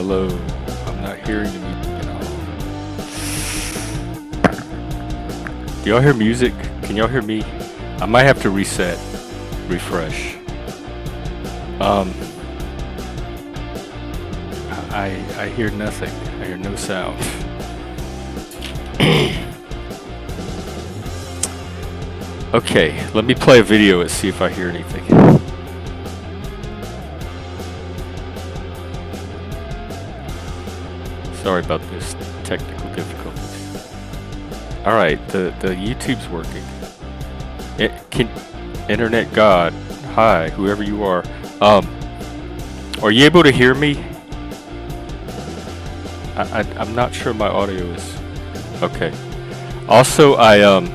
Hello. I'm not hearing the music at all. Do y'all hear music? Can y'all hear me? I might have to reset, refresh. I hear nothing. I hear no sound. Okay, let me play a video and see if I hear anything. Sorry about this technical difficulties. All right, the YouTube's working. Internet God, hi, whoever you are you able to hear me? I'm not sure my audio is okay. Also, I'm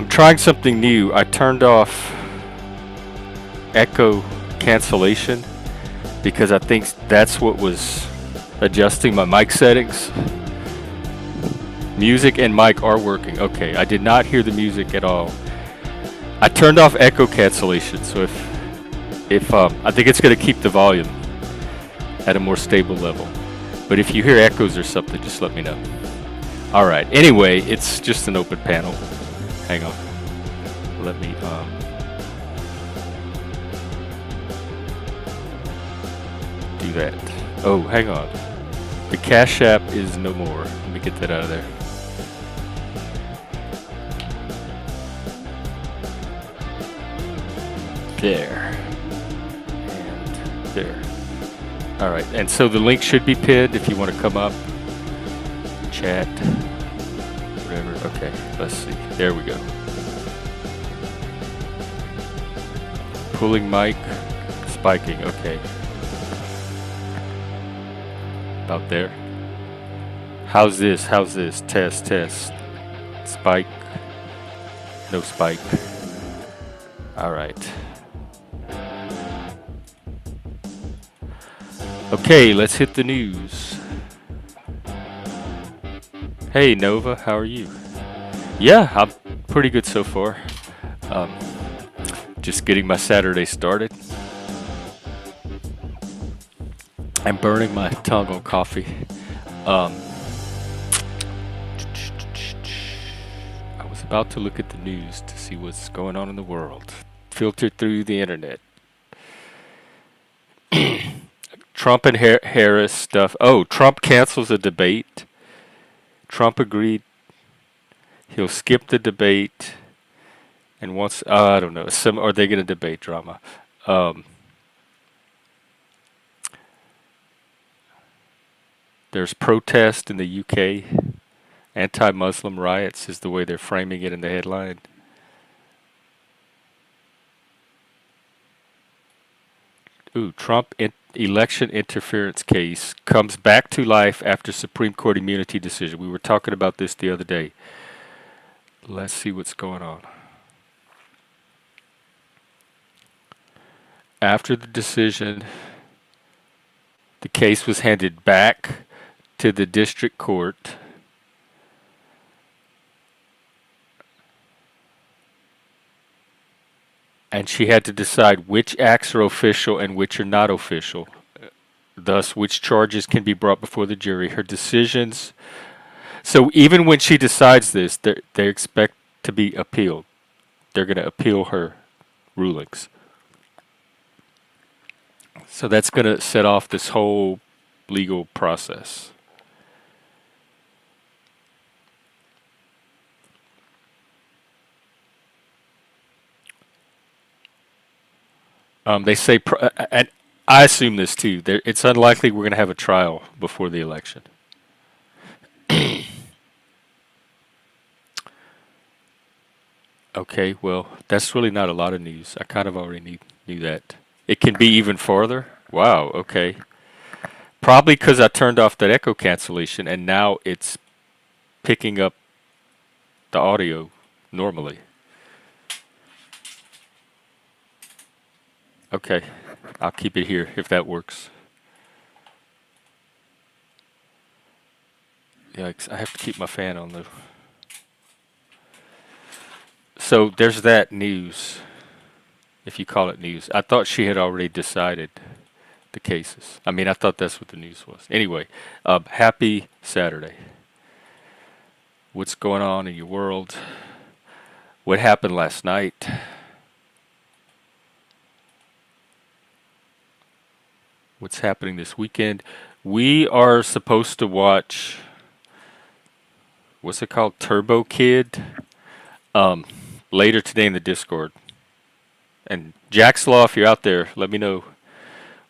trying something new. I turned off echo cancellation because I think that's what was adjusting my mic settings. Music and mic are working. Okay, I did not hear the music at all. I turned off echo cancellation, so if I think it's going to keep the volume at a more stable level. But if you hear echoes or something, just let me know. All right. Anyway, it's just an open panel. Hang on. Let me do that. Oh, hang on. The Cash App is no more. Let me get that out of there. There. And there. All right. And so the link should be pinned if you want to come up, chat, whatever. Okay. Let's see. There we go. Pulling mic, spiking. Okay. About there. How's this? How's this? Test, test. Spike. No spike. All right. Okay, let's hit the news. Hey Nova, how are you? Yeah, I'm pretty good so far. Just getting my Saturday started. I'm burning my tongue on coffee. I was about to look at the news to see what's going on in the world. Filtered through the internet. Trump and Harris stuff. Oh, Trump cancels a debate. Trump agreed he'll skip the debate and wants, I don't know, are they going to debate drama? There's protest in the UK. Anti-Muslim riots is the way they're framing it in the headline. Ooh, Trump election interference case comes back to life after Supreme Court immunity decision. We were talking about this the other day. Let's see what's going on. After the decision, the case was handed back to the district court. And she had to decide which acts are official and which are not official. Thus, which charges can be brought before the jury. Her decisions. So even when she decides this, they expect to be appealed. They're going to appeal her rulings. So that's going to set off this whole legal process. They say, and I assume this too, it's unlikely we're going to have a trial before the election. Okay, well, that's really not a lot of news. I kind of already knew that. It can be even farther? Wow, okay. Probably because I turned off that echo cancellation and now it's picking up the audio normally. Okay, I'll keep it here if that works. Yikes, I have to keep my fan on though. So there's that news, if you call it news. I thought she had already decided, the cases. I mean, I thought that's what the news was. Anyway, happy Saturday. What's going on in your world? What happened last night? What's happening this weekend? We are supposed to watch, what's it called? Turbo Kid? Um, Later today in the Discord. And Jack's Law, if you're out there, let me know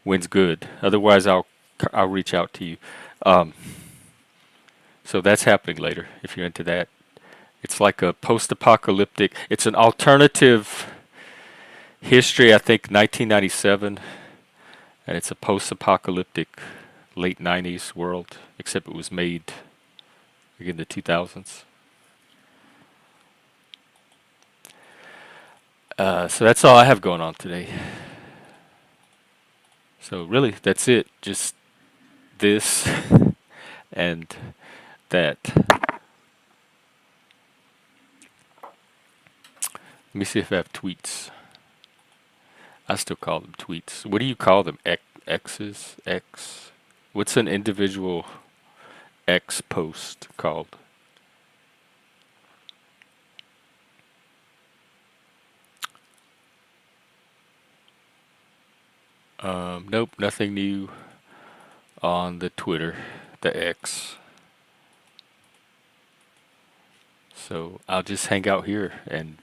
when's good. Otherwise, I'll reach out to you. Um, so that's happening later if you're into that. It's like a post-apocalyptic. It's an alternative history. I think 1997, and it's a post-apocalyptic late 90s world. Except it was made in the 2000s. So that's all I have going on today. So really, that's it. Just this and that. Let me see if I have tweets. I still call them tweets. What do you call them? X's? X? What's an individual X post called? Nope, nothing new on the Twitter, the X. So I'll just hang out here and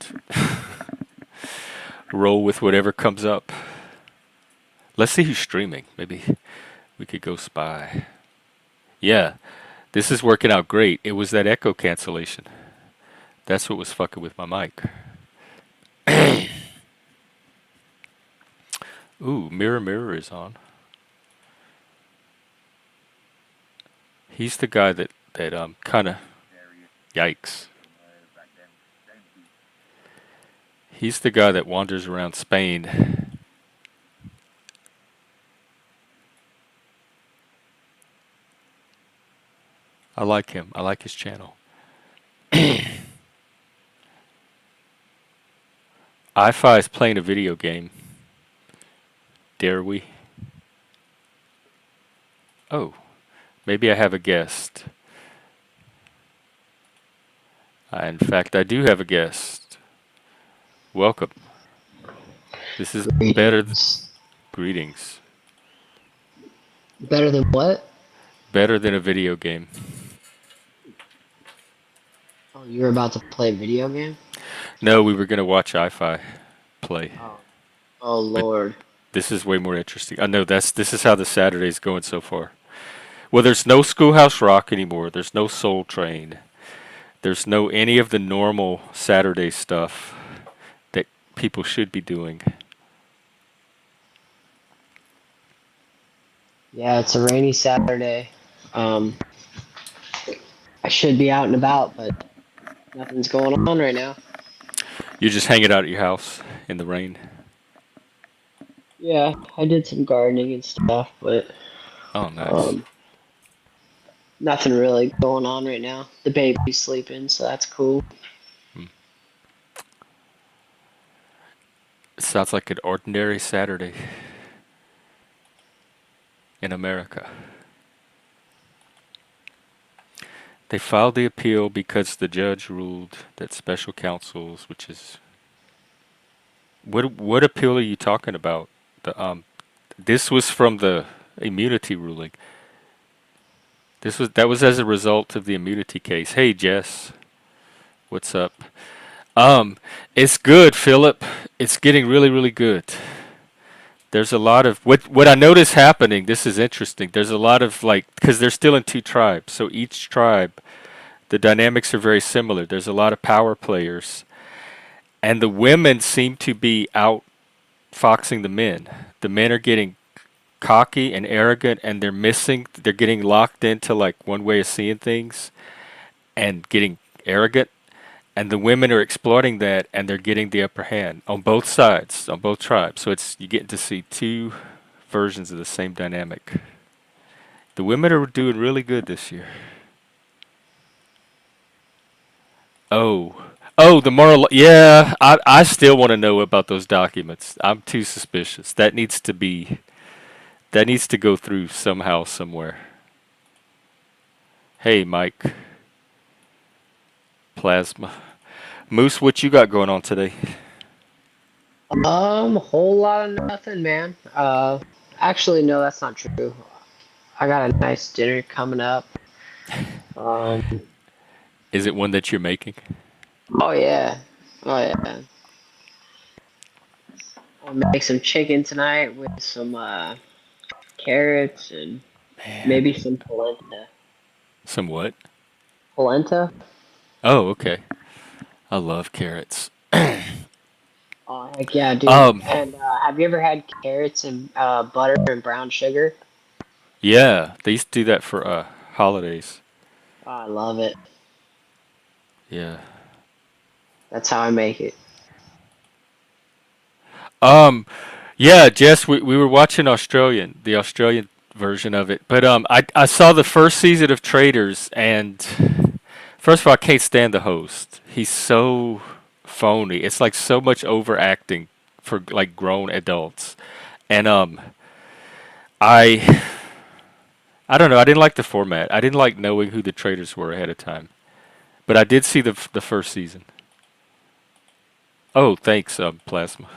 roll with whatever comes up. Let's see who's streaming. Maybe we could go spy. Yeah, this is working out great. It was that echo cancellation. That's what was fucking with my mic. Ooh, Mirror Mirror is on. He's the guy that kind of yikes. He's the guy that wanders around Spain. I like him. I like his channel. iFi is playing a video game. Dare we? Oh, maybe I have a guest. In fact, I do have a guest. Welcome. This is better. Greetings. Better than what? Better than a video game. Oh, you were about to play a video game? No, we were gonna watch iFi play. Oh Lord. This is way more interesting. I know this is how the Saturday's going so far. Well, there's no Schoolhouse Rock anymore. There's no Soul Train. There's no any of the normal Saturday stuff that people should be doing. Yeah, it's a rainy Saturday. I should be out and about, but nothing's going on right now. You're just hanging out at your house in the rain. Yeah, I did some gardening and stuff, but Oh, nice. nothing really going on right now. The baby's sleeping, so that's cool. It sounds like an ordinary Saturday in America. They filed the appeal because the judge ruled that special counsels, which is what appeal are you talking about? This was from the immunity ruling. That was as a result of the immunity case. Hey Jess, what's up? It's good, Philip. It's getting really, really good. There's a lot of what I notice happening. This is interesting. There's a lot of because they're still in two tribes, so each tribe, the dynamics are very similar. There's a lot of power players, and the women seem to be outfoxing the men. The men are getting cocky and arrogant, and they're getting locked into one way of seeing things, and getting arrogant. And the women are exploiting that, and they're getting the upper hand on both sides, on both tribes. So you get to see two versions of the same dynamic. The women are doing really good this year. The moral. Yeah, I still want to know about those documents. I'm too suspicious. That needs to be That needs to go through somehow, somewhere. Hey, Mike. Plasma. Moose, what you got going on today? Whole lot of nothing, man. Actually, no, that's not true. I got a nice dinner coming up. Um, Is it one that you're making? oh yeah, oh yeah. I'll make some chicken tonight with some carrots and Man. maybe some polenta. Some what? Polenta? Oh, okay. I love carrots. Oh heck yeah, dude. Um, And have you ever had carrots and butter and brown sugar? yeah, they used to do that for holidays. Oh, I love it. Yeah. That's how I make it. Um, yeah, Jess, we were watching the Australian version of it. But I saw the first season of Traders, and first of all, I can't stand the host. He's so phony. It's like so much overacting for like grown adults. And I I don't know. I didn't like the format. I didn't like knowing who the traders were ahead of time. But I did see the first season. Oh, thanks, Plasma.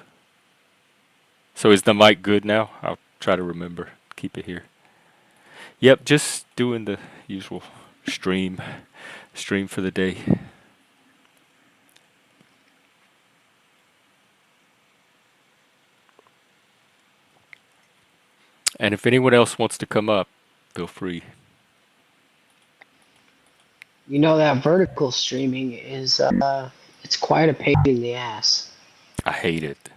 So is the mic good now? I'll try to remember. Keep it here. Yep, just doing the usual stream stream for the day. And if anyone else wants to come up, feel free. You know that vertical streaming is it's quite a pain in the ass. I hate it.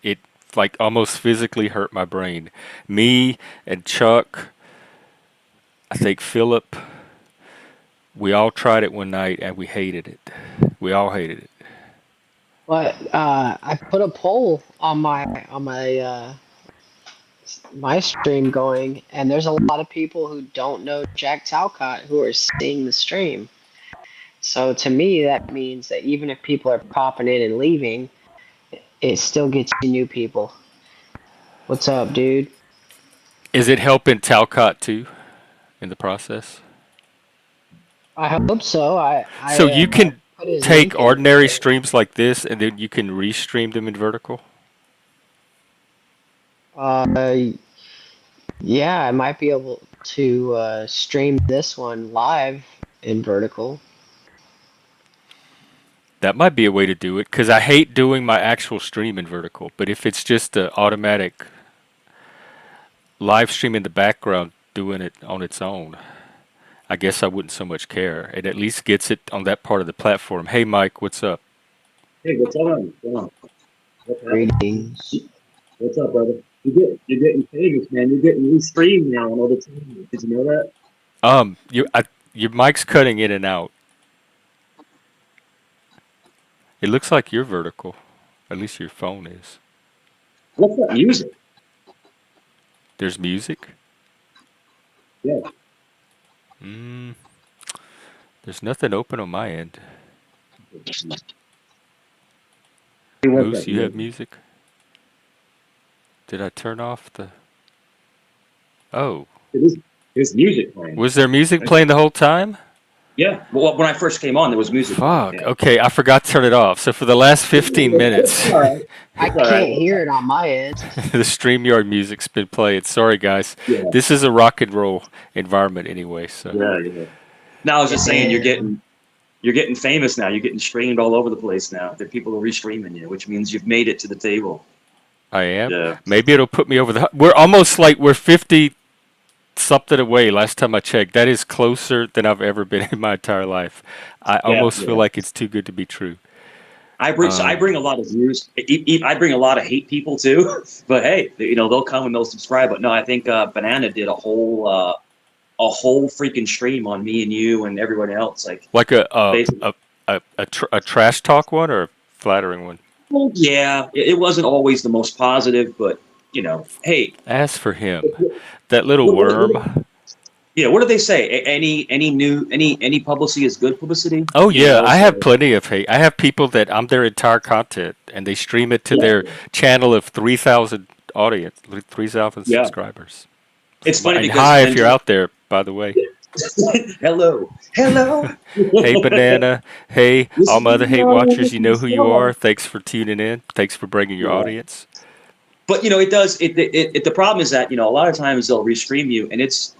It like almost physically hurt my brain. Me and Chuck, I think Philip, we all tried it one night and we hated it. We all hated it. But I put a poll on my stream going, and there's a lot of people who don't know Jack Talcott who are seeing the stream. So to me, that means that even if people are popping in and leaving, it still gets you new people. What's up, dude? Is it helping Talcott too in the process? I hope so. So you I can put his take link in ordinary there. streams like this and then you can restream them in vertical? Uh, yeah, I might be able to stream this one live in vertical. That might be a way to do it because I hate doing my actual stream in vertical. But if it's just an automatic live stream in the background doing it on its own, I guess I wouldn't so much care. It at least gets it on that part of the platform. Hey, Mike, what's up? Hey, what's on? What's going on? What's happening? Greetings. What's up, brother? You're getting famous, man. You're getting restreamed now on all the time. Did you know that? Your mic's cutting in and out. It looks like you're vertical. At least your phone is. What's that music? There's music? Yeah. Mm, there's nothing open on my end. Hey, what's Moose, that you have music? music? Did I turn off the... Oh. It's music playing. Was there music playing the whole time? Yeah. Well, when I first came on, there was music Fuck. playing. Okay, I forgot to turn it off. So for the last 15 minutes, All right. I It's all can't right. hear it on my end. the StreamYard music's been playing. Sorry, guys. Yeah. This is a rock and roll environment anyway, so... Yeah. No, I was just saying you're getting famous now. You're getting streamed all over the place now. That people are restreaming you, which means you've made it to the table. I am? Yeah. Maybe it'll put me over the... We're almost like we're 50 something away last time I checked. That is closer than I've ever been in my entire life. I almost feel like it's too good to be true. I bring a lot of views. I bring a lot of hate people too. But hey, they'll come and they'll subscribe. But no, I think Banana did a whole freaking stream on me and you and everyone else. Like basically. a trash talk one or a flattering one? Well, yeah, it wasn't always the most positive, but hey. As for him, that little worm. Yeah, what do they say? Any publicity is good publicity. Oh yeah, I have plenty of hate. I have people that I'm their entire content, and they stream it to their channel of 3,000 audience, 3,000 Yeah. subscribers. It's funny And because hi, if you're out there, by the way. hello. Hey, Banana. Hey, This all is my other hate watchers, you know who you Banana. are. Thanks for tuning in. Thanks for bringing your Yeah. audience. But it does. The problem is that a lot of times they'll restream you, and it's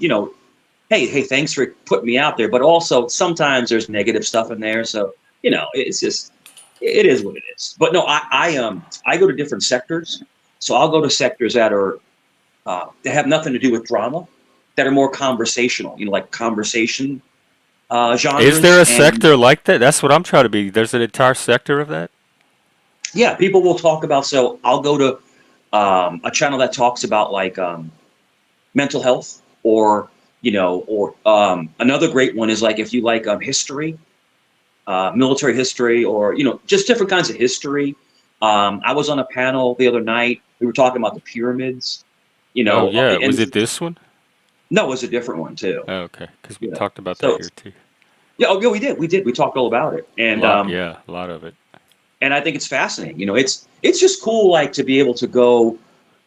hey, thanks for putting me out there. But also sometimes there's negative stuff in there, so it's just it is what it is. But no, I go to different sectors, so I'll go to sectors that are that have nothing to do with drama, that are more conversational, like conversation genres. Is there a sector like that? That's what I'm trying to be. There's an entire sector of that? Yeah, people will talk about. So I'll go to a channel that talks about like mental health, or another great one is like if you like history, military history, or just different kinds of history. I was on a panel the other night. We were talking about the pyramids. Oh, yeah. and Was it this one? no, it was a different one too. Oh, okay. Because we Yeah. talked about So- that here too. Yeah, oh, yeah, we did. We talked all about it, and A lot of it. and I think it's fascinating. It's just cool, like to be able to go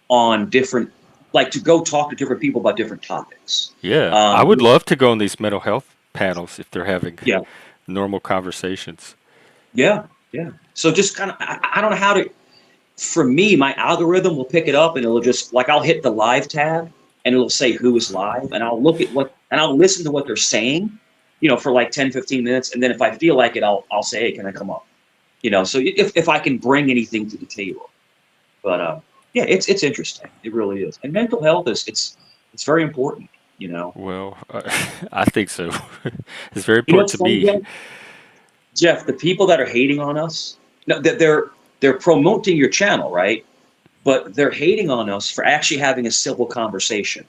on different, like to go talk to different people about different topics. Yeah. I would love to go on these mental health panels if they're having Yeah. normal conversations. Yeah, yeah. So just kind of, I don't know how to. For me, my algorithm will pick it up, and it'll just like I'll hit the live tab, and it'll say who is live, and I'll look at and I'll listen to what they're saying, for like 10, 15 minutes, and then if I feel like it, I'll say, hey, can I come up? So if I can bring anything to the table, but yeah, it's interesting. It really is, and mental health it's very important. Well, I think so. It's very You know important what's to funny, me. Jeff? The people that are hating on us, no, they're promoting your channel, right? But they're hating on us for actually having a civil conversation.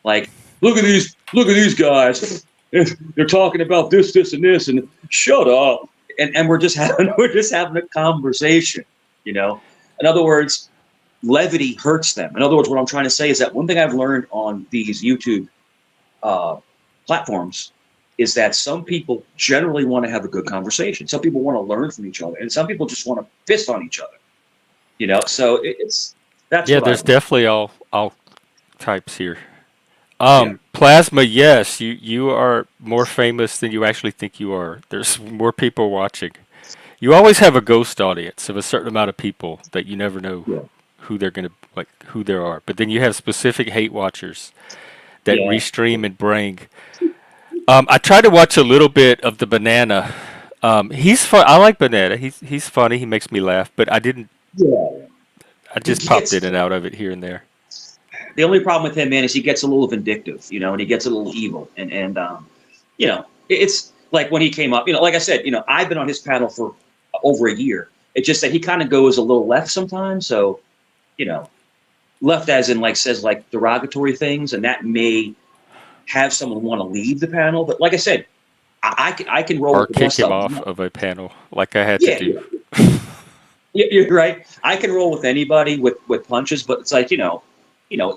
Like, look at these guys. They're talking about this, and shut up. And we're just having a conversation. In other words, levity hurts them. In other words, what I'm trying to say is that one thing I've learned on these YouTube platforms is that some people generally want to have a good conversation. Some people want to learn from each other, and some people just want to piss on each other. So that's Yeah, what there's I've learned. definitely all types here. Plasma, yes, you are more famous than you actually think you are. There's more people watching. You always have a ghost audience of a certain amount of people that you never know Yeah. who they're gonna who there are. But then you have specific hate watchers that Yeah. restream and bring. I tried to watch a little bit of the Banana. He's fun. I like Banana. He's funny. He makes me laugh. But I didn't. Yeah. I just He popped gets- in and out of it here and there. The only problem with him, man, is he gets a little vindictive, and he gets a little evil, and it's like when he came up, like I said, I've been on his panel for over a year. It's just that he kind of goes a little left sometimes, so left as in like says like derogatory things, and that may have someone want to leave the panel. But like I said, I can roll Or with the kick best him of them. off of a panel like I had Yeah, to do. Yeah, you're right. I can roll with anybody with punches, but it's like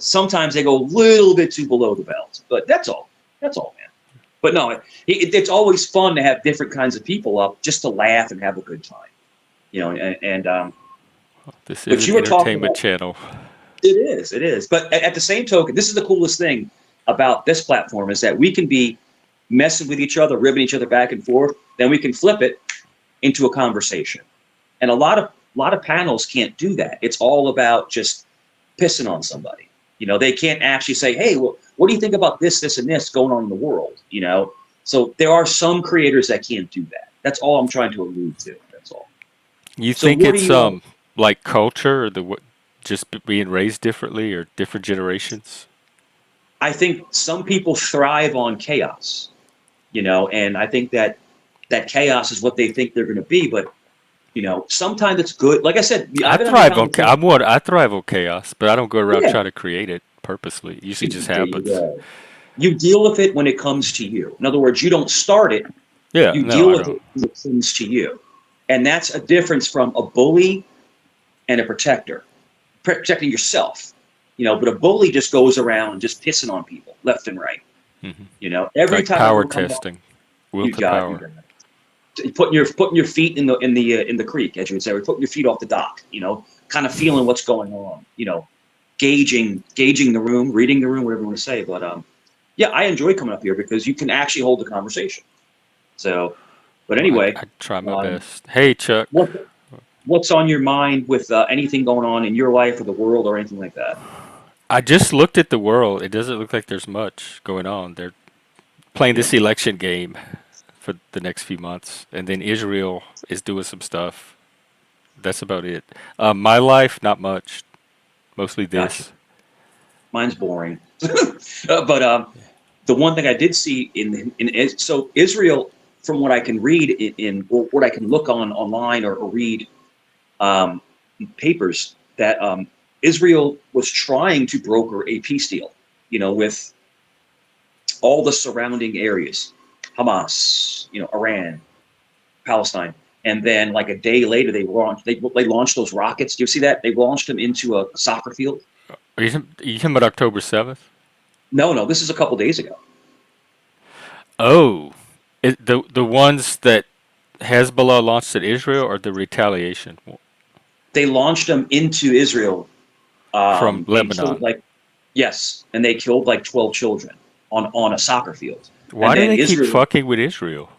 sometimes they go a little bit too below the belt. But that's all. That's all, man. But no, it's always fun to have different kinds of people up just to laugh and have a good time. This But is you an were talking entertainment about- channel. It is. But at the same token, this is the coolest thing about this platform is that we can be messing with each other, ribbing each other back and forth. Then we can flip it into a conversation. And a lot of panels can't do that. It's all about just pissing on somebody. They can't actually say, hey, well, what do you think about this, and this going on in the world? So there are some creators that can't do that. That's all I'm trying to allude to. That's all. You So think what do it's you- like culture or just being raised differently or different generations? I think some people thrive on chaos, and I think that chaos is what they think they're going to be. But sometimes it's good. Like I said, I I've been thrive the on panel- I thrive on chaos, but I don't go around Yeah. trying to create it purposely. It usually just There you happens. go. You deal with it when it comes to you. In other words, you don't start it. Yeah, You no, deal I with don't. it when it comes to you. And that's a difference from a bully and a protector. Protecting yourself. But a bully just goes around just pissing on people left and right. Mhm. Every Like time power I come up, testing, will you to got power. it. Putting your feet in the creek, as you would say, or putting your feet off the dock. Kind of feeling what's going on. gauging the room, reading the room, whatever you want to say. But yeah, I enjoy coming up here because you can actually hold the conversation. So, but Well, anyway, I try my best. Hey, Chuck. what's on your mind with anything going on in your life or the world or anything like that? I just looked at the world. It doesn't look like there's much going on. They're playing Yeah. this election game for the next few months, and then Israel is doing some stuff. That's about it. My life, not much. Mostly Gotcha. this. Mine's boring. But the one thing I did see so Israel, from what I can read or what I can look online or read papers, that Israel was trying to broker a peace deal, with all the surrounding areas, Hamas, Iran, Palestine. And then, like a day later, they launched those rockets. Do you see that? They launched them into a soccer field. Are you talking about October 7th? No, this is a couple days ago. Oh, the ones that Hezbollah launched at Israel, or the retaliation They launched them into Israel from Lebanon? And they killed like 12 children on a soccer field. Why do they keep fucking with Israel?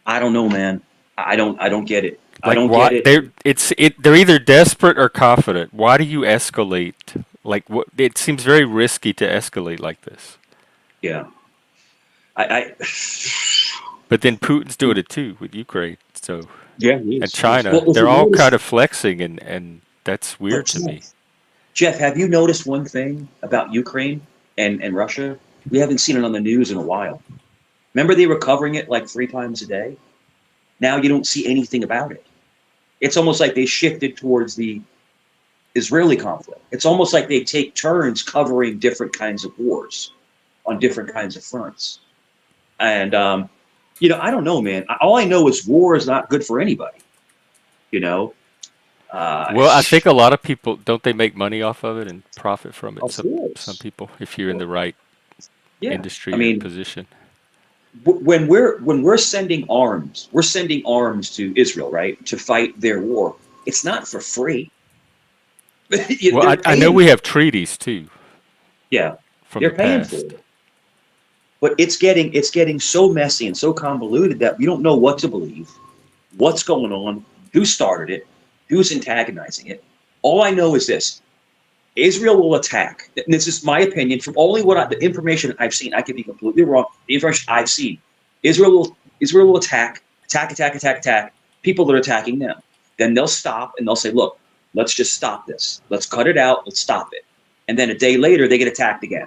I don't know, man. I don't get it. I Like, don't why get it. they're either desperate or confident. Why do you escalate? Like, what? It seems very risky to escalate like this. Yeah. I But then Putin's doing it too with Ukraine. So yeah, he is. and China, Well, they're all kind of flexing, and that's weird to me. Jeff, have you noticed one thing about Ukraine and Russia? We haven't seen it on the news in a while. Remember they were covering it like 3 times a day? Now you don't see anything about it. It's almost like they shifted towards the Israeli conflict. It's almost like they take turns covering different kinds of wars on different kinds of fronts. And, I don't know, man. All I know is war is not good for anybody, Well, I think a lot of people, don't they make money off of it and profit from it? Of course. Some people, if you're in the right industry or position. When we're sending arms, to Israel, right, to fight their war. It's not for free. Well, I know we have treaties too. Yeah, from they're the paying past. for it. But it's getting so messy and so convoluted that we don't know what to believe, what's going on, who started it, who's antagonizing it. All I know is this: Israel will attack. And this is my opinion from only the information I've seen. I could be completely wrong. The information I've seen, Israel will attack. People that are attacking them. Then they'll stop and they'll say, "Look, let's just stop this. Let's cut it out. Let's stop it." And then a day later, they get attacked again,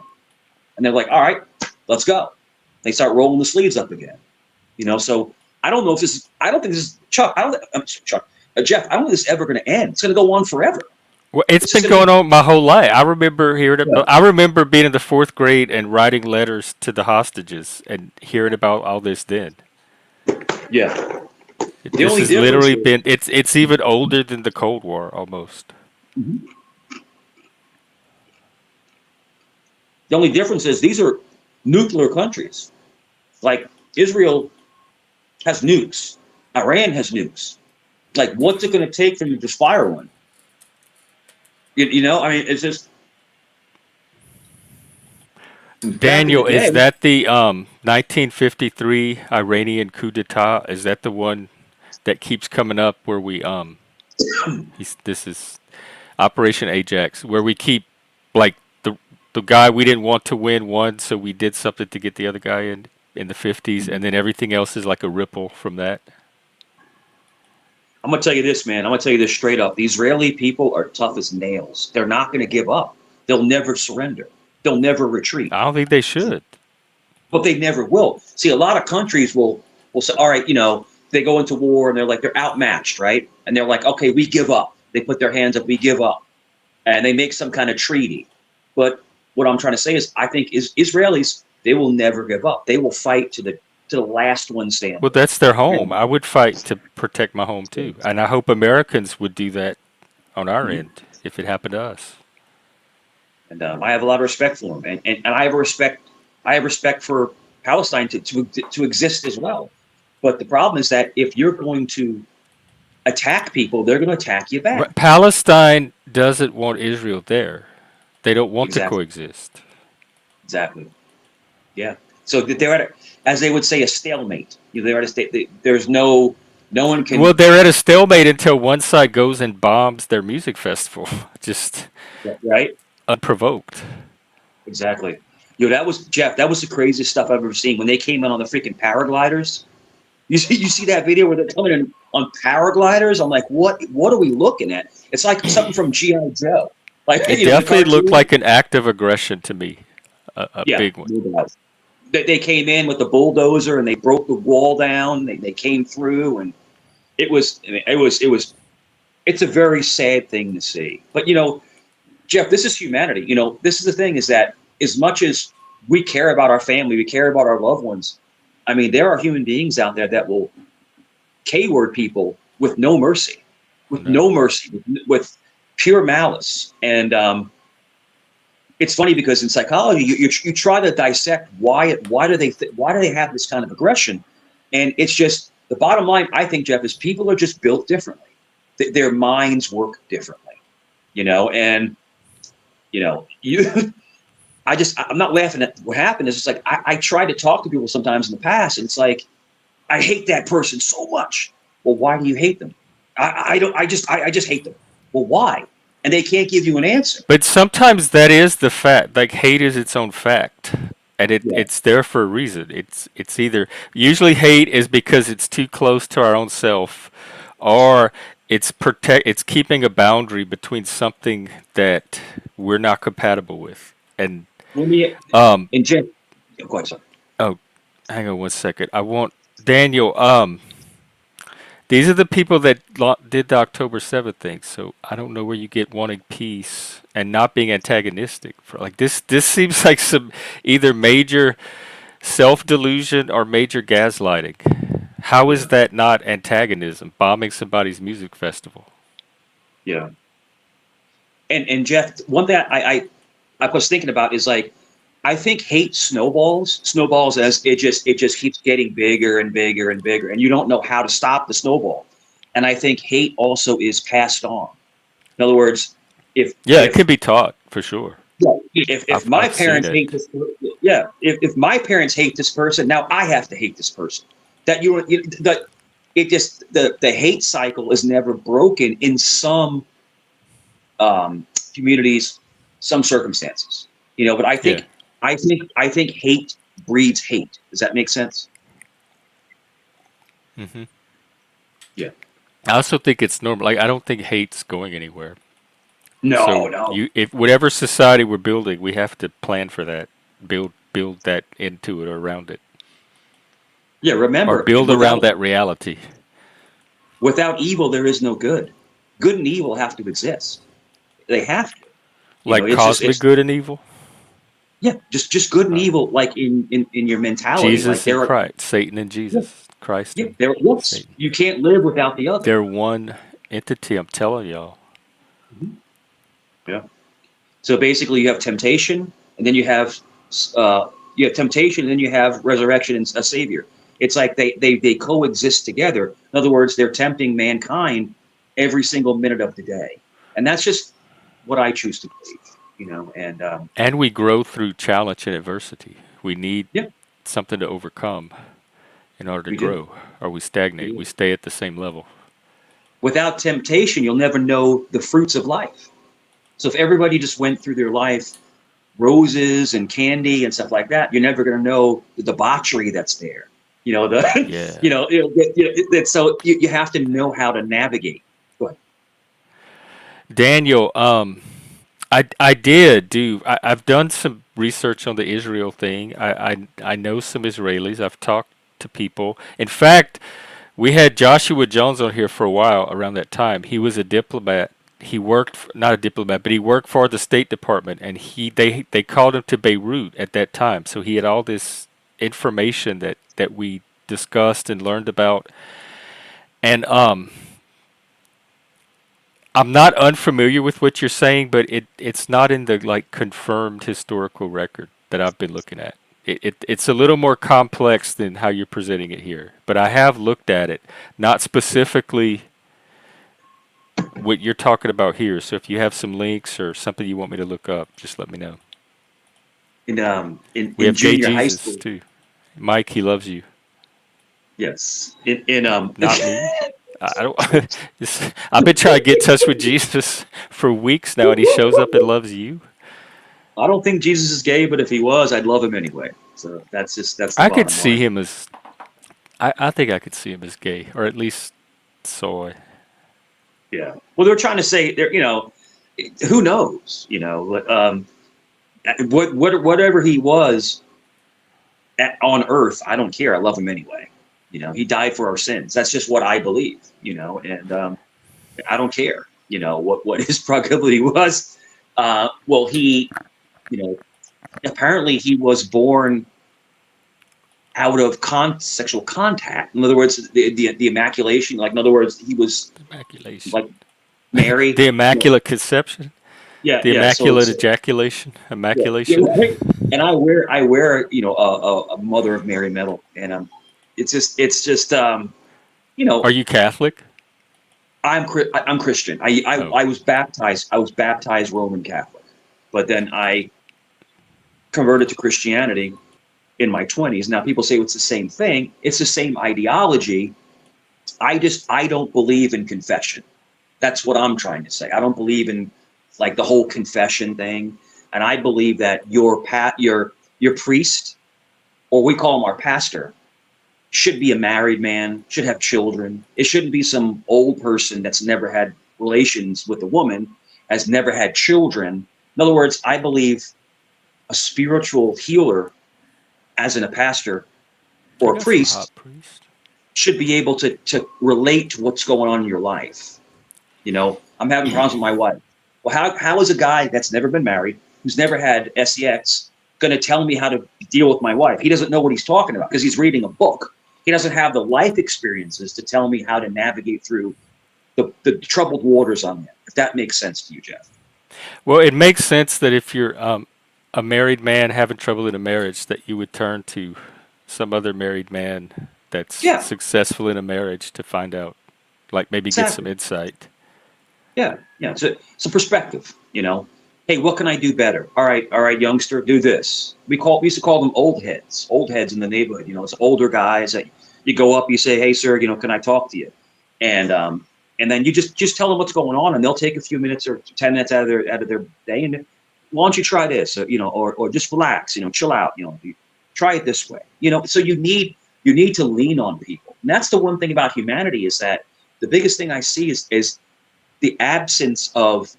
and they're like, "All right, let's go." They start rolling the sleeves up again. So I don't know if this is. I don't think this is Chuck. Jeff. I don't think this is ever going to end. It's going to go on forever. Well, it's been going on my whole life. I remember hearing about. I remember being in the 4th grade and writing letters to the hostages and hearing about all this. Then, yeah, this has literally been. It's even older than the Cold War almost. Mm-hmm. The only difference is these are nuclear countries. Like Israel has nukes, Iran has nukes. Like, what's it going to take for you to just fire one? I mean, it's just. Daniel, is that the 1953 Iranian coup d'état? Is that the one that keeps coming up where we this is Operation Ajax, where we keep like the guy we didn't want to won, so we did something to get the other guy in the 50s, and then everything else is like a ripple from that? I'm going to tell you this, man. I'm going to tell you this straight up. The Israeli people are tough as nails. They're not going to give up. They'll never surrender. They'll never retreat. I don't think they should. But they never will. See, a lot of countries will say, all right, they go into war and they're outmatched, right? And they're like, okay, we give up. They put their hands up, we give up. And they make some kind of treaty. But what I'm trying to say is I think Israelis, they will never give up. They will fight to the last one standing. Well, that's their home. I would fight to protect my home too, and I hope Americans would do that on our end if it happened to us. And I have a lot of respect for them, and I have respect for Palestine to exist as well. But the problem is that if you're going to attack people, they're going to attack you back. Palestine doesn't want Israel there. They don't want to Exactly. coexist. Exactly. Yeah. So they're at, as they would say, a stalemate. They're at a state. There's no one Well, can. they're at a stalemate until one side goes and bombs their music festival, just Right. unprovoked. Exactly. That was Jeff. That was the craziest stuff I've ever seen when they came in on the freaking paragliders. You see that video where they're coming in on paragliders? I'm like, what are we looking at? It's like something from G.I. Joe. Like, It the definitely looked cartoon. like an act of aggression to me, a Yeah. big one. They came in with the bulldozer and they broke the wall down. They came through, and it's a very sad thing to see. But Jeff, this is humanity. This is the thing, is that as much as we care about our family, we care about our loved ones. I mean, there are human beings out there that will K-word people with no mercy, with pure malice. And it's funny because in psychology, you try to dissect why do they have this kind of aggression, and it's just the bottom line. I think, Jeff, is people are just built differently. Their minds work differently, and you. I'm not laughing at what happened. It's just like I try to talk to people sometimes in the past, and it's like, I hate that person so much. Well, why do you hate them? I just hate them. Well, why? And they can't give you an answer. But sometimes that is the fact. Like, hate is its own fact, and Yeah. it's there for a reason. It's either, usually hate is because it's too close to our own self, or it's keeping a boundary between something that we're not compatible with. And Let me um and Jeff. Go ahead, sorry. oh, hang on one second. I want Daniel. These are the people that did the October 7th thing. So I don't know where you get wanting peace and not being antagonistic. For like this, this seems like some either major self delusion or major gaslighting. How is Yeah. that not antagonism? Bombing somebody's music festival. Yeah. And Jeff, one thing I was thinking about is, like, I think hate snowballs as it just keeps getting bigger and bigger and bigger, and you don't know how to stop the snowball. And I think hate also is passed on. In other words, if Yeah, it if can be taught for sure. if my I've seen parents it. hate this, yeah, if my parents hate this person, now I have to hate this person. That that it just the hate cycle is never broken in some communities, some circumstances. But I Yeah. think I think hate breeds hate. Does that make sense? hmm Yeah. I also think it's normal. Like, I don't think hate's going anywhere. No, So no. if whatever society we're building, we have to plan for that, build that into it or around it, Yeah, or remember, build around that reality. without evil there is no good. Good and evil have to exist. They have to. Like It's just cosmic it's good and evil, yeah, just good and uh, evil, like in your mentality. Like Jesus and there are Christ, Satan and yeah, Jesus, Christ yeah, and there yes. Satan. You can't live without the other. They're one entity. I'm telling y'all. Mhm. Yeah. So basically, you have temptation, and then you have temptation, and then you have resurrection and a savior. It's like they coexist together. In other words, they're tempting mankind every single minute of the day, and that's just what I choose to believe. And And we grow through challenge and adversity. We need yeah, something to overcome in order to we do. grow, or we We stagnate. We do. stay at the same level. Without temptation, you'll never know the fruits of life. So if everybody just went through their life roses and candy and stuff like that, you're never going to know the debauchery that's there. Yeah. So you have to know how to navigate. Go ahead. Daniel, I did do. I've done some research on the Israel thing. I know some Israelis. I've talked to people. In fact, we had Joshua Jones on here for a while around that time. He was a diplomat. He worked not a diplomat, but he worked for the State Department, and they called him to Beirut at that time. So he had all this information that we discussed and learned about. And I'm not unfamiliar with what you're saying, but it's not in the like confirmed historical record that I've been looking at. It's a little more complex than how you're presenting it here, but I have looked at it, not specifically what you're talking about here. So if you have some links or something you want me to look up, just let me know. We In have Gay junior high Jesus school, too. Mike, he loves you. yes. In Not me. I don't. I've been trying to get in touch with Jesus for weeks now, and he shows up and loves you. I don't think Jesus is gay, but if he was, I'd love him anyway. So that's the I could bottom see line. him as. I think I could see him as gay, or at least soy. Yeah. Well, they're trying to say they're who knows, whatever he was on earth, I don't care. I love him anyway. He died for our sins. That's just what I believe. And I don't care. What his proclivity was. Well, apparently he was born out of sexual contact. In other words, the immaculation. Like in other words, he was Immaculation. like Mary. The Immaculate Conception. Yeah, The yeah. Immaculate Ejaculation. Yeah, Immaculation. right. And I wear a Mother of Mary medal, and it's just Are you Catholic? I'm Christian. Oh. I was baptized Roman Catholic, but then I converted to Christianity in my 20s. Now people say it's the same thing. It's the same ideology. I don't believe in confession. That's what I'm trying to say. I don't believe in like the whole confession thing. And I believe that your priest, or we call him our pastor, should be a married man, should have children. It shouldn't be some old person that's never had relations with a woman, has never had children. In other words, I believe a spiritual healer, as in a pastor or a priest, should be able to relate to what's going on in your life. I'm having problems with my wife. Well, how is a guy that's never been married, who's never had sex, going to tell me how to deal with my wife? He doesn't know what he's talking about because he's reading a book. He doesn't have the life experiences to tell me how to navigate through the troubled waters I'm in, if that makes sense to you, Jeff. Well, it makes sense that if you're a married man having trouble in a marriage, that you would turn to some other married man that's successful in a marriage to find out, like maybe get some insight. Yeah. It's a perspective, Hey, what can I do better? All right, youngster, do this. We used to call them old heads in the neighborhood. It's older guys that you go up, you say, hey, sir, can I talk to you? And then you just tell them what's going on, and they'll take a few minutes or 10 minutes out of their day, and why don't you try this? Or just relax, chill out, try it this way. So you need to lean on people. And that's the one thing about humanity, is that the biggest thing I see is the absence of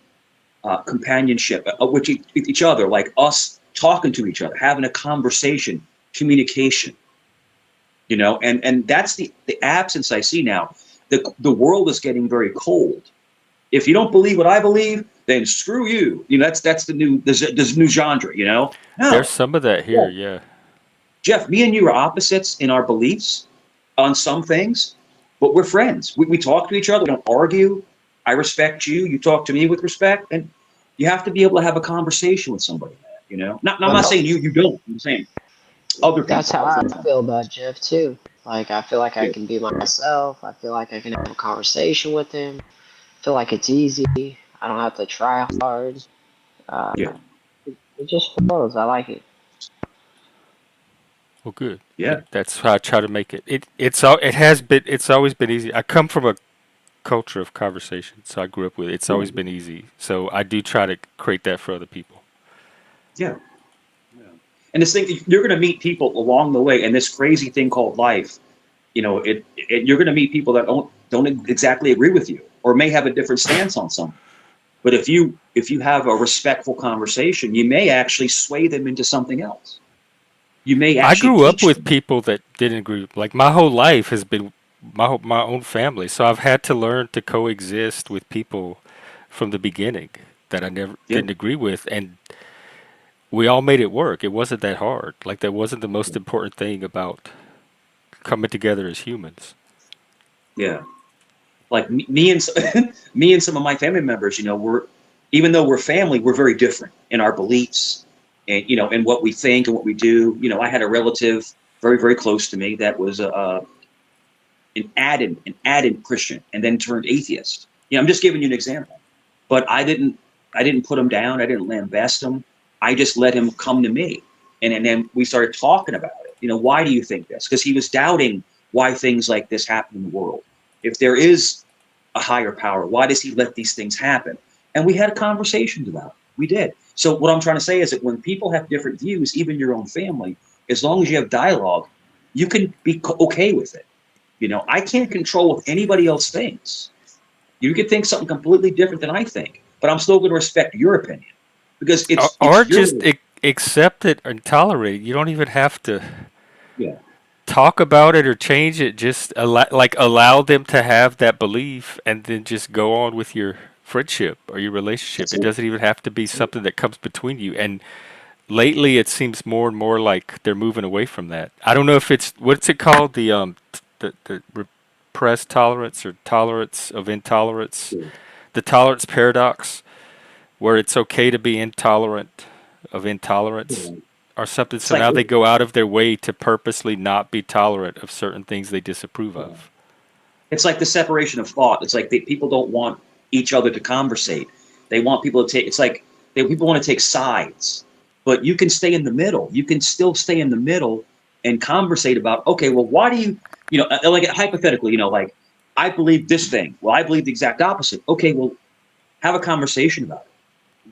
companionship with each other, like us talking to each other, having a conversation, communication, and that's the absence I see now. The world is getting very cold. If you don't believe what I believe, then screw you. That's the new genre, No. There's some of that here, yeah. Jeff, me and you are opposites in our beliefs on some things, but we're friends. We talk to each other, we don't argue. I respect you. You talk to me with respect, and you have to be able to have a conversation with somebody. I'm not saying you don't. I'm saying other people. That's how I feel about Jeff too. Like I feel like I can be myself. I feel like I can have a conversation with him. I feel like it's easy. I don't have to try hard. It just flows. I like it. Well, good. Yeah. That's how I try to make it. It's always been easy. I come from a culture of conversation, so I grew up with it. It's always been easy. So I do try to create that for other people. Yeah. And this thing, you're going to meet people along the way, and this crazy thing called life, you're going to meet people that don't exactly agree with you, or may have a different stance on something. But if you have a respectful conversation, you may actually sway them into something else. You may actually. I grew up with people that didn't agree. Like my whole life has been my own family, so I've had to learn to coexist with people from the beginning that I didn't agree with, and we all made it work. It wasn't that hard. Like that wasn't the most important thing about coming together as humans. Yeah, like me and me and some of my family members, even though we're family, we're very different in our beliefs and and what we think and what we do. I had a relative very, very close to me that was an ardent Christian and then turned atheist. I'm just giving you an example. But I didn't put him down. I didn't lambast him. I just let him come to me. And then we started talking about it. Why do you think this? Because he was doubting why things like this happen in the world. If there is a higher power, why does he let these things happen? And we had conversations about it. We did. So what I'm trying to say is that when people have different views, even your own family, as long as you have dialogue, you can be okay with it. I can't control what anybody else thinks. You could think something completely different than I think, but I'm still going to respect your opinion because or just accept it and tolerate it. You don't even have to talk about it or change it. Just allow them to have that belief, and then just go on with your friendship or your relationship. It doesn't even have to be something that comes between you. And lately, it seems more and more like they're moving away from that. I don't know if it's what's it called, the repressed tolerance or tolerance of intolerance, the tolerance paradox, where it's okay to be intolerant of intolerance or something. So now they go out of their way to purposely not be tolerant of certain things they disapprove of. It's like the separation of thought. It's like people don't want each other to conversate. They want people to take. It's like people want to take sides, but you can stay in the middle. You can still stay in the middle and conversate about. Okay, well, why do you? Like hypothetically, like I believe this thing. Well, I believe the exact opposite. Okay, well, have a conversation about it.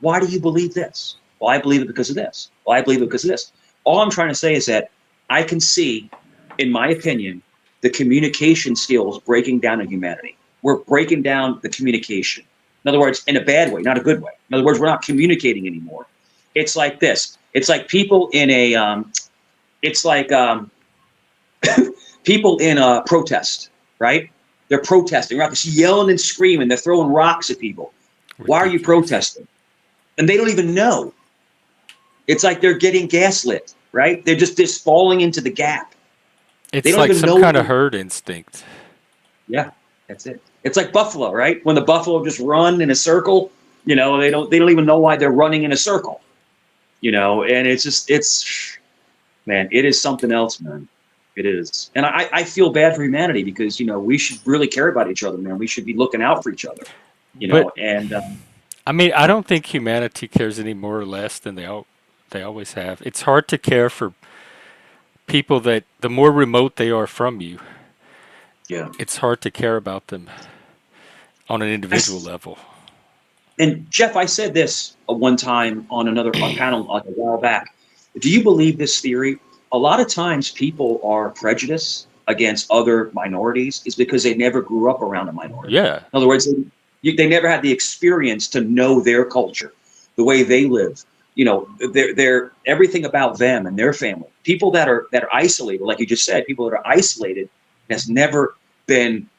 Why do you believe this? Well, I believe it because of this. Well, I believe it because of this. All I'm trying to say is that I can see, in my opinion, the communication skills breaking down in humanity. We're breaking down the communication. In other words, in a bad way, not a good way. In other words, we're not communicating anymore. It's like this. It's like people in a, people in a protest, right? They're protesting, right? They're yelling and screaming. They're throwing rocks at people. Why are you protesting? And they don't even know. It's like they're getting gaslit, right? They're just falling into the gap. It's like some kind of herd instinct. Yeah, that's it. It's like buffalo, right? When the buffalo just run in a circle, they don't even know why they're running in a circle. And man, it is something else, man. It is. And I feel bad for humanity because, we should really care about each other, man. We should be looking out for each other, I mean, I don't think humanity cares any more or less than they always have. It's hard to care for people that the more remote they are from you. Yeah. It's hard to care about them on an individual level. And Jeff, I said this one time on another panel like a while back. Do you believe this theory? A lot of times people are prejudiced against other minorities is because they never grew up around a minority. Yeah. In other words, they never had the experience to know their culture, the way they live. They're everything about them and their family. People that are isolated, like you just said, people that are isolated has never been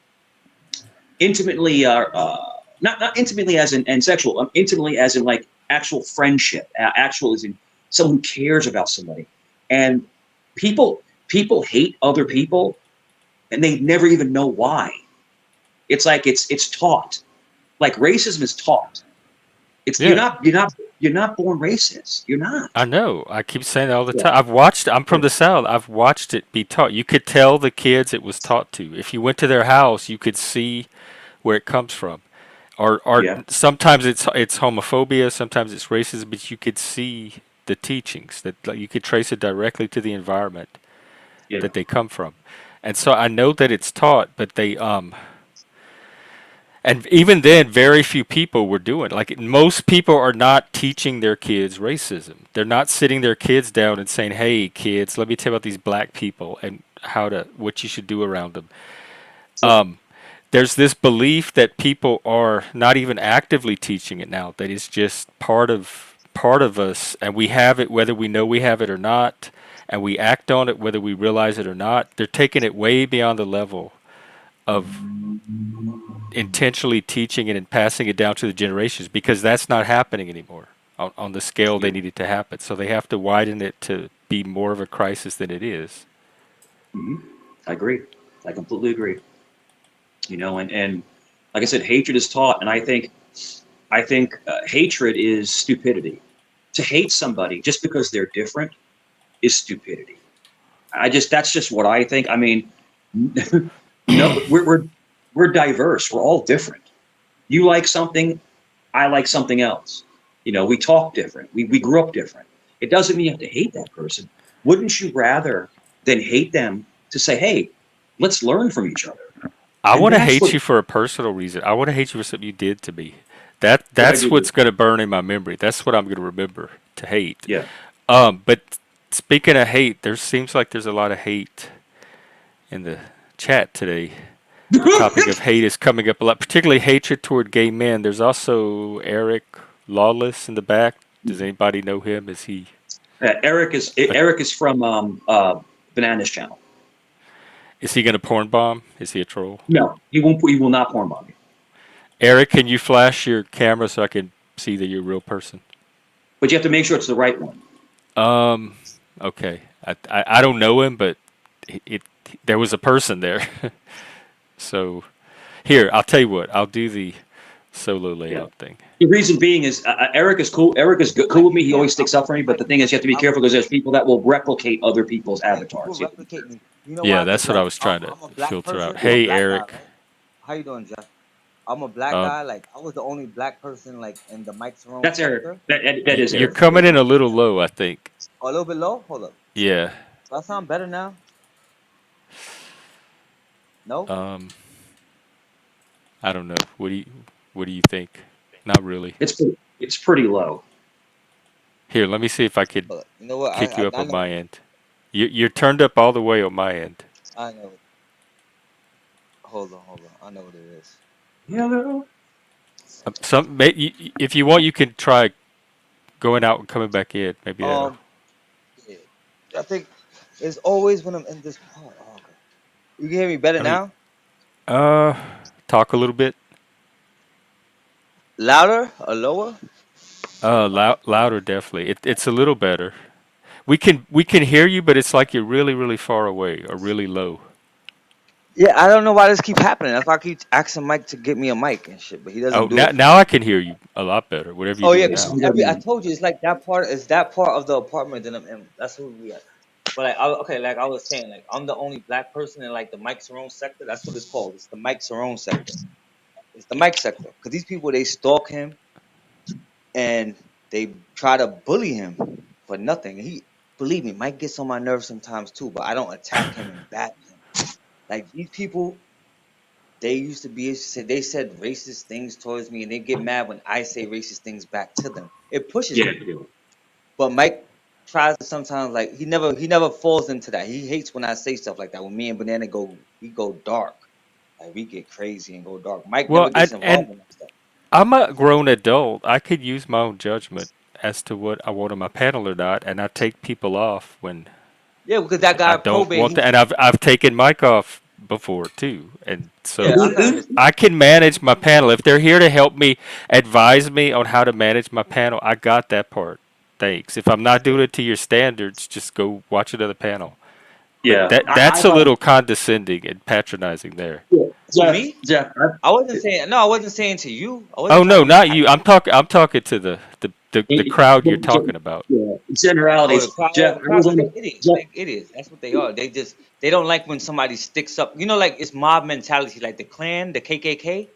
intimately, not intimately as in sexual, intimately as in like actual friendship, actual as in someone who cares about somebody. And people hate other people, and they never even know why. It's like it's taught. Like racism is taught. You're not born racist. You're not. I know. I keep saying that all the time. I'm from the South. I've watched it be taught. You could tell the kids it was taught to. If you went to their house, you could see where it comes from. Or sometimes it's homophobia, sometimes it's racism, but you could see the teachings that you could trace it directly to the environment that they come from. And so I know that it's taught, but they and even then, very few people were doing it. Like most people are not teaching their kids racism. They're not sitting their kids down and saying, "Hey, kids, let me tell you about these black people and what you should do around them." There's this belief that people are not even actively teaching it now. That it's just part of us, and we have it whether we know we have it or not, and we act on it whether we realize it or not. They're taking it way beyond the level of intentionally teaching it and passing it down to the generations, because that's not happening anymore on the scale they need it to happen. So they have to widen it to be more of a crisis than it is. Mm-hmm. I agree. I completely agree. And like I said, hatred is taught, and I think hatred is stupidity. To hate somebody just because they're different is stupidity. That's just what I think. I mean, no, we're diverse. We're all different. You like something, I like something else. We talk different. We grew up different. It doesn't mean you have to hate that person. Wouldn't you rather than hate them to say, hey, let's learn from each other? I And want to that's hate what you for a personal reason. I want to hate you for something you did to me. what I That's do. what's going to burn in my memory. That's what I'm going to remember to hate. Yeah. But speaking of hate, there seems like there's a lot of hate in the chat today. The topic of hate is coming up a lot, particularly hatred toward gay men. There's also Eric Lawless in the back. Does anybody know him? Is he? Eric is from Banana's channel. Is he going to porn bomb? Is he a troll? No, he won't. He will not porn bomb you. Eric, can you flash your camera so I can see that you're a real person? But you have to make sure it's the right one. Okay. I don't know him, but there was a person there. So, here, I'll tell you what. I'll do the solo layout thing. The reason being is Eric is cool. Eric is cool with me. He always sticks up for me. But the thing is, you have to be careful because there's people that will replicate other people's avatars. People replicate me. You know Yeah, why? that's 'Cause, what I like, was trying to I'm a black filter person. out. I'm a Hey, black Eric. guy, right? How you doing, Jeff? I'm a black Um, guy. Like, I was the only black person, like, in the Mike Cerrone That's Eric. sector. That is You're Eric. coming in a little low, I think. Oh, a little bit low? Hold up. Yeah. Do I sound better now? No? I don't know. What do you think? Not really. It's pretty low. Here, let me see if I could Hold up. You know what? kick you up I on know. my end. You're turned up all the way on my end. I know. Hold on. I know what it is. Hello. If you want, you can try going out and coming back in. Maybe that'll. Yeah. I think it's always when I'm in this part. Oh, okay. You can hear me better I mean, now? Talk a little bit. Louder or lower? Louder, definitely. It's a little better. We can hear you, but it's like you're really, really far away or really low. Yeah, I don't know why this keep happening. That's why I keep asking Mike to get me a mic and shit, but he doesn't Oh, do it. now I can hear you a lot better. Whatever you're Oh yeah, doing because now. I told you it's like that part is that part of the apartment that I'm in. That's who we are. But like, like I was saying, like I'm the only black person in like the Mike Cerrone sector. That's what it's called. It's the Mike Cerrone sector. It's the Mike sector because these people they stalk him and they try to bully him for nothing. He believe me, Mike gets on my nerves sometimes too, but I don't attack him and bat him. Like these people. They used to be, they said racist things towards me, and they get mad when I say racist things back to them. It pushes me. But Mike tries to sometimes, like he never falls into that. He hates when I say stuff like that. When me and Banana we go dark, like we get crazy and go dark. Mike Well, never gets involved in that stuff. I'm a grown adult. I could use my own judgment as to what I want on my panel or not, and I take people off when Yeah, because that guy I don't probate. want to. And I've taken Mike off before too, and so Yeah, I can I can manage my panel. If they're here to help me, advise me on how to manage my panel, I got that part. Thanks. If I'm not doing it to your standards, just go watch another panel. Yeah. That's a little condescending and patronizing there. To me? Jeff, I wasn't saying no. I wasn't saying to you. I wasn't Oh no, talking not to you. I'm talking to the crowd you're talking about. Yeah. Generalities. Oh, the crowd, Jeff, I was on the, idiots. Jeff, Like idiots. That's what they are. They don't like when somebody sticks up. You know, like it's mob mentality, like the Klan, the KKK.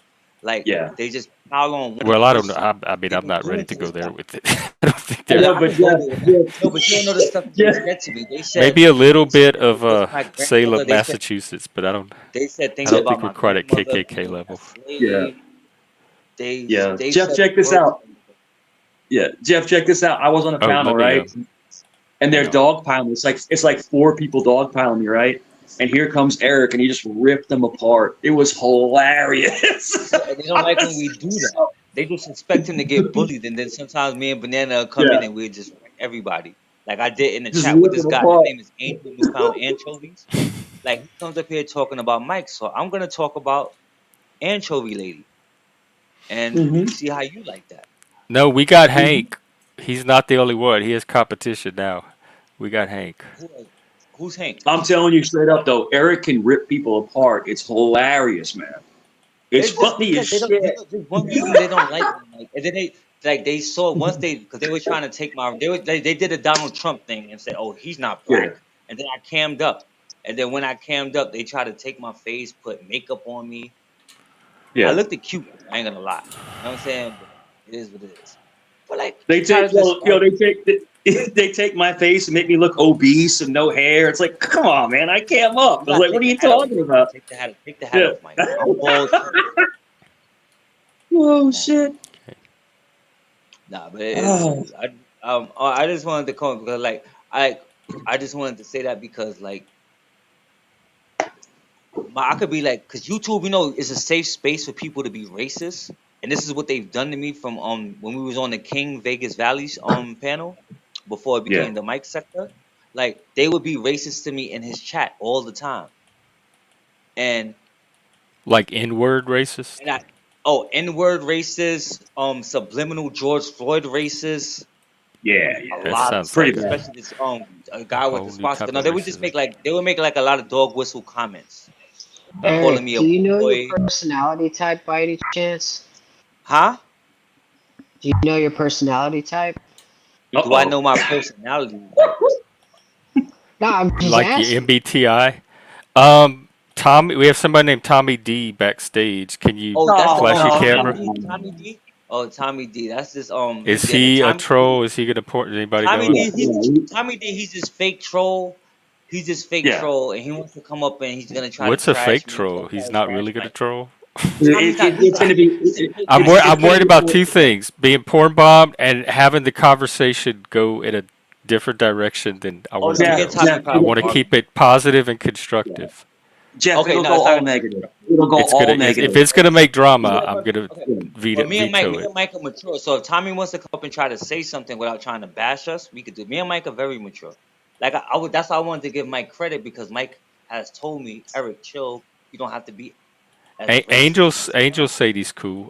Like Yeah. they just pile on one Well, I don't know. person. I mean, They I'm do not ready goons to to go this there guy. with it. I don't think I they're know, I but can go Jeff, there with Jeff, that. No, but you don't know the stuff that Jeff, they said to me. They said maybe a little bit of against my grandmother. Salem, Massachusetts, but I don't Things think about we're my quite at grandmother KKK being a level. slave. Yeah. They Jeff, said check this words. out. Yeah. Jeff, check this out. I was on a Oh, panel, let me right? And they're hang on. dogpiling. It's like 4 people dogpiling me, right? And here comes Eric, and he just ripped them apart. It was hilarious. And they don't like when we do that. They just expect him to get bullied, and then sometimes me and Banana will come in Yeah. and we just wreck everybody. Like I did in the Just chat with rip this them guy. His apart. name is Angel Newfound Anchovies. Like he comes up here talking about Mike, so I'm gonna talk about Anchovy Lady and see how you like that. No, we got Hank. He's not the only one. He has competition now. We got Hank. Who's Hank? I'm telling you straight up, though, Eric can rip people apart. It's hilarious, man. It's funny as They don't, shit. there's one reason they don't like me. Like, and then they saw once because they were trying to take they did a Donald Trump thing and said, oh, he's not black. Yeah. And then I cammed up. And then when I cammed up, they tried to take my face, put makeup on me. Yeah. I looked at cute. I ain't gonna lie. You know what I'm saying? But it is what it is. But like They try take, to well, describe they take my face and make me look obese and no hair. It's like, come on, man, I came up. you I was gotta like, what take are the you hat off. talking about? Take the hat Yeah. off, Mike. I'm bald too. Oh shit. Nah, but it is what Oh. it is. I just wanted to come because like I just wanted to say that because like I could be like, because YouTube, is a safe space for people to be racist, and this is what they've done to me from when we was on the King Vegas Valley's panel before it Yeah. became the Mike sector. Like they would be racist to me in his chat all the time, and Like N-word racist. and I N-word racist, subliminal George Floyd racist, Yeah. a Yeah. That lot of sounds stuff, Pretty like bad. especially this a guy with whole the new sponsor. type No, of they would just racism. make like a lot of dog whistle comments, calling Eric, me a do you know your boy, personality type by any chance? huh? Do you know your personality type? Do I Uh-oh. know my personality? Like, No, I'm just Like your asking. MBTI. Tommy, we have somebody named Tommy D backstage. Can you oh, that's the flash your Tommy camera? D. Tommy D. Oh, Tommy D. That's this Is yeah, the he a Tommy D. troll? Is he gonna port? Does anybody know Tommy him? D. Tommy D. He's this fake troll. He's this fake Yeah. troll, and he wants to come up and he's gonna try to What's a fake trash me. He's troll? gonna try He's to not trash really gonna Mike. troll. Tommy's not. It's gonna be. He's a fake I'm troll. I'm worried about two things: being porn bombed and having the conversation go in a different direction than I Oh want it no, to me and go. Tommy I probably want to argue. keep it positive and constructive. Jeff, Okay, it'll no, go it's all not. negative. It'll go It's all gonna negative. if it's gonna make drama, Yeah, I'm gonna okay. But veto me it. and Mike are mature. So if Tommy wants to come up and try to say something without trying to bash us, we could do. Me and Mike are very mature. Like I would. That's why I wanted to give Mike credit because Mike has told me, Eric, chill. You don't have to be as racist. Angel Sadie's cool.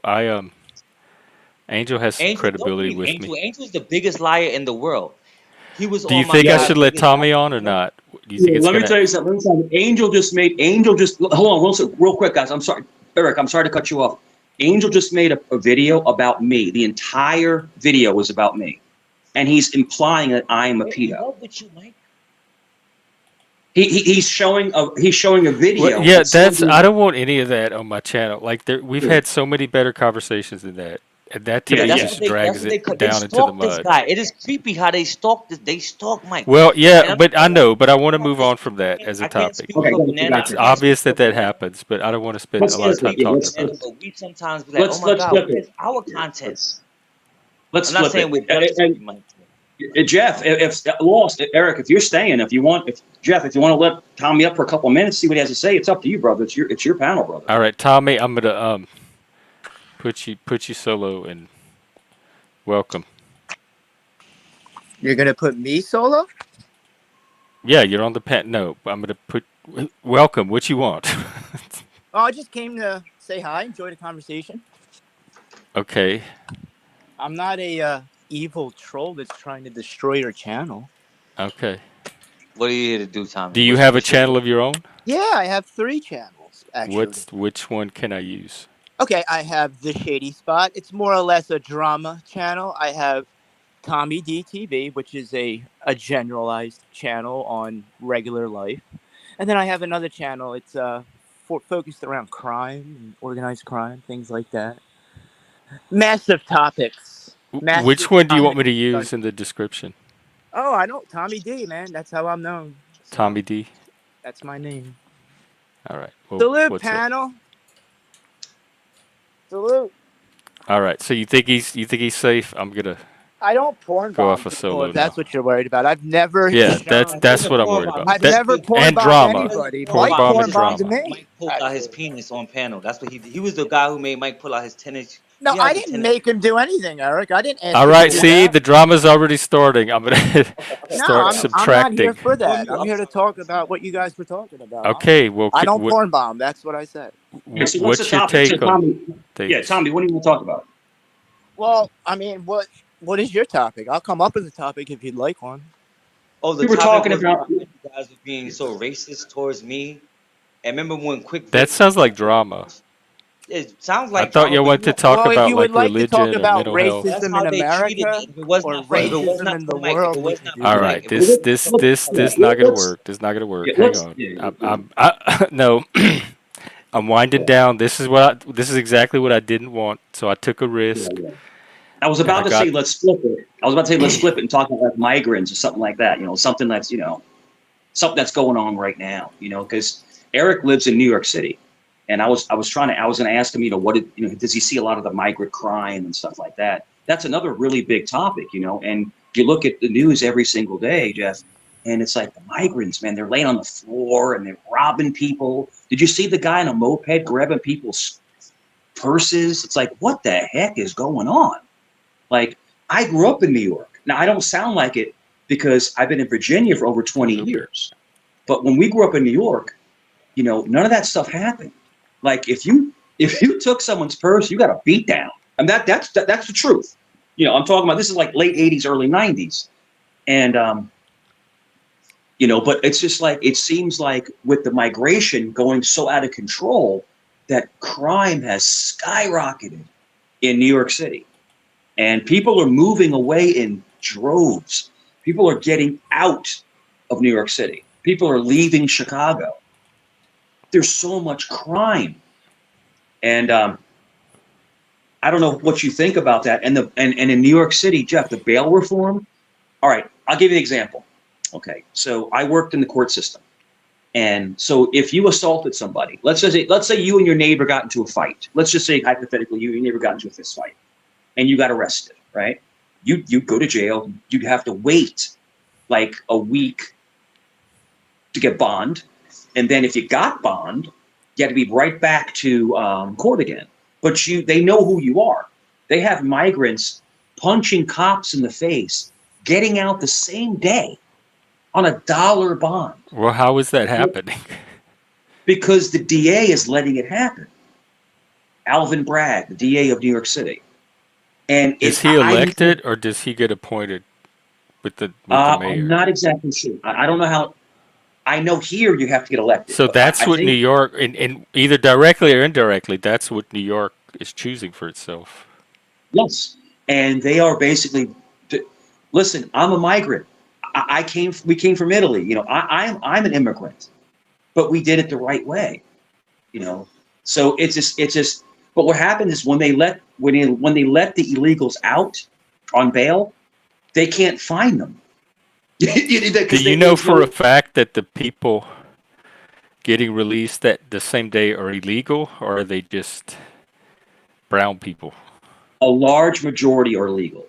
Angel has some Angel, don't credibility believe with me. Angel. Angel's the biggest liar in the world. He was Do you on my think I Yeah. should guy's let biggest Tommy liar on or panel. not? Do you think Yeah, it's let me gonna? tell you something. Angel just hold on real quick, guys. I'm sorry, Eric. I'm sorry to cut you off. Angel just made a video about me. The entire video was about me, and he's implying that I am a In pedo. love with you, Mike. He's showing a video. Well, yeah, of somebody- I don't want any of that on my channel. Like we've had so many better conversations than that, and that to Yeah, me yeah. just drags They it down into the stalked this mud. guy. It is creepy how they stalked this. They stalked Mike. Well, And yeah, I'm but I not know, but I want to about move this. on from that as a I can't topic. speak Okay, for Banana. It's obvious that that happens, but I don't want to spend Let's a lot of time flip it. Yeah, talking let's about it. But we sometimes be like, let's oh my God, flip where's it. our content? Let's I'm not flip saying we're it. done speaking, Mike. Jeff, if lost, Eric, if you're staying, if you want to let Tommy up for a couple of minutes, see what he has to say, it's up to you, brother. It's your panel, brother. All right, Tommy, I'm gonna put you solo and welcome. You're gonna put me solo? Yeah, you're on the pen. No, I'm gonna put welcome. What you want? Oh, I just came to say hi, enjoy the conversation. Okay. I'm not a evil troll that's trying to destroy your channel. Okay. What are you here to do, Tommy? Do you have a channel of your own? Yeah, I have 3 channels actually. Which one can I use? Okay, I have The Shady Spot. It's more or less a drama channel. I have Tommy D TV, which is a generalized channel on regular life. And then I have another channel. It's focused around crime and organized crime, things like that. Massive topics. Which one do you want me to use in the description? Oh, I don't. Tommy D, man. That's how I'm known. So, Tommy D. That's my name. All right. Well, Salute, what's panel. Salute. All right. So you think he's safe? I'm gonna I don't porn go bomb off a people, solo if that's now. what you're worried about. I've never. Yeah, shown- that's what I'm worried about. I've That- never porn and bombed drama. anybody. Porn Mike bomb porn and bombed drama. me. Mike pulled out his penis on panel. That's what he was the guy who made Mike pull out his 10-inch. No, He has I a didn't 10-inch. make him do anything, Eric. I didn't ask All him right. to do See, that. the drama's already starting. I'm gonna No, start I'm not subtracting. here for that. I'm I'm here to sorry. talk about what you guys were talking about. Okay. Well, I don't porn bomb. That's what I said. Yeah, so what's the what's your topic? So take on Tommy, things? yeah, Tommy, what do you want to talk about? Well, I mean, what is your topic? I'll come up with a topic if you'd like one. Oh, the We were topic talking was about. you guys were being so racist towards me. And remember when Quick That Vic- sounds like drama. It sounds I like thought drama, you but wanted to know, talk Well, if about you like would like to religion talk and about mental health. that's racism how in they treated America me. If it was or not for racism in the Mike, world, if it we was could not do for All that. Mike, right, if it was this not gonna work. This not gonna work. Hang on. Yeah. No. I'm winding down. This is exactly what I didn't want. So I took a risk, Yeah. I was and I about to got say let's flip it. I was about to say let's flip it and talk about like migrants or something like that. Something that's something that's going on right now. Because Eric lives in New York City, and I was going to ask him, does he see a lot of the migrant crime and stuff like that? That's another really big topic, and you look at the news every single day, Jeff, and it's like the migrants, man, they're laying on the floor and they're robbing people. Did you see the guy in a moped grabbing people's purses? It's like, what the heck is going on? Like, I grew up in New York. Now, I don't sound like it because I've been in Virginia for over 20 years. But when we grew up in New York, none of that stuff happened. Like, if you took someone's purse, you got a beat down. And that's the truth. I'm talking about, this is like late 80s, early 90s. And, but it's just like, it seems like with the migration going so out of control that crime has skyrocketed in New York City. And people are moving away in droves. People are getting out of New York City. People are leaving Chicago. There's so much crime. And I don't know what you think about that. And in New York City, Jeff, the bail reform. All right, I'll give you an example. Okay, so I worked in the court system. And so if you assaulted somebody, let's say you and your neighbor got into a fight. Let's just say hypothetically you and your neighbor got into a fist fight. And you got arrested, right? You go to jail. You'd have to wait like a week to get bond, and then if you got bond, you had to be right back to court again. But they know who you are. They have migrants punching cops in the face, getting out the same day on $1 bond. Well, how is that happening? Because the DA is letting it happen. Alvin Bragg, the DA of New York City. And is he elected or does he get appointed with the mayor? I'm not exactly sure. I don't know how. I know here you have to get elected. So that's what New York, and either directly or indirectly, that's what New York is choosing for itself. Yes, and they are basically. Listen, I'm a migrant. We came from Italy. I'm an immigrant, but we did it the right way. So it's just. But what happened is when they let the illegals out on bail, they can't find them. Do you know for a fact that the people getting released the same day are illegal, or are they just brown people? A large majority are legal,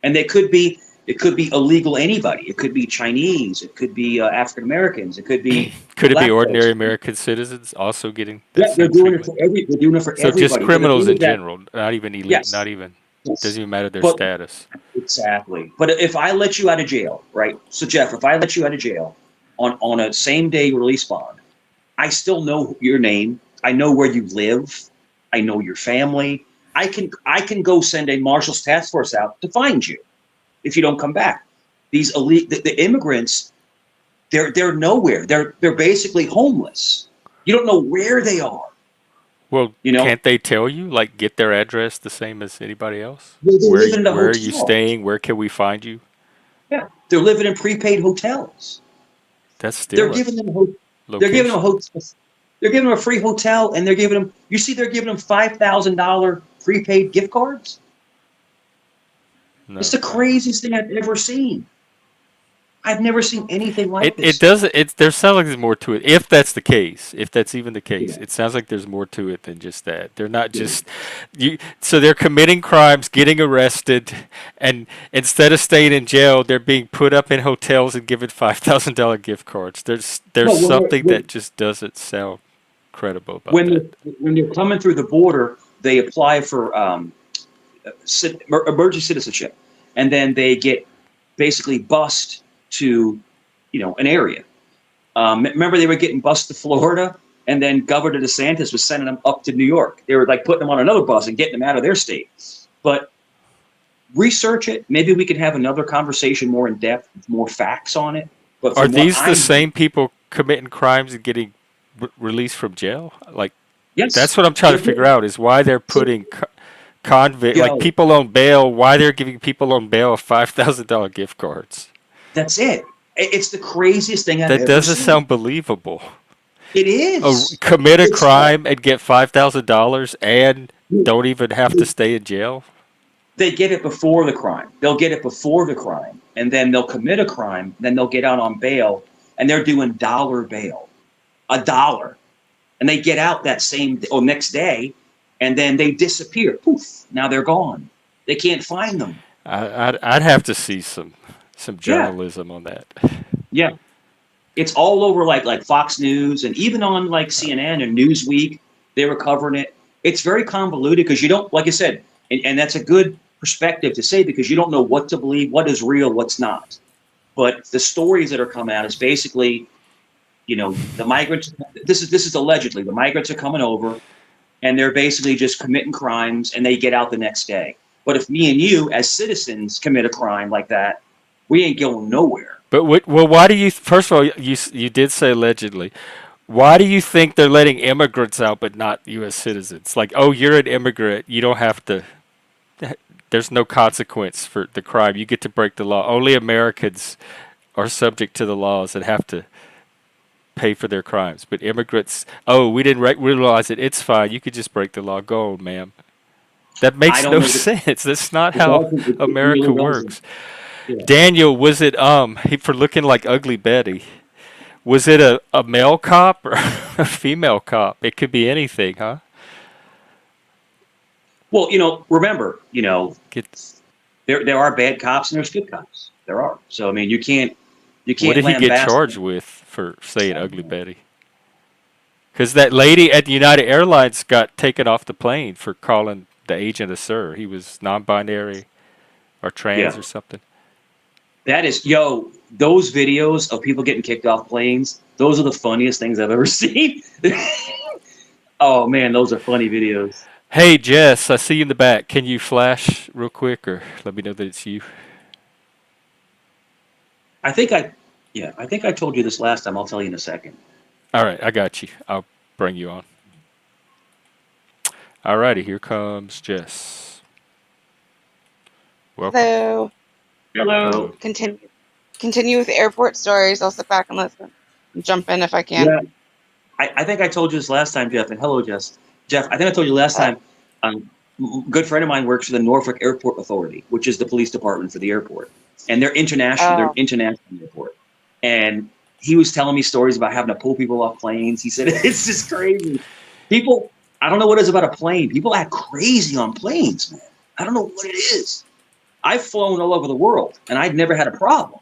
and it could be illegal anybody. It could be Chinese. It could be African Americans. It could be could it be ordinary American citizens also getting? They're doing it for everybody. So just criminals in general, not even elite, not even. Yes. Doesn't even matter their status. Exactly. But if I let you out of jail, right? So Jeff, if I let you out of jail on a same day release bond, I still know your name. I know where you live. I know your family. I can go send a marshal's task force out to find you if you don't come back. These the immigrants, they're nowhere. They're basically homeless. You don't know where they are. Well, can't they tell you, like, get their address the same as anybody else? Where are you staying? Where can we find you? Yeah, they're living in prepaid hotels. That's still. They're giving them a free hotel, and they're giving them. You see, they're giving them $5,000 prepaid gift cards. No, it's the craziest thing I've ever seen. I've never seen anything like this. It doesn't. There sounds like there's more to it. If that's the case, if that's even the case, it sounds like there's more to it than just that. They're not just So they're committing crimes, getting arrested, and instead of staying in jail, they're being put up in hotels and given $5,000 gift cards. There's something that just doesn't sound credible about that. When they're coming through the border, they apply for emergency citizenship, and then they get basically bussed to, an area. Remember, they were getting bused to Florida, and then Governor DeSantis was sending them up to New York. They were like putting them on another bus and getting them out of their state. But research it. Maybe we can have another conversation more in depth, with more facts on it. But are these the same people committing crimes and getting released from jail? Like, yes, that's what I'm trying to figure out is why they're putting convict, like people on bail, why they're giving people on bail $5,000 gift cards. That's it. It's the craziest thing I've ever seen. That doesn't sound believable. It is. Commit a It's crime and get $5,000 and don't even have to stay in jail? they get it before the crime. They'll get it before the crime, and then they'll commit a crime. Then they'll get out on bail, and they're doing dollar bail, $1, and they get out that same or next day, and then they disappear. Poof! Now they're gone. They can't find them. I'd have to see some Yeah, journalism on that. yeah. It's all over like Fox News and even on like CNN and Newsweek. They were covering it. It's very convoluted because you don't, like I said, and that's a good perspective to say because you don't know what to believe, what is real, what's not. But the stories that are coming out is basically, the migrants. This is allegedly the migrants are coming over, and they're basically just committing crimes, and they get out the next day. But if me and you, as citizens, commit a crime like that, we ain't going nowhere. But why do you? First of all, you did say allegedly. Why do you think they're letting immigrants out but not U.S. citizens? Like, oh, you're an immigrant, you don't have to. There's no consequence for the crime. You get to break the law. Only Americans are subject to the laws and have to pay for their crimes. But immigrants, oh, we didn't realize it. It's fine. You could just break the law. Go on, ma'am. That I makes don't no know. sense. That's not It how doesn't. It America really doesn't. works. Yeah. Daniel, was it for looking like Ugly Betty? Was it a male cop or a female cop? It could be anything, huh? Well, remember, Get, there are bad cops and there's good cops. There are. So I mean, you can't what did he get lambast charged with for saying Ugly Betty? Because that lady at United Airlines got taken off the plane for calling the agent a sir. He was non-binary or trans Yeah, or something. that is, those videos of people getting kicked off planes. Those are the funniest things I've ever seen. Oh man, those are funny videos. Hey, Jess, I see you in the back. Can you flash real quick or let me know that it's you? I think I told you this last time. I'll tell you in a second. All right, I got you. I'll bring you on. All righty, here comes Jess. Welcome. Hello. Hello. Continue with airport stories. I'll sit back and listen. Jump in if I can. Yeah, I think I told you this last time, Jeff. And hello, Jess. Jeff, I think I told you last time. A good friend of mine works for the Norfolk Airport Authority, which is the police department for the airport, and they're international. They're Oh, international airport, and he was telling me stories about having to pull people off planes. He said it's just crazy. People, I don't know what it is about a plane. People act crazy on planes, man. I don't know what it is. I've flown all over the world, and I've never had a problem.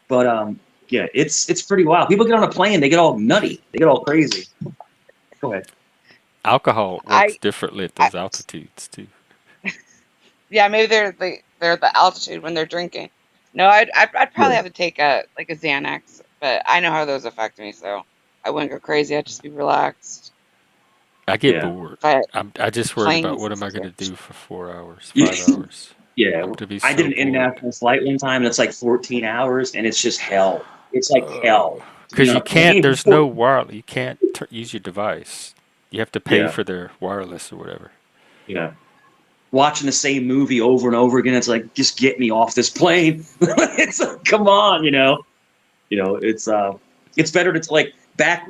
But yeah, it's pretty wild. People get on a plane, they get all nutty, they get all crazy. Go ahead. Alcohol works I, differently at I those altitudes too. yeah, maybe they're the altitude when they're drinking. No, I'd Yeah. probably have to take a Xanax, but I know how those affect me, so I wouldn't go crazy. I'd just be relaxed. I get Yeah. bored. But I just worried about planes what is am I going scary. to do for 4 hours, Yeah. 5 hours. Yeah. I'm to be I did so an bored. international flight one time, and it's like 14 hours, and it's just hell. It's like hell. Because you can't. There's no 14. wireless. You can't use your device. You have to pay Yeah. for their wireless or whatever. Yeah. Watching the same movie over and over again, it's like, just get me off this plane. It's like, come on, it's better to like back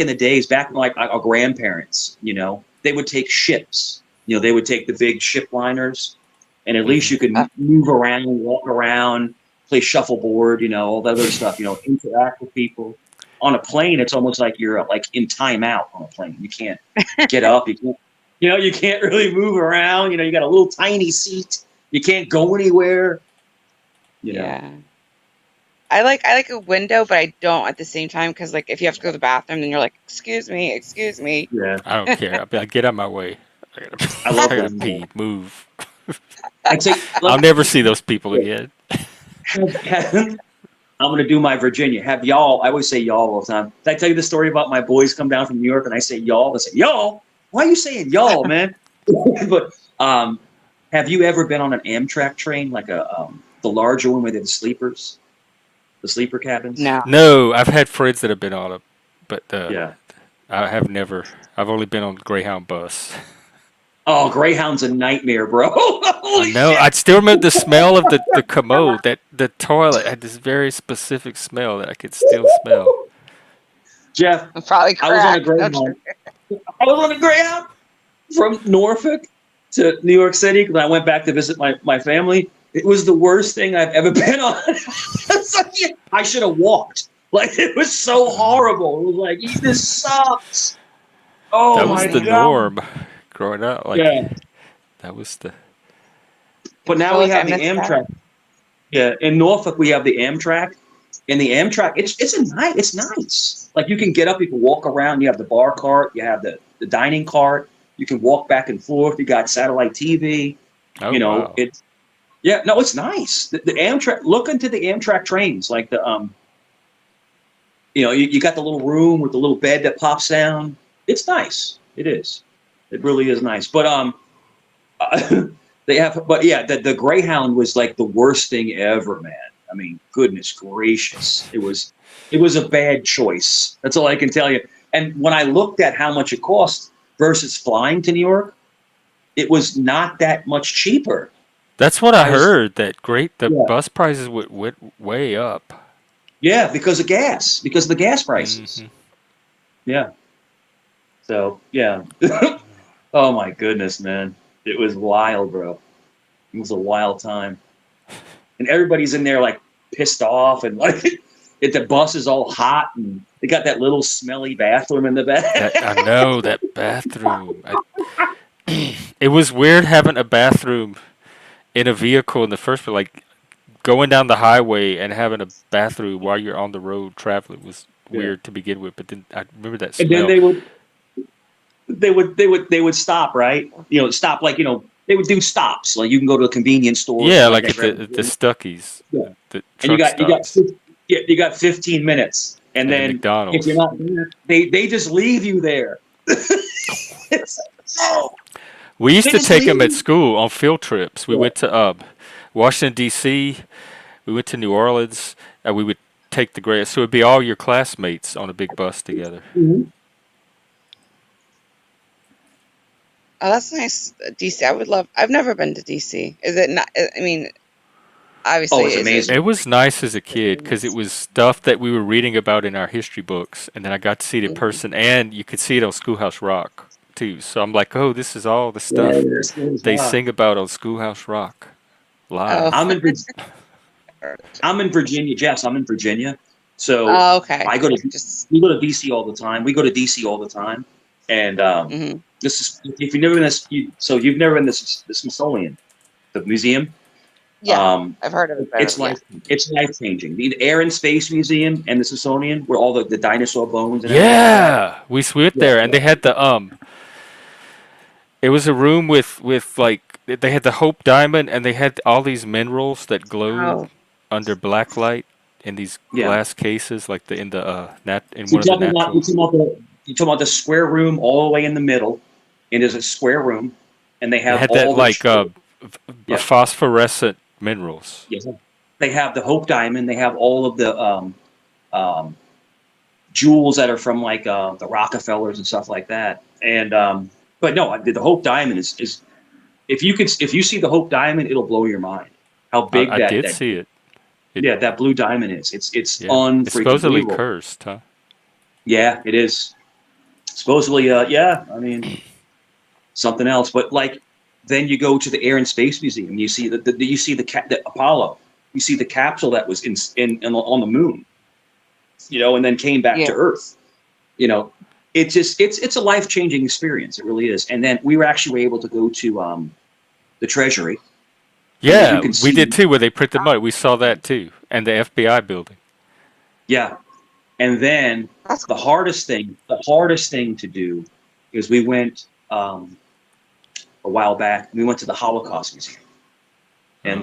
in the days, back when like our grandparents, they would take ships. They would take the big ship liners, and at least Hmm. you could move around, walk around, play shuffleboard, all that other stuff, interact with people. On a plane, it's almost like you're like in timeout on a plane. You can't get up, you can't really move around, you got a little tiny seat. You can't go anywhere, you know. Yeah. I like a window, but I don't at the same time because like if you have to go to the bathroom, then you're like, excuse me. Yeah. I don't care. I'll be like, get out of my way. I love I gotta those. pee. Move. I'd say, I'll never see those people again. I'm going to do my Virginia. Have y'all, I always say y'all all the time. Did I tell you the story about my boys come down from New York and I say y'all? They say, y'all? Why are you saying y'all, man? But have you ever been on an Amtrak train, like the larger one with the sleepers, the sleeper cabins? No. No, I've had friends that have been on it, but Yeah. I have never. I've only been on Greyhound bus. Oh, Greyhound's a nightmare, bro. Holy No, shit. I still remember the smell of the commode. That the toilet had this very specific smell that I could still smell. Jeff, I'm probably I was on a crack. No, Greyhound. I was on a Greyhound from Norfolk to New York City because I went back to visit my family. It was the worst thing I've ever been on. It's like, yeah, I should have walked. Like, it was so horrible. It was like, this sucks. Oh That was my the God. norm growing up. Like Yeah. that was the. But I now feel we like I have the missed that. Amtrak. Yeah, in Norfolk we have the Amtrak, and the Amtrak it's nice. Like you can get up, you can walk around. You have the bar cart, you have the dining cart. You can walk back and forth. You got satellite TV. Oh You know wow. it's no, it's nice. The Amtrak. Look into the Amtrak trains, like you got the little room with the little bed that pops down. It's nice. It is. It really is nice. But they have, but yeah, the Greyhound was like the worst thing ever, man. I mean, goodness gracious, it was a bad choice. That's all I can tell you. And when I looked at how much it cost versus flying to New York, it was not that much cheaper. That's what I I was, heard. That the yeah, bus prices went way up. yeah, because of the gas prices. Hmm. Yeah. So yeah. Oh my goodness, man, it was wild, bro. It was a wild time. And everybody's in there like pissed off and like the bus is all hot and they got that little smelly bathroom in the That I back. know that bathroom. It was weird having a bathroom in a vehicle in the first place. Like going down the highway and having a bathroom while you're on the road traveling was Yeah. weird to begin with. But then I remember that And then smell. they would stop, right? Stop, like, they would do stops. Like you can go to a convenience store or Yeah, something like like that, at grab a the drink. Stuckies, Yeah. the And you truck got stops, you got 15 minutes. And and the then if you're McDonald's. not there, they just leave you there. It's like, no. We used They to just take leave them at you. school on field trips. We Yeah. went to Washington D.C. We went to New Orleans, and we would take the grad. So it'd be all your classmates on a big bus together. Mhm. Oh, that's nice. DC. I would love. I've never been to DC. Is it not? I mean, Oh, obviously, it's is it? It amazing. was nice as a kid because it was stuff that we were reading about in our history books, and then I got to see it in person, and you could see it on Schoolhouse Rock too. So I'm like, oh, this is all the stuff Yes, yes, they yeah. sing about on Schoolhouse Rock Oh, live. I'm in I'm in Virginia, Jess. I'm in Virginia, so oh, okay. I go to Just. we go to DC all the time. We go to DC all the time, and Hmm. this is if you've never been this, you've never been the Smithsonian, the museum. Yeah, Um, I've heard of it. it's Yeah. life changing. The Air and Space Museum and the Smithsonian, where all the dinosaur bones and everything like that. Yeah, we went Yeah, there, and yeah. they had the It was a room with like they had the Hope Diamond, and they had all these minerals that glowed Oh, under black light in these Yeah. glass cases, like in the in So one of the natural. you're talking about the square room all the way in the middle, and there's a square room, and they It have had that all the like yeah. phosphorescent minerals. Yeah. They have the Hope Diamond. They have all of the um, jewels that are from like the Rockefellers and stuff like that. And but no, the Hope Diamond is if you see the Hope Diamond, it'll blow your mind. How big I that did see it. that blue diamond is. It's Yeah, it's unfreaking supposedly believable. cursed, huh? Yeah, it is. Supposedly, yeah. I mean, something else. But like, then you go to the Air and Space Museum. You see the Apollo. You see the capsule that was on the moon. And then came back yeah. to Earth. It's a life changing experience. It really is. And then we were actually able to go to the Treasury. Yeah, You can we see, did too. Where they print the money, we saw that too, and the FBI building. yeah. And then That's the hardest thing to do is we went a while back. We went to the Holocaust Museum, and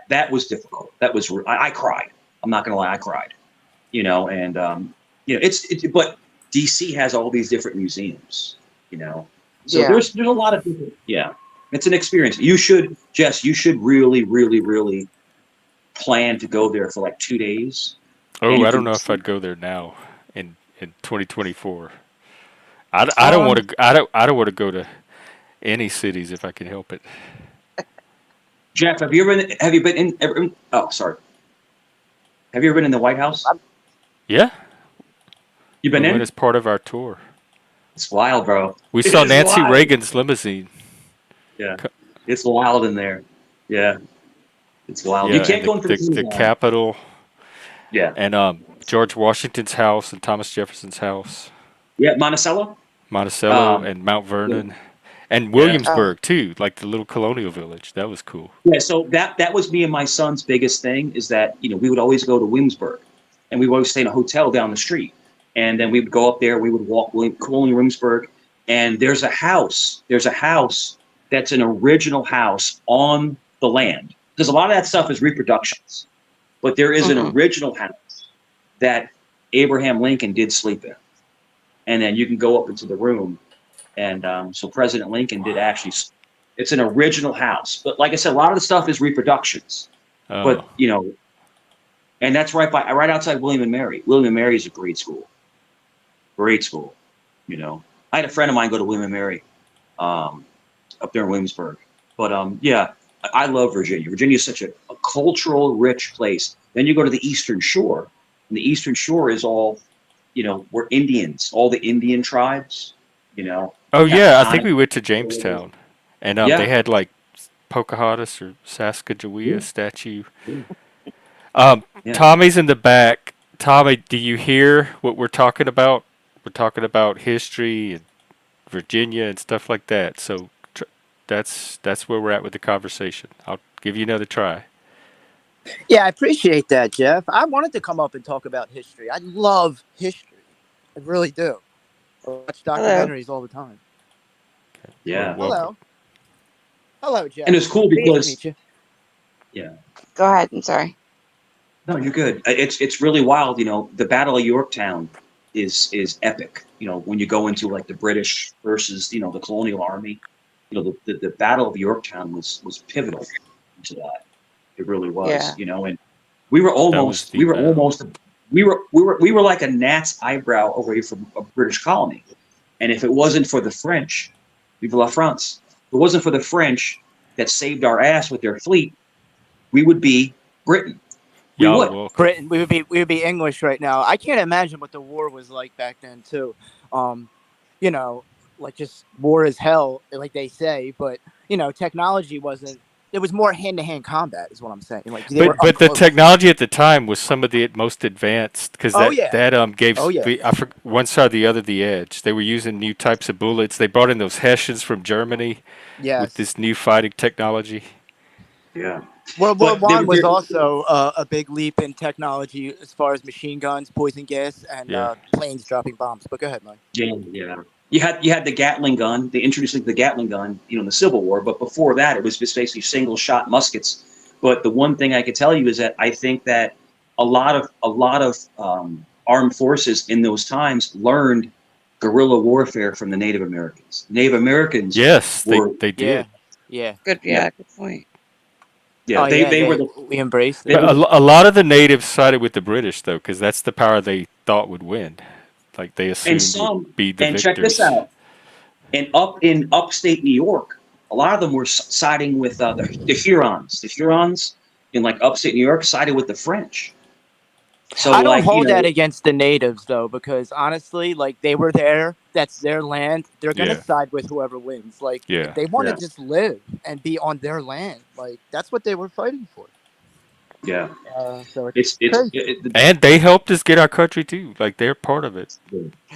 that was difficult. That was I cried. I'm not gonna lie, I cried. And but DC has all these different museums. So yeah. there's a lot of different. Yeah, it's an experience. You should, Jess. You should really, really, really plan to go there for like 2 days. And Oh, you I don't can know if I'd go there now in 2024. I don't want to I don't want to go to any cities if I can help it. Jeff, have you been in? Oh, sorry. Have you ever been in the White House? Yeah, You been We went in? as part of our tour. It's wild, bro. We It saw is Nancy wild. Reagan's limousine. Yeah, it's wild in there. Yeah, it's wild. You Yeah, and can't go in for the the Pentagon. Capitol, Yeah, and George Washington's house and Thomas Jefferson's house, yeah, Monticello. Monticello Um, and Mount yeah, Vernon, and yeah. Oh, Williamsburg too, like the little colonial village. That was cool. Yeah, so that was me and my son's biggest thing is that we would always go to Williamsburg, and we would always stay in a hotel down the street, and then we would go up there. We would walk cool in Williamsburg, and there's a house. There's a house that's an original house on the land because a lot of that stuff is reproductions, but there is an hmm. original house that Abraham Lincoln did sleep in, and then you can go up into the room, and so President Lincoln did actually. It's an original house, but like I said, a lot of the stuff is reproductions. Oh, But and that's right outside William and Mary. William and Mary is a great school, great school. I had a friend of mine go to William and Mary, up there in Williamsburg. But yeah, I love Virginia. Virginia is such a cultural rich place. Then you go to the Eastern Shore, and the Eastern Shore is all, we're Indians, all the Indian tribes. oh yeah. I think Pocahontas. we went to Jamestown, and they Yeah, had like Pocahontas or Sacagawea yeah, statue. yeah. Yeah. Tommy's in the back. Tommy, do you hear what we're talking about? We're talking about history and Virginia and stuff like that. So that's where we're at with the conversation. I'll give you another try. Yeah, I appreciate that, Jeff. I wanted to come up and talk about history. I love history. I really do. I watch Hello. documentaries all the time. Okay. Yeah. Well, welcome. Hello, Jeff. And it's cool Pleased to because meet you. yeah. Go ahead. I'm sorry. No, you're good. It's really wild. The Battle of Yorktown is epic. When you go into like the British versus the colonial army. The Battle of Yorktown was pivotal to that. It really was. Yeah. And we were That was almost the battle. we were like a gnat's eyebrow away from a British colony. And if it wasn't for the French, Vive la France. If it wasn't for the French that saved our ass with their fleet, we would be Britain. We Y'all would. welcome. Britain, we would be English right now. I can't imagine what the war was like back then too. Um, like just war as hell, like they say. But technology wasn't. It was more hand-to-hand combat, is what I'm saying. Like they were up But the close. technology at the time was some of the most advanced because Oh yeah. that gave Oh yeah. one side or the other the edge. They were using new types of bullets. They brought in those Hessians from Germany with Yes. this new fighting technology. Yeah. World War But they One were was also a big leap in technology as far as machine guns, poison gas, and Yeah. planes dropping bombs. But go ahead, Mike. yeah. You had the Gatling gun. They introduced the Gatling gun, in the Civil War. But before that, it was just basically single shot muskets. But the one thing I could tell you is that I think that a lot of armed forces in those times learned guerrilla warfare from the Native Americans. Native Americans Yes, were they did. Yeah. Good. Yeah. Good point. yeah Oh they yeah. they were the We embraced they it. But were a lot of the natives sided with the British though, because that's the power they thought would win. Like they assumed would be the and check this victors. out. And up in upstate New York, a lot of them were siding with the Hurons. The Hurons in like upstate New York sided with the French. So I don't like hold that against the natives though, because honestly, like they were there, that's their land. They're gonna Yeah, side with whoever wins. Like yeah. they want to yeah just live and be on their land. Like that's what they were fighting for. yeah So it's it's crazy. And they helped us get our country too. Like they're part of it.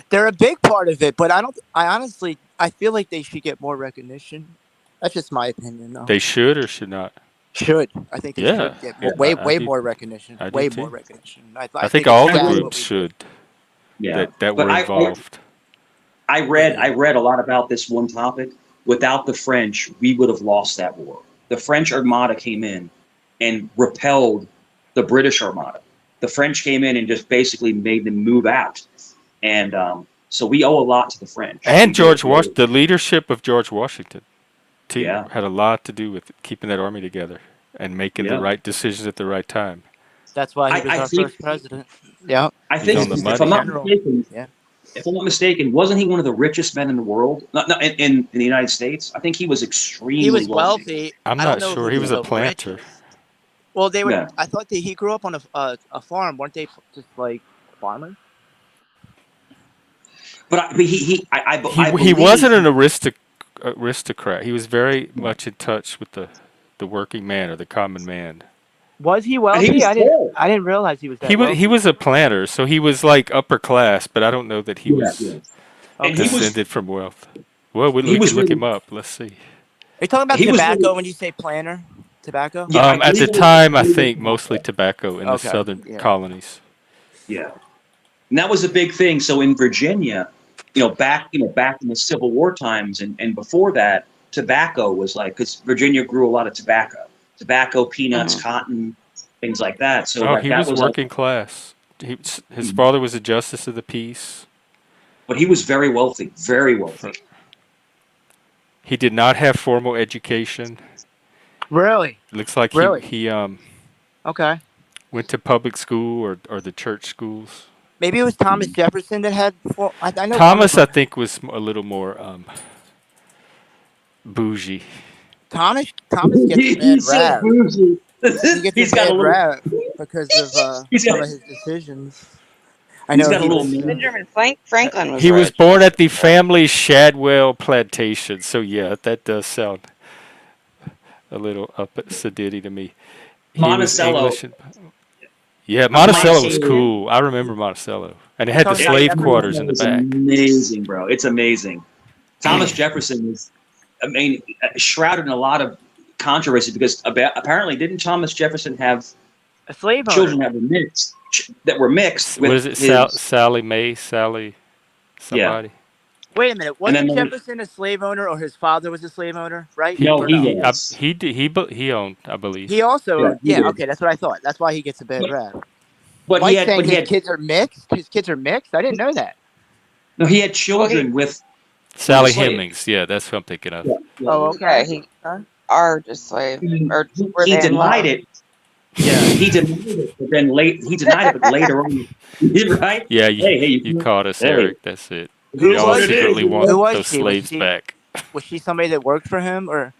They're a big part of it, but I honestly, I feel like they should get more recognition. That's just my opinion, though. They should or should not. Should I think they Yeah, should get yeah I way do. more recognition. I do Way too. more recognition. I I think think it's all the sad what groups we did. should yeah. that But were involved. I read a lot about this one topic. Without the French, we would have lost that war. The French Armada came in and repelled the British Armada. The French came in and just basically made them move out. And so we owe a lot to the French. And We do. the leadership of George Washington too Yeah, had a lot to do with keeping that army together and making the yeah. right decisions at the right time. That's why he was I our think first president. Yeah, I He's think on the if I'm money. not general. mistaken, Yeah, wasn't he one of the richest men in the world? Not in the United States. I think he was he extremely was wealthy. wealthy. I'm I don't not know sure. if He he was was a the planter. richest. Well, they would. Yeah, I thought that he grew up on a farm. Weren't they just like farmers? but I He believe wasn't an aristocrat. He was very much in touch with the working man or the common man. Was he and he wealthy? was tall. I didn't realize he was He that was he wealthy. was a planter, so he was like upper class, but I don't know that he Yeah, was yeah. And Okay. Are descended from wealth. Well, he we was can look really him up. Let's see. you talking about he was really tobacco when you say planner? Tobacco? yeah. I At believe the it was time, I really think mostly tobacco in the Okay. southern Yeah. colonies. yeah. And that was a big thing. So in Virginia, back in the Civil War times and before that, tobacco was like because Virginia grew a lot of tobacco, peanuts, Mhm. cotton, things like that. So Oh, like he that was was like, working class. His father was a justice of the peace. but he was very wealthy, very wealthy. He did not have formal education. Really? Looks like Really? he Okay. went to public school or the church schools. Maybe it was Thomas Jefferson that had. I know Thomas, I Thomas. think, was a little more bougie. Thomas gets a bad He's so rap. bougie. He gets a He's got a bad little. rap because of He's some got. of his decisions. I He's know got a he little was. man. Benjamin Franklin was He was rich. born at the family Shadwell plantation, so yeah, that does sound a little up sedity to me. He was Monticello. English. Yeah, Monticello was Monticello. cool. I remember Monticello, and it You're had the talking about slave quarters Monticello in the Jefferson. is back. amazing, bro. It's amazing. Thomas Jefferson is, I mean, shrouded in a lot of controversy because apparently didn't Thomas Jefferson have A slave owner. children that were mixed What with is it? his Sally Mae? Sally yeah. somebody? Wait a minute. And then Wasn't Jefferson a slave owner, or his father was a slave owner? Right? He no, Or he no? was he owned, I He believe. also yeah owned. he Yeah. did, Okay, that's what I thought. That's why he gets a bad but, rap. but Mike's saying he his had kids are mixed. His kids are mixed. I didn't know that. no he had Well, he children with a Sally slave. Hemings. Yeah, that's what I'm thinking of. Yeah, yeah. Oh, yeah, okay. he Huh? are just slave or were He they in denied law? it. Yeah, he denied it, but then he denied it, but later on, he did right. Yeah, Hey, you caught us, hey, Eric. That's it. it We Who is all what was it she? is, secretly you want Who know? was those she? Was slaves she back. was she somebody that worked for him, or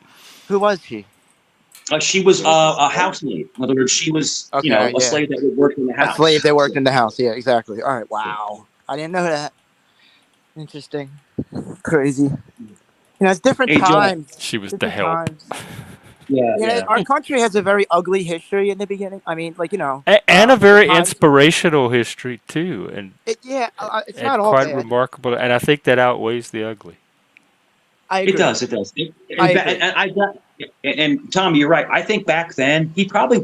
who was she? She was She was a a slave. housemaid. In other words, she was, Okay, a yeah, slave that would work in the a slave house. that So, worked in the house. Yeah, exactly. All right. yeah. Wow, I didn't know that. Interesting. Crazy. It's different Hey, Jeff. times. She was the Different help. times. Yeah, yeah. Our country has a very ugly history in the beginning. I mean, And a the very times. inspirational history too, It's and not all quite bad. remarkable. And I think that outweighs the ugly. I It agree. does. It does. I And agree. I got. And Tom, you're right. I think back then he probably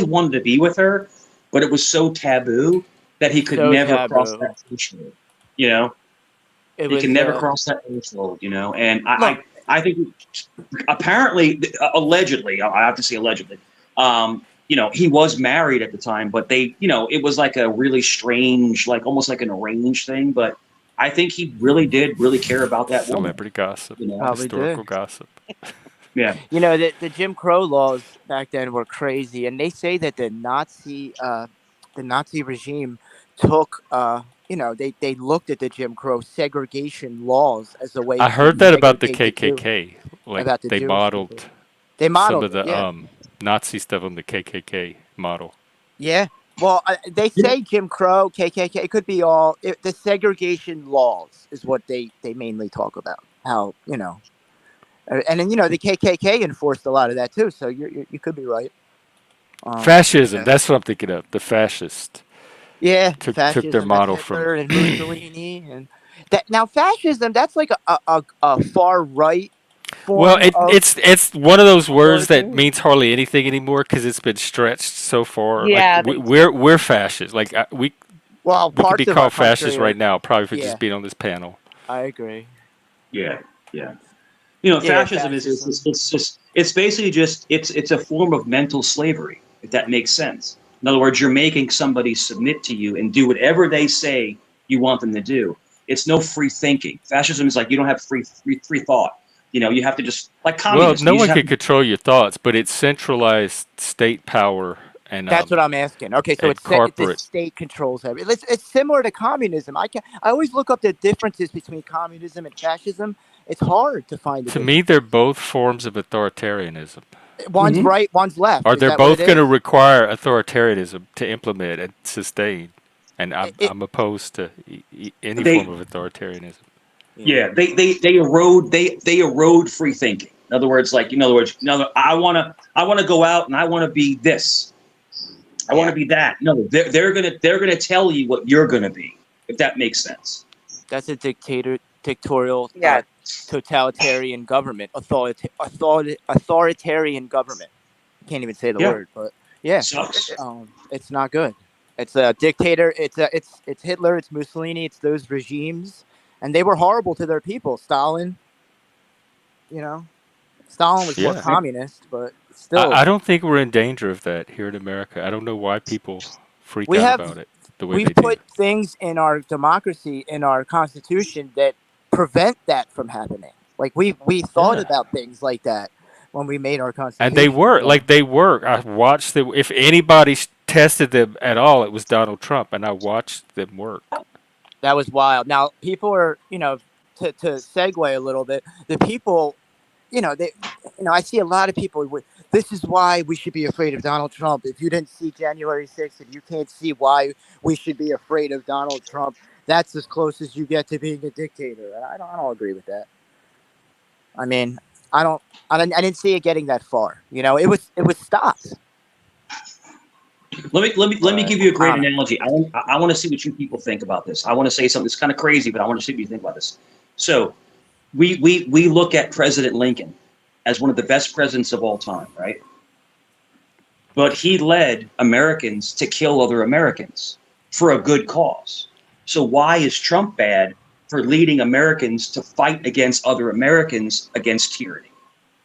wanted to be with her, but it was so taboo that he could So never cross taboo. that threshold. You know, It he can was. never cross that threshold. And Look. I think apparently, allegedly, I have to say allegedly, he was married at the time, but it was like a really strange, like almost like an arranged thing. But I think he really did really care about that woman. Celebrity gossip, Probably did. historical gossip. Yeah. The Jim Crow laws back then were crazy, and they say that the Nazi regime took they looked at the Jim Crow segregation laws as a way I to heard that about the segregate the Jew KKK. Like about the they Jewish people. modeled They some modeled of it, the yeah, Nazi stuff on the KKK model. yeah. Well, they say Jim Crow, KKK. It could be the segregation laws is what they mainly talk about. How and then the KKK enforced a lot of that too. So you could be right. Fascism. Yeah. That's what I'm thinking of. The fascist Yeah, took their fascism. That's model from. Hitler and Mussolini, and that now fascism. That's like a far right Well, form of it's one of those words that authoritarian. means hardly anything anymore because it's been stretched so far. Like Yeah, we're fascists. Like Well, we could be parts of our called fascists country are. right now, probably for Yeah, just being on this panel. I agree. Yeah. Yeah. Yeah, Fascism is fascism. it's basically just it's a form of mental slavery, if that makes sense. In other words, you're making somebody submit to you and do whatever they say you want them to do. It's no free thinking. Fascism is like you don't have free thought. You have to just like Well, communism. no You one just have can control your thoughts, but it's centralized state power and That's what I'm asking. Okay, so the corporate. state controls everything. It's similar to communism. I always look up the differences between communism and fascism. It's hard to find the To me, difference. they're both forms of authoritarianism. One's right, one's left. Or Is they're that what it both going to is? require authoritarianism to implement and sustain. and It, I'm opposed to any form They of authoritarianism. Yeah, they erode free thinking. I want to go out and I want to be this. I want Yeah. to be that. No, they're gonna tell you what you're gonna be, if that makes sense. that's a dictatorial, Yeah. totalitarian government, authoritarian government. Can't even say the Yeah, word, but yeah, sucks. it's not good. It's a dictator. It's Hitler. It's Mussolini. It's those regimes, and they were horrible to their people. Stalin, you know, Stalin was more Yeah. communist, but I still, don't think we're in danger of that here in America. I don't know why people freak we out have about it the way we've they do. put things in our democracy, in our constitution, that prevent that from happening. Like we thought Yeah. about things like that when we made our And they constitution. work. Like they work. I watched them. If anybody tested them at all, it was Donald Trump, and I watched them work. That was wild. Now people are, to segue a little bit, the people, they, I see a lot of people. This is why we should be afraid of Donald Trump. If you didn't see January 6th, and you can't see why we should be afraid of Donald Trump, that's as close as you get to being a dictator. And I don't agree with that. I mean, I didn't see it getting that far. It was stopped. Let me give you a great I don't know. analogy. I want to see what you people think about this. I want to say something that's kind of crazy, but I want to see what you think about this. So, we look at President Lincoln as one of the best presidents of all time, right? But he led Americans to kill other Americans for a good cause. So why is Trump bad for leading Americans to fight against other Americans against tyranny?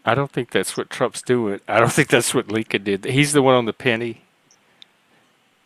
I don't think that's what Trump's doing. I don't think that's what Lincoln did. He's the one on the penny.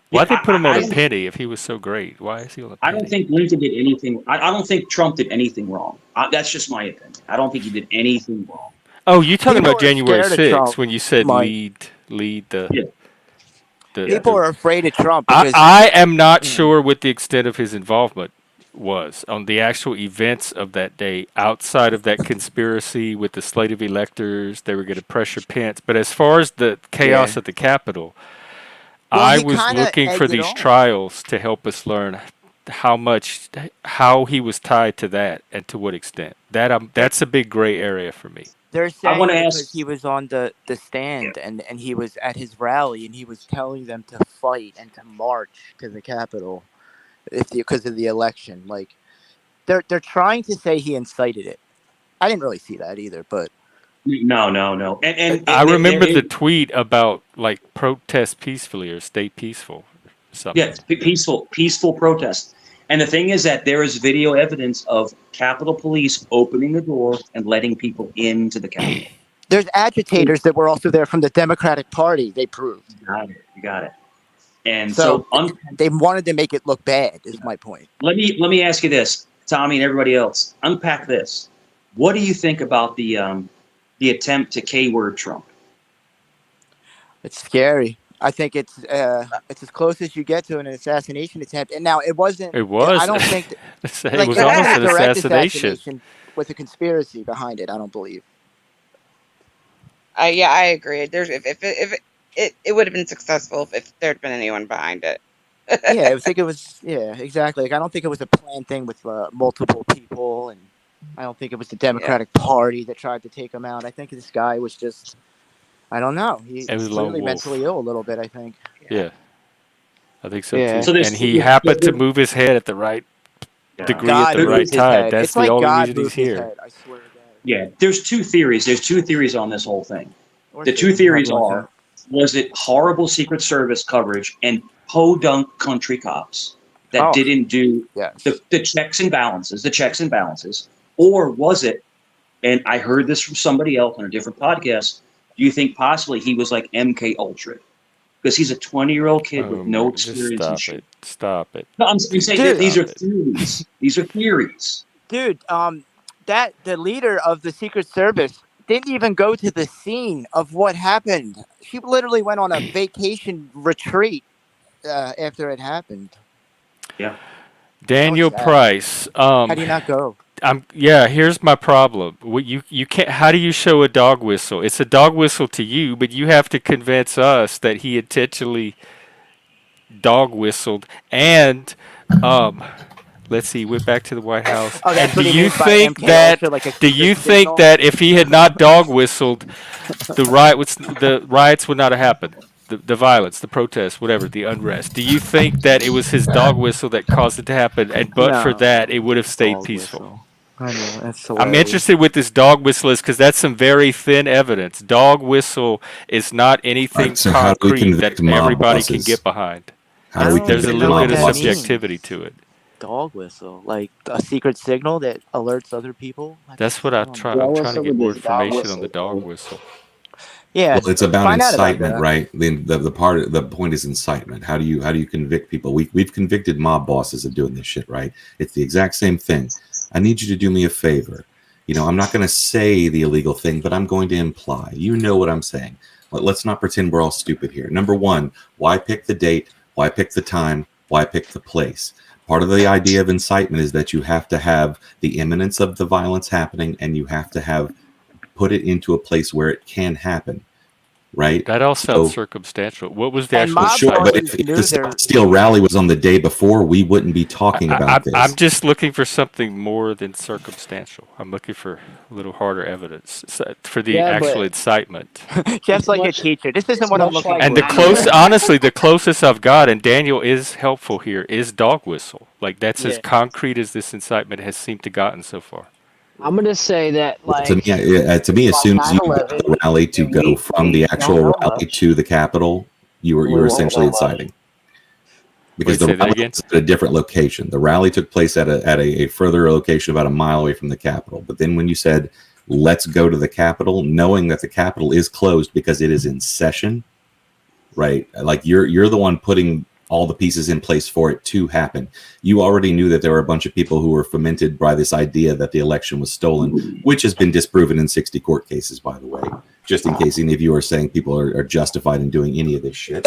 Why'd they put him on a penny if he was so great? Why is he on a I penny? don't think Lincoln did anything. I don't think Trump did anything wrong. That's just my opinion. I don't think he did anything wrong. Oh, you talking People about are January scared of 6th Trump, when you said Mike. lead the Yeah. People are afraid of Trump because I am not sure what the extent of his involvement was on the actual events of that day outside of that conspiracy with the slate of electors. They were going to pressure Pence. But as far as the chaos at the Capitol, well, I he was kind of looking for egged it these on. trials to help us learn how he was tied to that and to what extent. That's a big gray area for me. They're I want saying to because ask. he was on the Yeah. stand and he was at his rally and he was telling them to fight and to march to the Capitol because of the election. Like they're trying to say he incited it. I didn't really see that either, but No. And I there remember is. the tweet about like protest peacefully or stay peaceful or something. Yeah, peaceful protest. And the thing is that there is video evidence of Capitol Police opening the door and letting people into the Capitol. there's agitators that were also there from the Democratic Party. They proved You got it. And so so they wanted to make it look bad. Is my point. let me ask you this, Tommy and everybody else. Unpack this. What do you think about the attempt to K-word Trump? It's scary. I think it's as close as you get to an assassination attempt. And now it wasn't. It was. I don't think. it was It almost wasn't a an direct assassination. with a conspiracy behind it. I don't believe. Yeah, I agree. There's if it would have been successful if there had been anyone behind it. Yeah, I think it was. Yeah, exactly. Like I don't think it was a planned thing with multiple people, and I don't think it was the Democratic Party that tried to take him out. I think this guy was just. I don't know. He's It was lone clearly wolf. mentally ill a little bit. I think. Yeah, I think so Yeah. too. So there's And he happened to move his head at the right degree at God the right moved his time. head. That's It's the like only God reason he's moved his here. head. I swear to God. Yeah, there's two theories. There's two theories on this whole thing. Or The two Satan, theories however you want are: was it horrible Secret Service coverage and podunk country cops that Oh. didn't do Yes. the checks and balances, or was it? And I heard this from somebody else on a different podcast. Do you think possibly he was like MK Ultra? Because he's a 20-year-old kid with no Just experience in stop shit. it. Stop it. No, I'm saying Dude. that these are Stop it. theories. These are theories. Dude, that the leader of the Secret Service didn't even go to the scene of what happened. She literally went on a vacation retreat after it happened. Yeah. Daniel sad. Price. How do you not go? Here's my problem. You can't. How do you show a dog whistle? It's a dog whistle to you, but you have to convince us that he intentionally dog whistled, and let's see, went back to the White House. Oh, And that's what he means by MK Ultra, like a do secret you think signal. that if he had not dog whistled, the riots would not have happened? The violence, the protests, whatever, the unrest. Do you think that it was his dog whistle that caused it to happen, and but for No, that, it would have stayed dog peaceful? whistle. I know, that's I'm hilarious. interested with this dog whistle is because that's some very thin evidence. Dog whistle is not anything Alright, so how do we concrete that convict mob everybody can bosses? get behind. How do we I don't There's a even convict know little what bit of mob that bosses? subjectivity means. to it. Dog whistle, like a secret signal that alerts other people. That's what I don't know. I'm Dog trying to whistle get with more this dog information on the whistle dog thing. whistle. Yeah, Well, it's about find out about incitement, that. right? The point is incitement. How do you convict people? We've convicted mob bosses of doing this shit, right? It's the exact same thing. I need you to do me a favor. You know, I'm not going to say the illegal thing, but I'm going to imply. You know what I'm saying. Let's not pretend we're all stupid here. Number one, why pick the date? Why pick the time? Why pick the place? Part of the idea of incitement is that you have to have the imminence of the violence happening, and you have to have put it into a place where it can happen, right? That all sounds So, circumstantial. What was the And actual well, mob sure, but incitement? bosses if knew the their. Steel rally was on the day before, we wouldn't be talking about I'm this. just looking for something more than circumstantial. I'm looking for a little harder evidence for the Yeah, actual but incitement. Just like a much, teacher. This isn't it's what I'm much looking like And the for. 9/11. honestly, the closest I've got, and Daniel is helpful here, is dog whistle. Like that's as Yeah. concrete as this incitement has seemed to gotten so far. I'm gonna say that Well, like to me, as soon as you got 9/11, the rally to go from the we don't actual know rally much. to the Capitol, you We were won't essentially know much. inciting, because Wait, the say that rally again. was at a different location. The rally took place at a further location about a mile away from the Capitol. But then when you said, "Let's go to the Capitol," knowing that the Capitol is closed because it is in session, right? Like you're the one putting all the pieces in place for it to happen. You already knew that there were a bunch of people who were fomented by this idea that the election was stolen, which has been disproven in 60 court cases, by the way, just in case any of you are saying people are justified in doing any of this shit.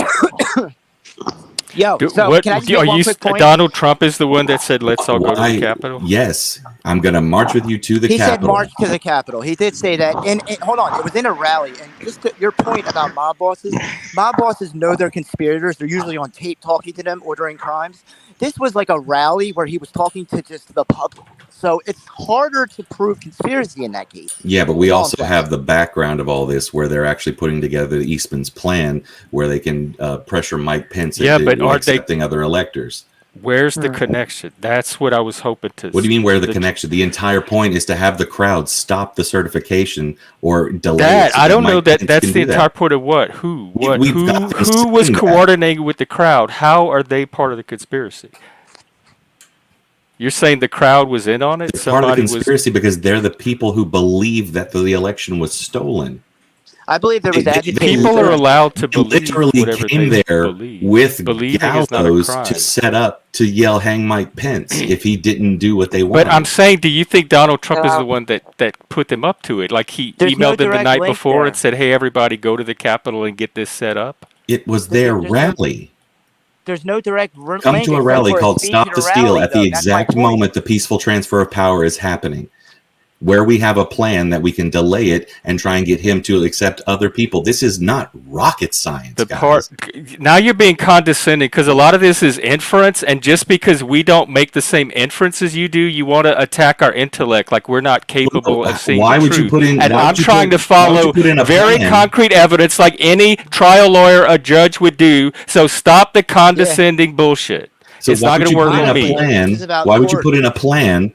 Yo, so What can I just are make one you? quick point? Donald Trump is the one that said, "Let's all go to the Why? Capitol." Yes, I'm going to march with you to the He said Capitol. march to the Capitol. He did say that. And hold on, it was in a rally. And just to your point about mob bosses know they're conspirators. They're usually on tape talking to them, ordering crimes. This was like a rally where he was talking to just the public. So it's harder to prove conspiracy in that case. Yeah, but we That's all I'm also saying. have the background of all this where they're actually putting together Eastman's plan where they can pressure Mike Pence Yeah, into but aren't they? accepting other electors. Where's the connection? That's what I was hoping to. What do you mean where the connection? The entire point is to have the crowd stop the certification or delay That it. So I don't know Mike that Pence that's can the do that. entire point of what? Who? What? We've got them Who was saying that. coordinating with the crowd? How are they part of the conspiracy? You're saying the crowd was in on it? They're part of the Somebody was. conspiracy because they're the people who believe that the election was stolen. I believe there was agitated. People are allowed to They believe literally whatever came they there believe. with Believing is not a gallows crime. to set up to yell "Hang Mike Pence" if he didn't do what they wanted. But I'm saying, do you think Donald Trump is Yeah. the one that put them up to it? Like he There's no emailed them the direct night link before there. and said, "Hey, everybody, go to the Capitol and get this set up." It was There's their no- rally. There's no direct Come link to a except rally for called speech "Stop at the a Steal" rally, at the though. That's my exact point. moment the peaceful transfer of power is happening, where we have a plan that we can delay it and try and get him to accept other people. This is not rocket science, The guys. part now you're being condescending because a lot of this is inference, and just because we don't make the same inference as you do, you want to attack our intellect like we're not capable of seeing Why the would you truth. put in- And why would I'm you trying put- to why would you follow put in a very plan? concrete evidence like any trial lawyer or judge would do. So stop the condescending bullshit. So It's why not would going to you work put in with a me. plan? This is about Why would you court. put in a plan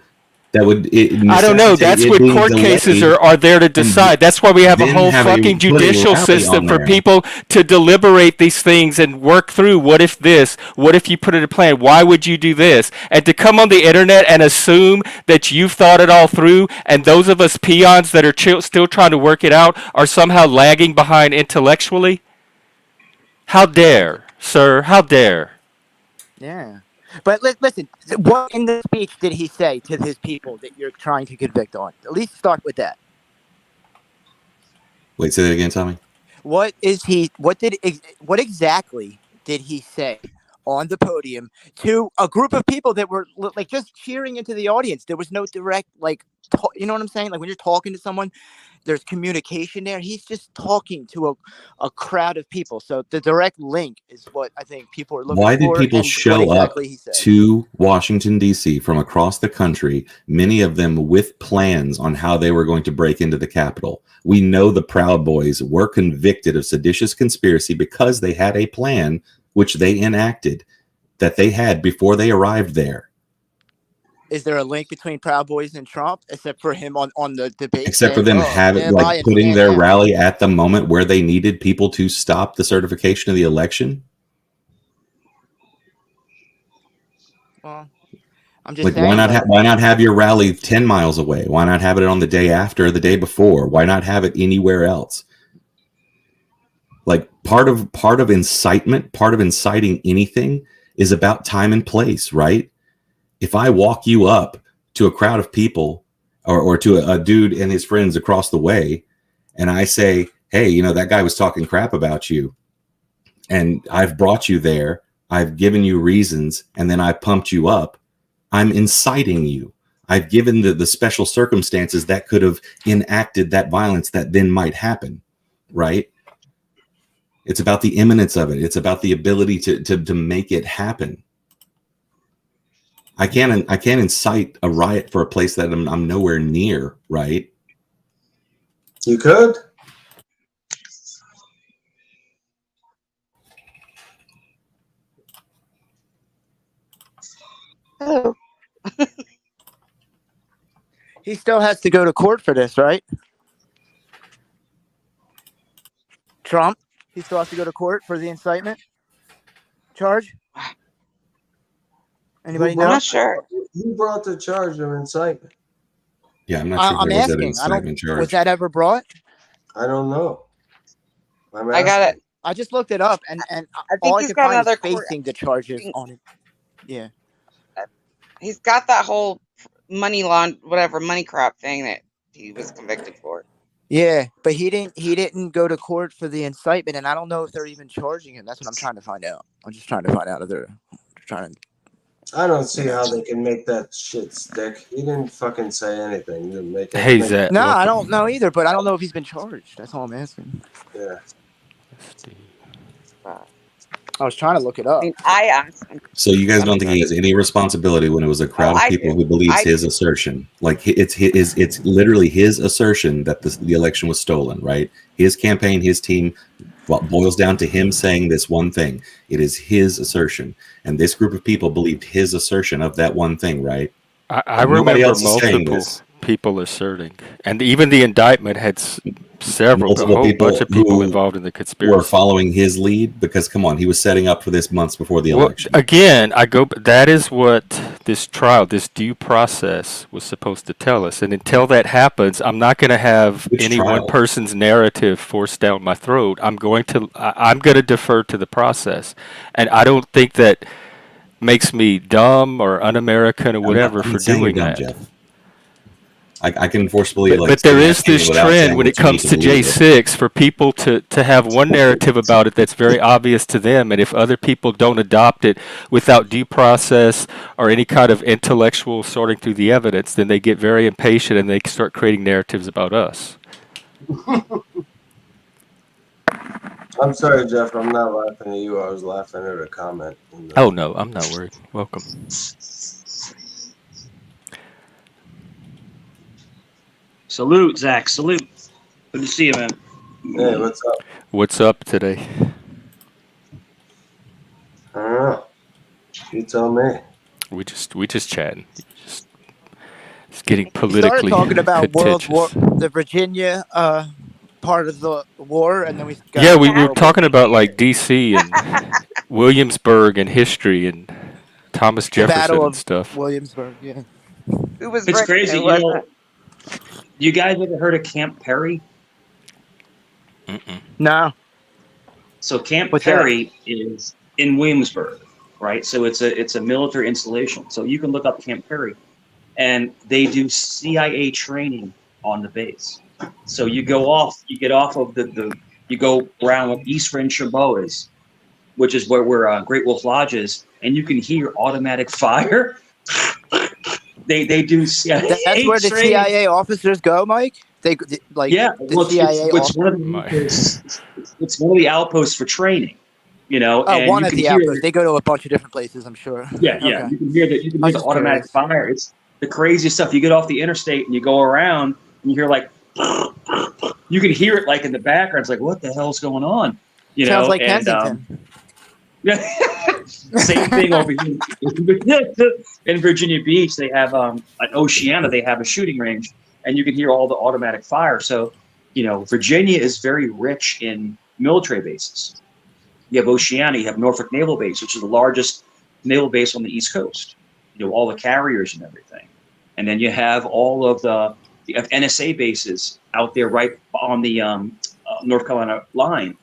that would I don't know. necessitate That's it what being court cases delayed? are there to decide. That's why we have a then whole have a fucking put a judicial rally system on for there. people to deliberate these things and work through what if this, what if you put in a plan, why would you do this? And to come on the internet and assume that you've thought it all through and those of us peons that are still trying to work it out are somehow lagging behind intellectually? How dare, sir? How dare? Yeah. But listen, what in the speech did he say to his people that you're trying to convict on? At least start with that. Wait, say that again, Tommy. What exactly did he say on the podium to a group of people that were like just cheering into the audience? There was no direct you know what I'm saying? Like when you're talking to someone, there's communication there. He's just talking to a crowd of people. So the direct link is what I think people are looking Why did for. people And show what exactly up he said. to Washington, D.C. from across the country, many of them with plans on how they were going to break into the Capitol? We know the Proud Boys were convicted of seditious conspiracy because they had a plan, which they enacted, that they had before they arrived there. Is there a link between Proud Boys and Trump, except for him on the debate Except for saying, them "Oh, having, yeah, like, I putting understand their that." rally at the moment where they needed people to stop the certification of the election? Well, I'm just Like, saying, like, why not have your rally 10 miles away? Why not have it on the day after or the day before? Why not have it anywhere else? Like, part of incitement, part of inciting anything is about time and place, right? If I walk you up to a crowd of people or to a dude and his friends across the way, and I say, hey, you know, that guy was talking crap about you, and I've brought you there, I've given you reasons, and then I pumped you up, I'm inciting you. I've given the special circumstances that could have enacted that violence that then might happen, right? It's about the imminence of it. It's about the ability to make it happen. I can't incite a riot for a place that I'm nowhere near, right? You could. Oh, he still has to go to court for this, right? Trump, he still has to go to court for the incitement charge. Anybody I'm know? not sure. Who brought the charge of incitement? Yeah, I'm not sure if I'm there was that asking. incitement charge. Was that ever brought? I don't know. I got it. I just looked it up, and I all think I he's could got find is another court. facing the charges on it. Yeah. He's got that whole money crap thing that he was convicted for. Yeah, but he didn't go to court for the incitement, and I don't know if they're even charging him. That's what I'm trying to find out. I'm just trying to find out if they're trying to. I don't see how they can make that shit stick. He didn't fucking say anything. He didn't make Hey, anything. Zach. No, I welcome. don't know either, but I don't know if he's been charged. That's all I'm asking. Yeah. I was trying to look it up. I mean, I asked him. So you guys don't think he has any responsibility when it was a crowd of I people do. who believes I his do. assertion? Like, it's literally his assertion that the election was stolen, right? His campaign, his team, what boils down to him saying this one thing. It is his assertion, and this group of people believed his assertion of that one thing, right? I Nobody remember else is saying multiple this. people asserting, and even the indictment had several, a Multiple whole people bunch of people who involved in the Were conspiracy. following his lead, because come on, he was setting up for this months before the Well, election. again, that is what this trial, this due process was supposed to tell us. And until that happens, I'm not going to have Which any trial? one person's narrative forced down my throat. I'm going to defer to the process. And I don't think that makes me dumb or un-American or whatever I'm for saying you're doing dumb, that. Jeff. I can forcibly But there is this trend when it comes to J6 for people to have one narrative about it that's very obvious to them, and if other people don't adopt it without due process or any kind of intellectual sorting through the evidence, then they get very impatient and they start creating narratives about us. I'm sorry, Jeff. I'm not laughing at you. I was laughing at a comment. Oh no, I'm not worried. Welcome. Salute, Zach. Salute. Good to see you, man. Hey, what's up? What's up today? I don't know. You tell me. We just chatting. It's getting We politically started talking about World War, contentious. the Virginia part of the war, and then we got Yeah, we were World talking War about II. like D.C. and Williamsburg and history and Thomas the Jefferson Battle and of stuff. Williamsburg. Yeah. Who was It's right? crazy. Who You know, wasn't? you guys ever heard of Camp Perry? Mm-mm. No. So Camp What's that? Perry is in Williamsburg, right? So it's a military installation. So you can look up Camp Perry, and they do CIA training on the base. So you get off of you go around what East Fringe Chabot is, which is where Great Wolf Lodge is, and you can hear automatic fire. They do CIA That's where the training. CIA officers go, Mike? like Yeah, the well, CIA. it's one of the My- outposts. It's one of the outposts for training. You know, Oh, and one you at can the hear. outpost. They go to a bunch of different places, I'm sure. Yeah, Okay. you can hear that. You can I hear was the just automatic curious. fire. It's the craziest stuff. You get off the interstate and you go around and you hear like, you can hear it like in the background. It's like, what the hell's going on? You Sounds know, like and Kensington. yeah, same thing over here in Virginia Beach. They have at Oceana. They have a shooting range, and you can hear all the automatic fire. So, you know, Virginia is very rich in military bases. You have Oceana, you have Norfolk Naval Base, which is the largest naval base on the East Coast. You know, all the carriers and everything. And then you have all of the NSA bases out there right on the North Carolina line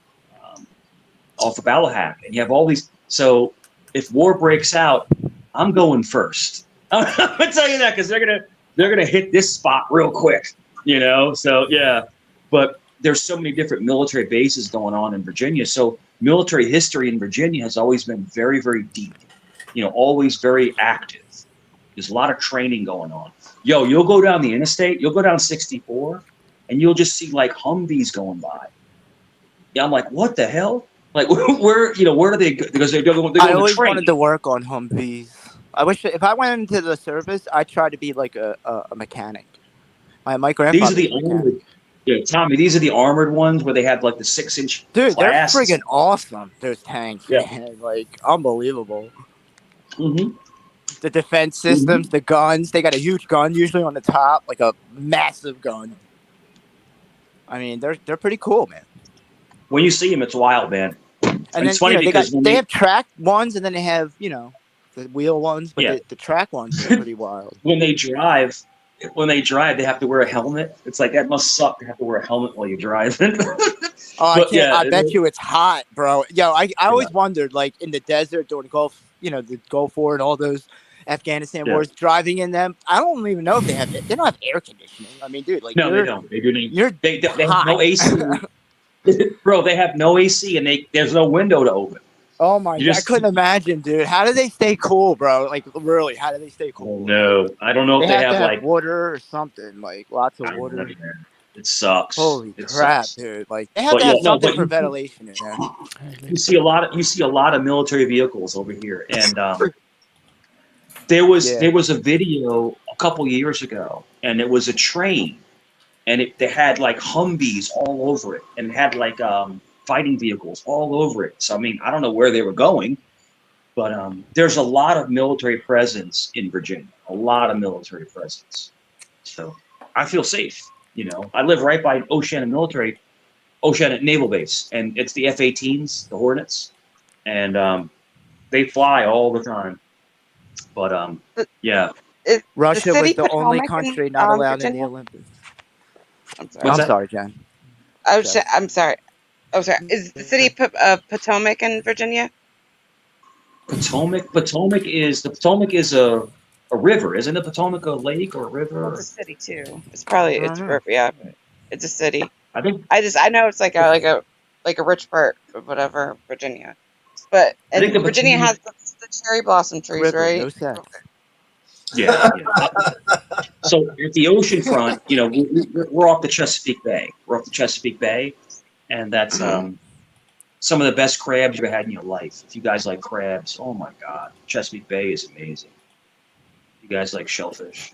off of Ballahack. And you have all these. So if war breaks out, I'm going first. I'm going to tell you that because they're gonna hit this spot real quick, you know? So, yeah. But there's so many different military bases going on in Virginia. So military history in Virginia has always been very, very deep, you know, always very active. There's a lot of training going on. Yo, you'll go down the interstate, you'll go down 64, and you'll just see like Humvees going by. Yeah, I'm like, what the hell? Like, where are they? Because they're going I to always train. wanted to work on Humvees. I wish if I went into the service, I'd try to be like a mechanic. My grandfather These are the was a mechanic. armored, yeah, Tommy. These are the armored ones where they have like the 6-inch. Dude, they're class. friggin' awesome. Those tanks, Yeah. man, like unbelievable. Mm-hmm. The defense systems, the guns. They got a huge gun usually on the top, like a massive gun. I mean, they're pretty cool, man. When you see them, it's wild, man. And it's then funny because they have track ones, and then they have the wheel ones, but Yeah. the track ones are pretty wild. when they drive, they have to wear a helmet. It's like that must suck to have to wear a helmet while you're driving. Oh, I But, can't. yeah, I bet you it's hot, bro. Yo, I always wondered, like in the desert during the Gulf, the Gulf War and all those Afghanistan Yeah. wars, driving in them. I don't even know if they don't have air conditioning. I mean, dude, like No, they don't. They do. They have no AC. Bro, they have no AC and there's no window to open. Oh my You god, I just- couldn't imagine, dude. How do they stay cool, bro? Like really, how do they stay cool? No, I don't know They if they have to have have like water or something, like lots of I don't water. know, man. It sucks. Holy It crap, sucks. dude! Like they have But to have yeah, no, something but for you- ventilation in there. You see a lot of military vehicles over here, and there was a video a couple years ago, and it was a train, and they had like Humvees all over it, and it had like fighting vehicles all over it. So I mean, I don't know where they were going, but there's a lot of military presence in Virginia. A lot of military presence. So I feel safe. You know, I live right by Oceana Naval Base, and it's the F-18s, the Hornets, and they fly all the time. But yeah. Russia was the only Potomac in, country not allowed in the Virginia? Olympics. I'm sorry. What's I'm that? sorry, Jen. I'm sorry. Oh, sorry. Is the city of Potomac in Virginia? Potomac is a river, isn't the Potomac a lake or a river? Well, it's a city too. It's probably it's yeah, but it's a city. I think I know it's like a rich part of whatever Virginia, but I think and the Virginia Potomac- has the cherry blossom trees, River, right? no sex. yeah. So at the ocean front, you know, we're off the Chesapeake Bay. We're off the Chesapeake Bay, and that's some of the best crabs you've ever had in your life. If you guys like crabs, oh my god, Chesapeake Bay is amazing. You guys like shellfish.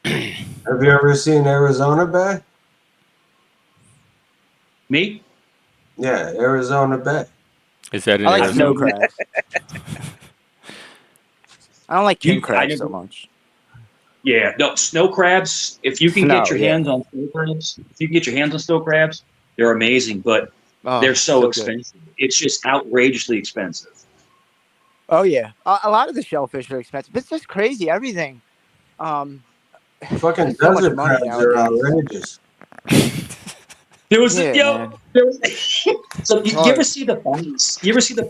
Have you ever seen Arizona Bay? Me? Yeah, Arizona Bay. Is that in I like Arizona? snow crabs. I don't like king I crabs so never- much. Yeah, no, snow crabs, if you can get Snow, your yeah. hands on snow crabs, they're amazing, but Oh, they're so good. expensive. It's just outrageously expensive. Oh yeah, a lot of the shellfish are expensive. It's just crazy. Everything. Fucking There's so much desert money crabs are nowadays. outrageous. There was Yeah, man. so you ever see the box? You ever see the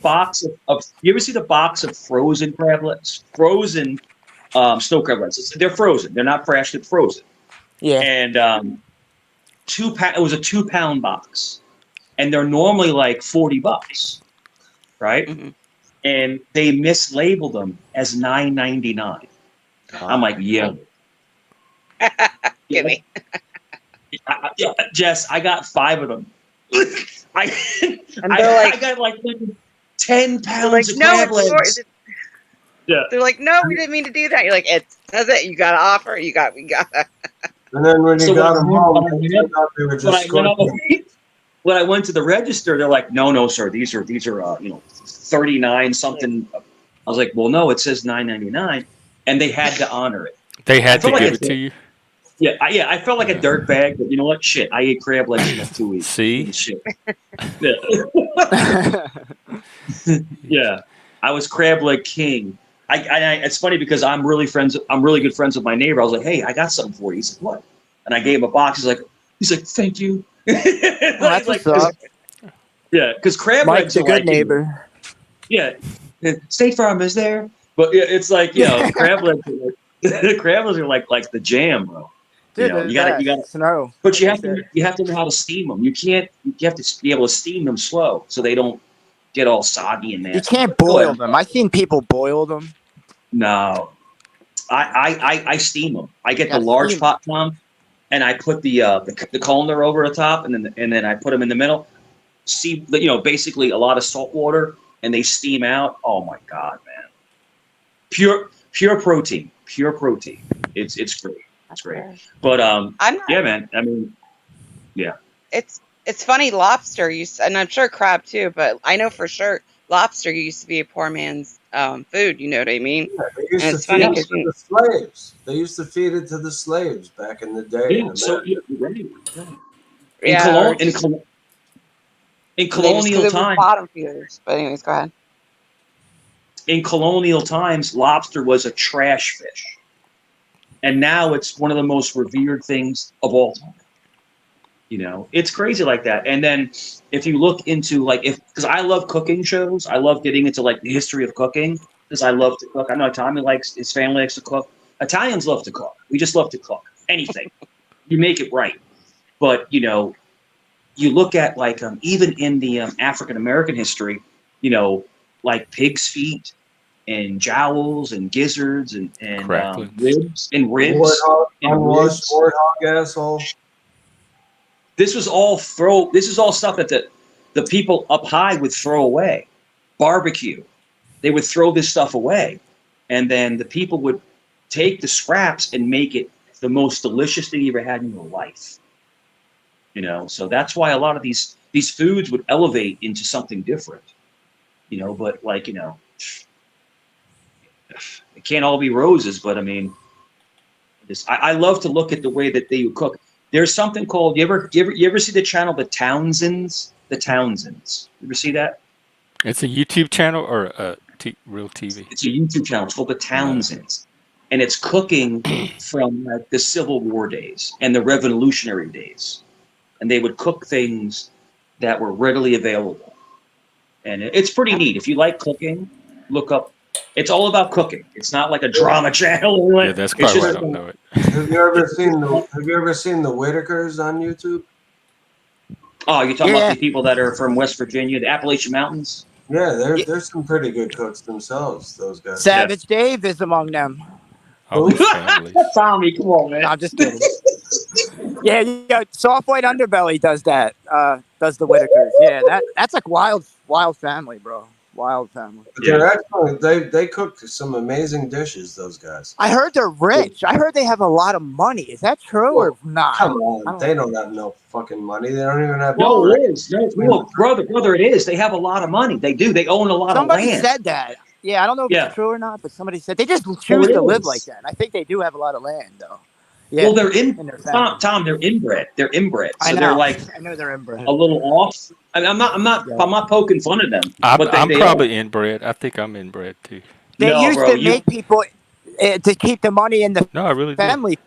box of frozen crablets? Frozen snow crablets. They're frozen. They're not fresh. They're frozen. Yeah. And it was a 2-pound box, and they're normally like $40, right? Mm-hmm. And they mislabeled them as $9.99. I'm like, yeah. Give me. Yeah, Jess, I got 5 of them. I And they're like, I got like 10 they're pounds like, of no, crab it's legs. Yeah. They're like, no, we didn't mean to do that. You're like, it does it. You got to offer. We got. And then when you So got them home, when they thought they were just scorpions. when I went to the register, they're like, no, sir, these are 39 something. I was like, well, no, it says $9.99, and they had to honor it. They had to felt like give a it to you. Yeah, I felt like a dirt bag, but you know what? Shit, I ate crab legs for like 2 weeks. See? Shit. Yeah. Yeah, I was crab leg king. It's funny because I'm really good friends with my neighbor. I was like, hey, I got something for you. He's like, what? And I gave him a box. He's like, thank you. That's what's up. Yeah, because crab Mike's legs a are good like, neighbor. yeah, State Farm is there, but yeah, it's like crab legs. The crab legs are like the jam, bro. Dude, You gotta. snow. But you have to know how to steam them. You have to be able to steam them slow so they don't get all soggy and nasty. You can't boil them. I've seen people boil them. No, I steam them. I get the large pot, Tom, and I put the colander over the top, and then I put them in the middle. See, basically a lot of salt water, and they steam out. Oh my god, man! Pure protein. It's great. It's great. But yeah, man. I mean, yeah. It's funny. Lobster and I'm sure crab too, but I know for sure lobster used to be a poor man's food. You know what I mean? Yeah, they used to feed it to the slaves. They used to feed it to the slaves back in the day. Yeah, so in colonial times, bottom feeders. But anyways, go ahead. In colonial times, lobster was a trash fish, and now it's one of the most revered things of all time. It's crazy like that. And then if you look into because I love cooking shows, I love getting into the history of cooking because I love to cook. I know Tommy his family likes to cook. Italians love to cook. We just love to cook anything. You make it right. But you look at even in the African American history, like pig's feet and jowls and gizzards and ribs and warthog asshole. This was all stuff that the people up high would throw away. Barbecue. They would throw this stuff away. And then the people would take the scraps and make it the most delicious thing you ever had in your life. So that's why a lot of these foods would elevate into something different. But it can't all be roses, but I mean, I love to look at the way that they would cook. There's something called you ever see the channel The Townsends? The Townsends. You ever see that? It's a YouTube channel or real TV? It's a YouTube channel. It's called The Townsends, and it's cooking from the Civil War days and the Revolutionary days, and they would cook things that were readily available, and it's pretty neat. If you like cooking, look up. It's all about cooking. It's not like a drama channel. Yeah, that's probably why I don't know it. Have you ever seen the Whitakers on YouTube? Oh, you're talking about the people that are from West Virginia, the Appalachian Mountains? Yeah, there's some pretty good cooks themselves, those guys. Savage Dave is among them. Oh, family. Tommy, come on, man. No, I'm just kidding. Yeah, Soft White Underbelly does that. Does the Whitakers. Yeah, that's like wild family, bro. Wild family. But they're excellent. They cook some amazing dishes, those guys. I heard they're rich. I heard they have a lot of money. Is that true or not? Come on. They don't have no fucking money. They don't even have no it is. No, brother, it is. They have a lot of money. They do. They own a lot of land. Somebody said that. Yeah, I don't know if it's true or not, but somebody said they just choose to live like that. I think they do have a lot of land, though. Yeah, well, they're Tom. They're inbred. They're inbred. So they're I know they're inbred. A little off. I'm not poking fun of them. I'm probably inbred. I think I'm inbred too. They used to make people to keep the money in the family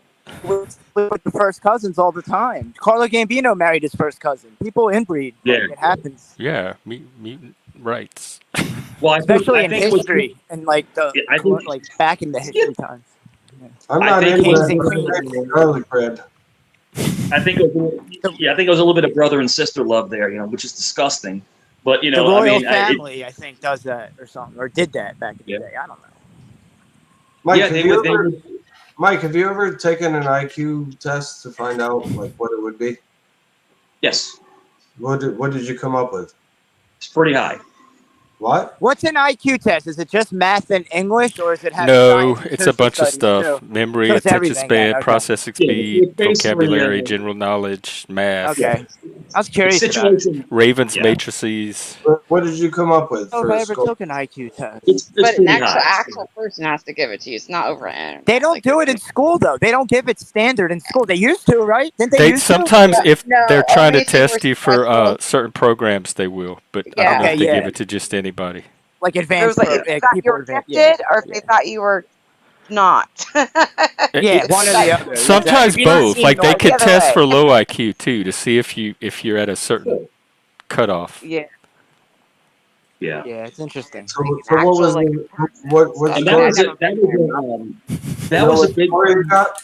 with the first cousins all the time. Carlo Gambino married his first cousin. People inbreed. Yeah, it happens. Yeah, mutant rights. Well, especially in history and like back in the history times. I'm not inbred. I think it was a little bit of brother and sister love there, which is disgusting. But the royal family, I think, does that or something, or did that back in the day. I don't know. Mike, have you ever taken an IQ test to find out what it would be? Yes, What did you come up with? it's pretty high. What? What's an IQ test? Is it just math and English, or is it have No, science and it's a social bunch of studies stuff. too? Memory, So it's attention everything then. span, Okay. processing Yeah, speed, it's basically vocabulary, general knowledge, math, Okay. I was it's curious about it. situation. Ravens Yeah, matrices. What did you come up with Oh, if for I a ever score? took an IQ test. it's But an pretty high. actual person has to give it to you. It's not over the internet. They don't like do it's it in school though. They don't give it standard in school. They used to, right? Didn't they They used to? sometimes, if No, they're trying to only if you were test you for successful. certain programs, they will. But I don't know Yeah. if they give yeah. it to just anybody. Like It advanced was like if they thought you people were advanced. gifted Yeah. or if they thought you were not. Yeah, If one they or thought the you other. were Yeah, Sometimes if you don't both. seem Like they normal. the could other test way. for low IQ too to see if you're at a certain cutoff. Yeah. Yeah, Yeah, it's interesting. So, Like an so what actual was like the, person. what and I mean, I score? never been there. that was a big Score you thing. got?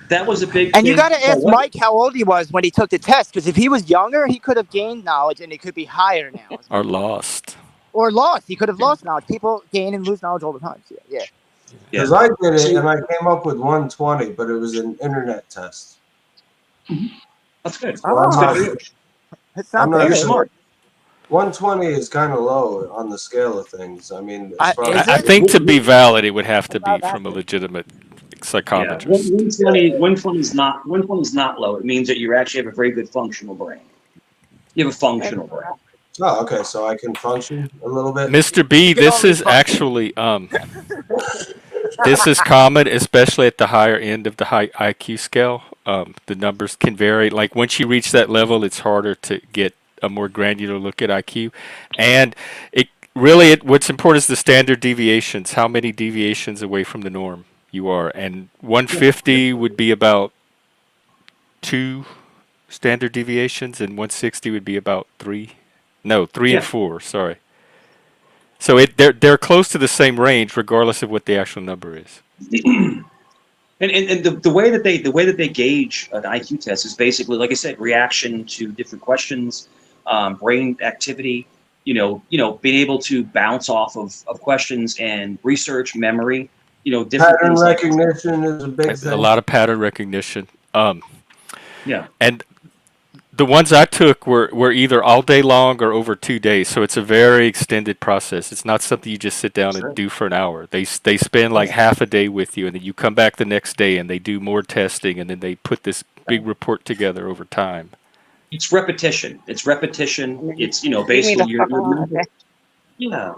That was a big And you thing. got to So ask what? Mike how old he was when he took the test, because if he was younger, he could have gained knowledge, and it could be higher now. is my Are point. lost. Or lost. He could have lost knowledge. People gain and lose knowledge all the time. So, yeah. Because Yeah, I did it so and I came up with 120, but it was an internet test. that's good. So I'm Oh, not. Good for you. it's I'm not not You're bad. sure. smart. 120 is kind of low on the scale of things. I mean, as far Is as I it? think to be valid, it would have to Not be that from a good. legitimate Yeah, psychometrist. 120 is not 120 is not low. It means that you actually have a very good functional brain. You have a functional brain. oh, okay, so I can function a little bit. Mr. B, You can this only is function. actually this is common, especially at the higher end of the high IQ scale. The numbers can vary. Like once you reach that level, it's harder to get a more granular look at IQ, and what's important is the standard deviations. How many deviations away from the norm you are, and 150 would be about 2 standard deviations, and 160 would be about 3. No, 3 and Yeah. 4. Sorry. So they're close to the same range, regardless of what the actual number is. And the way that they gauge an IQ test is basically, like I said, reaction to different questions, brain activity. Being able to bounce off of questions and research, memory. Different Pattern things like that. recognition is a big A thing. lot of pattern recognition. Yeah. And the ones I took were either all day long or over 2 days. So it's a very extended process. It's not something you just sit down and do for an hour. They spend like half a day with you, and then you come back the next day and they do more testing, and then they put this big report together over time. It's repetition. It's Leave me basically the your fuck alone. mental, yeah,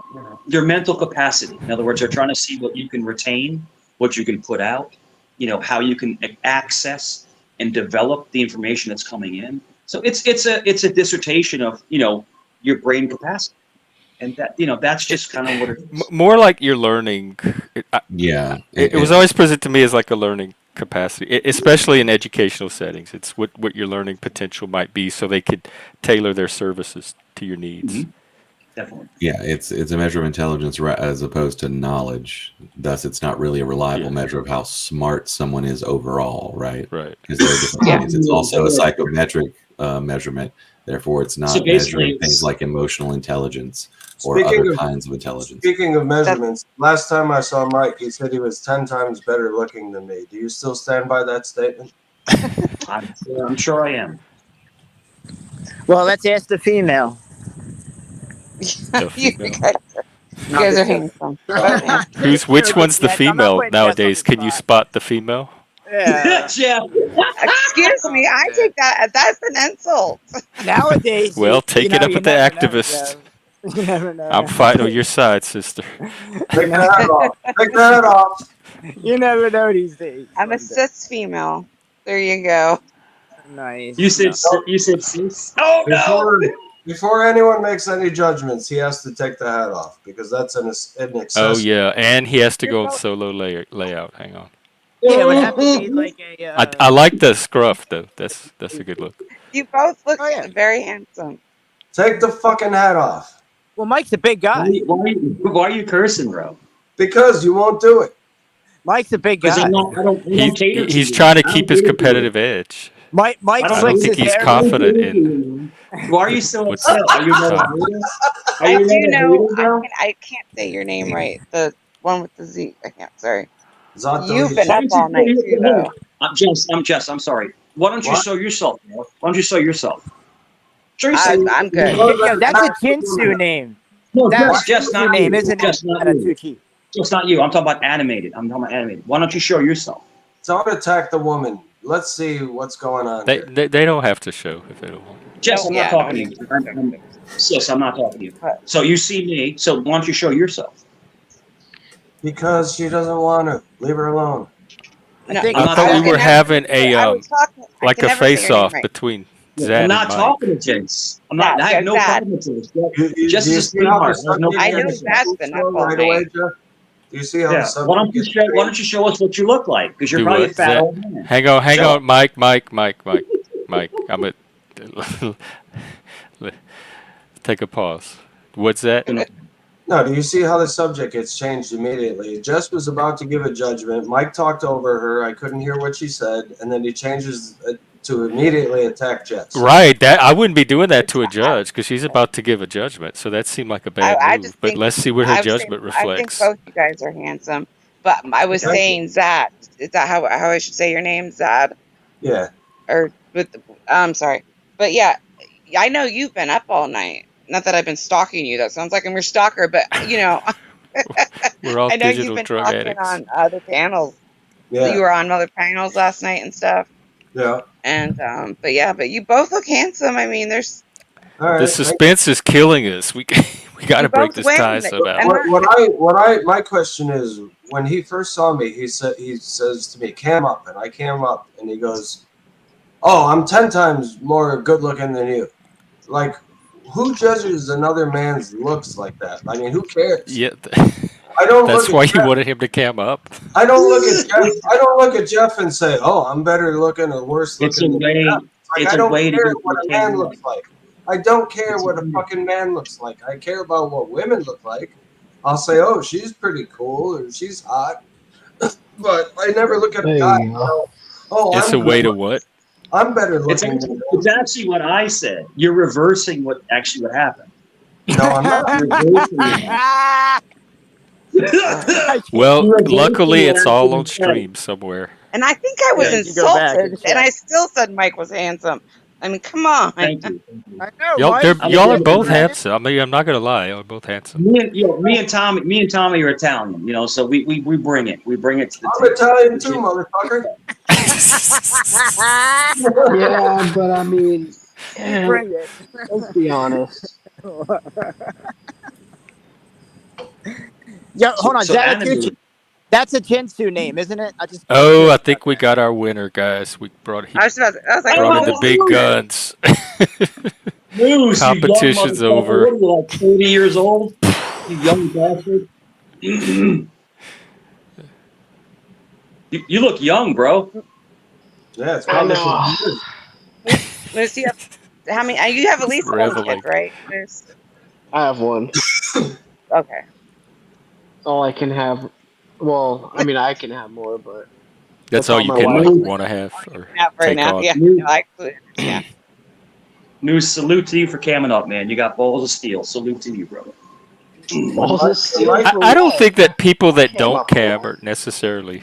your mental capacity. In other words, they're trying to see what you can retain, what you can put out, how you can access and develop the information that's coming in. So it's a dissertation of your brain capacity, and that's just kind of what it is. More like you're learning. Yeah. It was always presented to me as like a learning capacity, especially in educational settings. It's what your learning potential might be, so they could tailor their services to your needs. Mhm. Definitely. Yeah, it's a measure of intelligence as opposed to knowledge. Thus, it's not really a reliable measure of how smart someone is overall, right? Right. Because there are different Yeah. ways. It's also a psychometric measurement. Therefore, it's not So basically, measuring things like emotional intelligence or Speaking other of- kinds of intelligence. Speaking of measurements, last time I saw Mike, he said he was 10 times better looking than me. Do you still stand by that statement? I'm sure I am. Well, let's ask the female. you guys are handsome. Which one's the Yes, I'm not female putting Jess on nowadays? the Can you spot. spot the female? Yeah. Yeah. Excuse me, I take that. That's an insult. Nowadays, Well, take it up you with the never know, activists. Joe. You never know. I'm fighting on your side, sister. Take the head off. Take the head off. You never know these days. I'm a cis female. There you go. Nice. You said cis. Oh Before, no! before anyone makes any judgments, he has to take the hat off because that's an excess. Oh yeah, and he has to go in solo layout. Hang on. Yeah, it would have to be like a. I like the scruff though. That's a good look. You both look Oh, yeah. very handsome. Take the fucking hat off Well, Mike's a big guy. Why are you cursing, bro? because you won't do it. Mike's a big Because guy. I don't cater to He's you. trying to I don't keep his cater to you. competitive edge. Mike I don't flicks think his he's hair. confident in. Why are you so What's upset? Are you not a up? hater? Are I you do not a know. hater, bro? I can't say your name right. The one with the Z. I can't. Sorry. Zato You've been is- up all night too, though. I'm Jess. I'm sorry. Why don't you What? show yourself, bro? Why don't you show yourself? Show yourself. I'm good. Yo, that's a Jinsu name. No, That's a Jess, not Jinsu name, you. isn't it? Jess, not you. Tucci. Jess, not you. I'm talking about animated. Why don't you show yourself? Don't attack the woman. Let's see what's going on here. They don't have to show if they don't want. Jess, No, I'm yeah, not no talking need to you. Sis, I'm not talking to you. What? So you see me. So why don't you show yourself? Because she doesn't want to. Leave her alone. I think I'm I not thought we talking- were having a I was talking. I like can a never say your name face-off right. between I'm Zad not and Mike. talking to Jess. I'm not. I have no Zad. problem with this. You Jess do you is a see how the sweetheart. There's no subject I know gets Zad's been up all right away, night. Jeff? Do you see how the Yeah. subject Why don't you gets show? Why don't you show us what you look like? Because you're Do probably a what? fat Zad? old man. Hang on, Mike. I'm at take a pause. What's that? No, do you see how the subject gets changed immediately? Jess was about to give a judgment. Mike talked over her. I couldn't hear what she said, and then he changes to immediately attack Jess. Right, that I wouldn't be doing that to a judge because she's about to give a judgment. So that seemed like a bad I move. just But think let's see what her I was saying, judgment I think reflects. both you guys are handsome, but I was Thank you. saying Zad. Is that how I should say your name, Zad? Yeah. Or with? I'm sorry, but yeah, I know you've been up all night. Not that I've been stalking you. That sounds like I'm your stalker, but you know, We're all I know you've digital been drug talking addicts. on other panels. Yeah. You were on other panels last night and stuff. Yeah. And but you both look handsome. I mean, there's All right. The suspense is killing us. We got to You break both this win. tie somehow. And My question is, when he first saw me, he says to me, "Cam up," and I cam up, and he goes, "Oh, I'm 10 times more good looking than you." Like, who judges another man's looks like that? I mean, who cares? Yeah, I don't. that's look why at you Jeff. wanted him to cam up. I don't look at Jeff. I don't look at Jeff and say, "Oh, I'm better looking or worse It's a looking." way. Like, It's I a don't way to care get what a the man camera. looks like. I don't care It's what a a- fucking man looks like. I care about what women look like. I'll say, "Oh, she's pretty cool," or "She's hot," but I never look at a There guy. you And go. go, "Oh, It's I'm a way good to what? I'm better It's looking actually, than it's you." actually what I said. You're reversing what happened. No, I'm not. You're reversing it. Well, You're reversing luckily what it's all actually on said. stream somewhere. and I think I was Yeah, you go back insulted, and and I check. still said Mike was handsome. I mean, come on. Thank you. I know, Y'all, Mike. I'm y'all are a- both handsome. I mean, I'm not gonna lie, y'all are both handsome. Me and Tommy are Italian. You know, so we bring it. We bring it to the I'm table. Italian too, motherfucker. Yeah, but I mean, Bring it. let's be honest. Yo, hold on, So Zatatucci. That's a Jinsu name, isn't it? Oh, I think we got our winner, guys. We brought I was like, brought in oh, the big guns. Moose, Competition's you young over. What are you, like 30 years old? You young bastard. You look young, bro. Yeah, it's I probably know. Moose, you have how many? You have at least one Reveling. kid, right? Moose? I have one. Okay. All I can have. Well, I mean, I can have more, but That's That's all all you my can wife. want to have or Not right take now. on. Yeah. No, I absolutely understand. Moose, salute to you for camming up, man. You got balls of steel. Salute to you, brother. balls of steel I- for I don't what? think that people that Came don't up with cam that. are necessarily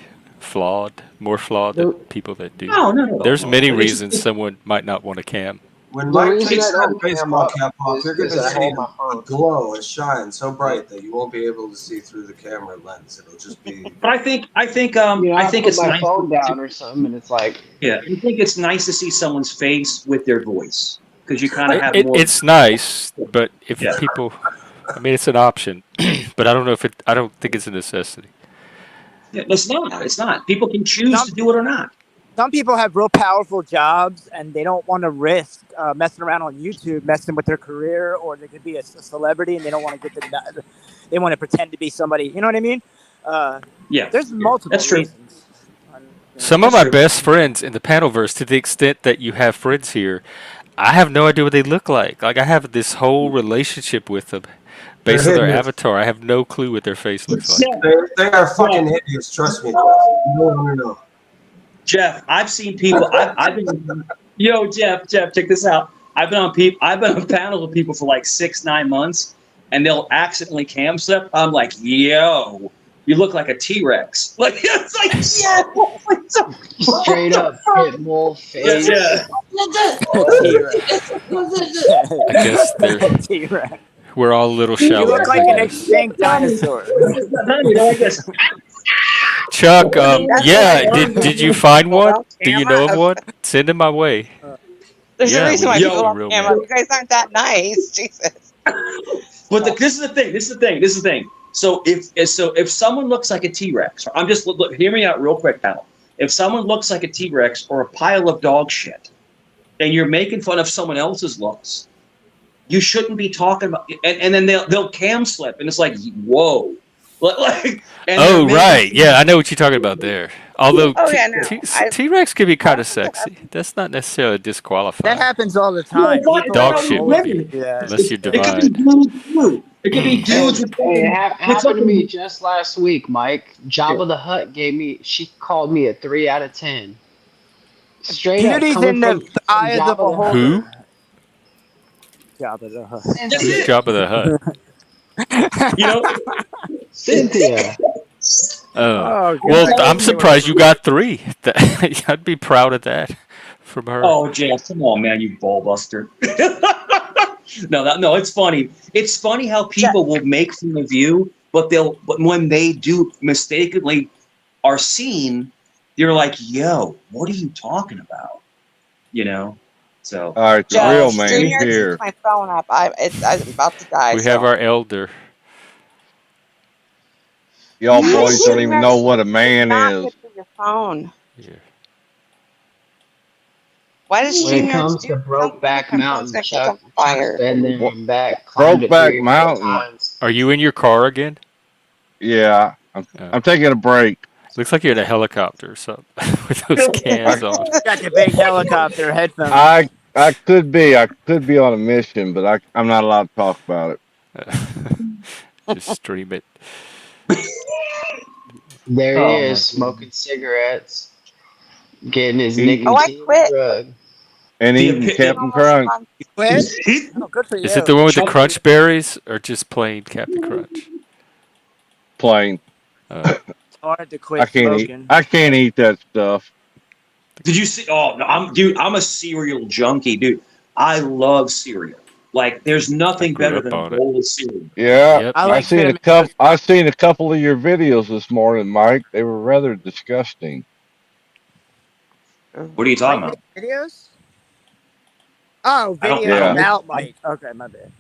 more flawed than Nope. people that do. No. There's many It's- reasons someone might not want to cam. When The Mike reason takes I that don't cam baseball up cap off, you're going is to I see hold my a phone. glow, a shine so bright that you won't be able to see through the camera lens. It'll just be. But I think You know, I think put it's my nice. phone down or something, and it's like, Yeah, I think it's nice to see someone's face with their voice because you kind of have more. It's nice, but if Yeah. people, I mean, it's an option, but I don't know if it. I don't think it's a necessity. Yeah, it's not. It's not. People can choose to do it or not. Some people have real powerful jobs and they don't want to risk messing around on YouTube, messing with their career, or they could be a celebrity and they don't want to they want to pretend to be somebody. You know what I mean? Yeah, There's multiple that's true. reasons. Some of That's my true. best friends in the panelverse, to the extent that you have friends here, I have no idea what they look like. Like I have this whole relationship with them based on their hidden. avatar. I have no clue what their face looks like. They are fucking hideous. Trust me. You don't want to know. Jeff, I've seen people. I've been. Yo, Jeff, check this out. I've been on panels with people for like 6-9 months, and they'll accidentally cam stuff. I'm like, yo, You look like a T-Rex. Like it's like yeah, Straight up pit bull face. yeah. I guess T-Rex. we're all a little You shallow. look like an extinct dinosaur. I guess. Chuck, That's yeah, why did you find one? Well, Do you know of camera. one? Send it my way. There's Yeah, a reason we why need people a love real camera. man. You guys aren't that nice. Jesus. But this is the thing. This is the thing. So if someone looks like a T-Rex, I'm just look, hear me out real quick, pal. If someone looks like a T-Rex or a pile of dog shit, and you're making fun of someone else's looks, you shouldn't be talking about. And then they'll cam slip, and it's like, whoa, like. And Oh right, yeah, I know what you're talking about there. Although Oh yeah, no. T-Rex can be kind of sexy. That's not necessarily disqualifying. That happens all the time. No, People Dog are shit always- would be. Yeah. Unless you're It could be divine. dudes too. It could be dudes with Hey, it happened to me fucking- just last week, Mike. Jabba the Hutt she called me a 3 out of 10. Straight up, Beauty's coming in the from eye of the Jabba Hutt. beholder. Who? Jabba the Hutt. Who's Jabba the Hutt? You know, Cynthia. Oh, Well, God. I'm surprised you got 3. I'd be proud of that from her. oh, Jess, come on, man, you ball buster. No, it's funny. It's funny how people will make fun of you, but when they do mistakenly are seen, you're like, yo, what are you talking about? You know? So All right, the Josh, real man Junior, here. my phone up. I'm about to die. We have our elder. Y'all Yes, boys don't even know what a man not is. get to your phone. Yeah. Why does When it Junior comes do to Brokeback something Mountain, that's Chuck, on fire? been there and back. climbed it Brokeback 3 or 4 Mountain. times. Are you in your car again? Yeah, I'm taking a break. Looks like you're in a helicopter or something with those cans on. Got the big helicopter headphones. I could be on a mission, but I'm not allowed to talk about it. Just stream it. There Oh, he my is, smoking cigarettes, getting his Eating- Oh, I nicotine quit. drug. And The eating epi- Captain Crunch. Quit? Oh, good for you. Is it the one with the Chuck- crunch berries or just plain Captain Crunch? Plain. It's hard to quit I can't eat. smoking. I can't eat that stuff. Did you see? Oh no, I'm a cereal junkie, dude. I love cereal. Like, there's nothing I grew better up than a on it. bowl of cereal. Yeah, Yep. I like cinnamon I seen a couple of your videos this morning, Mike. They were rather disgusting. What are you talking about? Videos? Oh, I don't- videos Yeah. about Mike. Okay, my bad.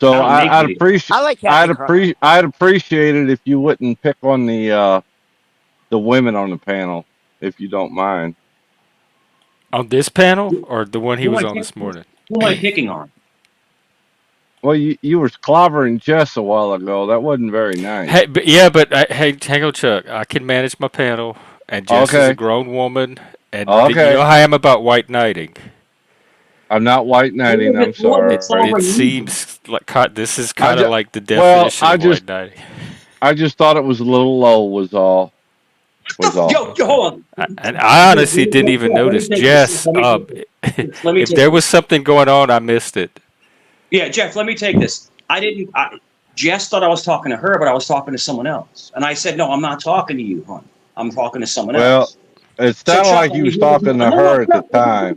So I don't make I'd videos. appreciate. I like Captain Crunch. I'd appreciate it if you wouldn't pick on the women on the panel, if you don't mind. On this panel or the one he Who was am I on this picking- morning? Who am I picking on? Well, you were clobbering Jess a while ago. That wasn't very nice. Hey, hey, hang on, Chuck. I can manage my panel, and Jess is Okay. a grown woman, and Okay. you know how I am about white knighting. I'm not white knighting. I'm sorry. It seems like this is kind ju- of like the well, definition I of just- white knighting. I just thought it was a little low. Was all. Was all. Yo, hold on. And I honestly didn't even notice. Jess, Let me if take there was something going on, I missed it. Yeah, Jeff, let me take this. Jess thought I was talking to her, but I was talking to someone else. And I said, no, I'm not talking to you, hon. I'm talking to someone Well, else. it So, sounded Chuck, like you was talking to her at the time.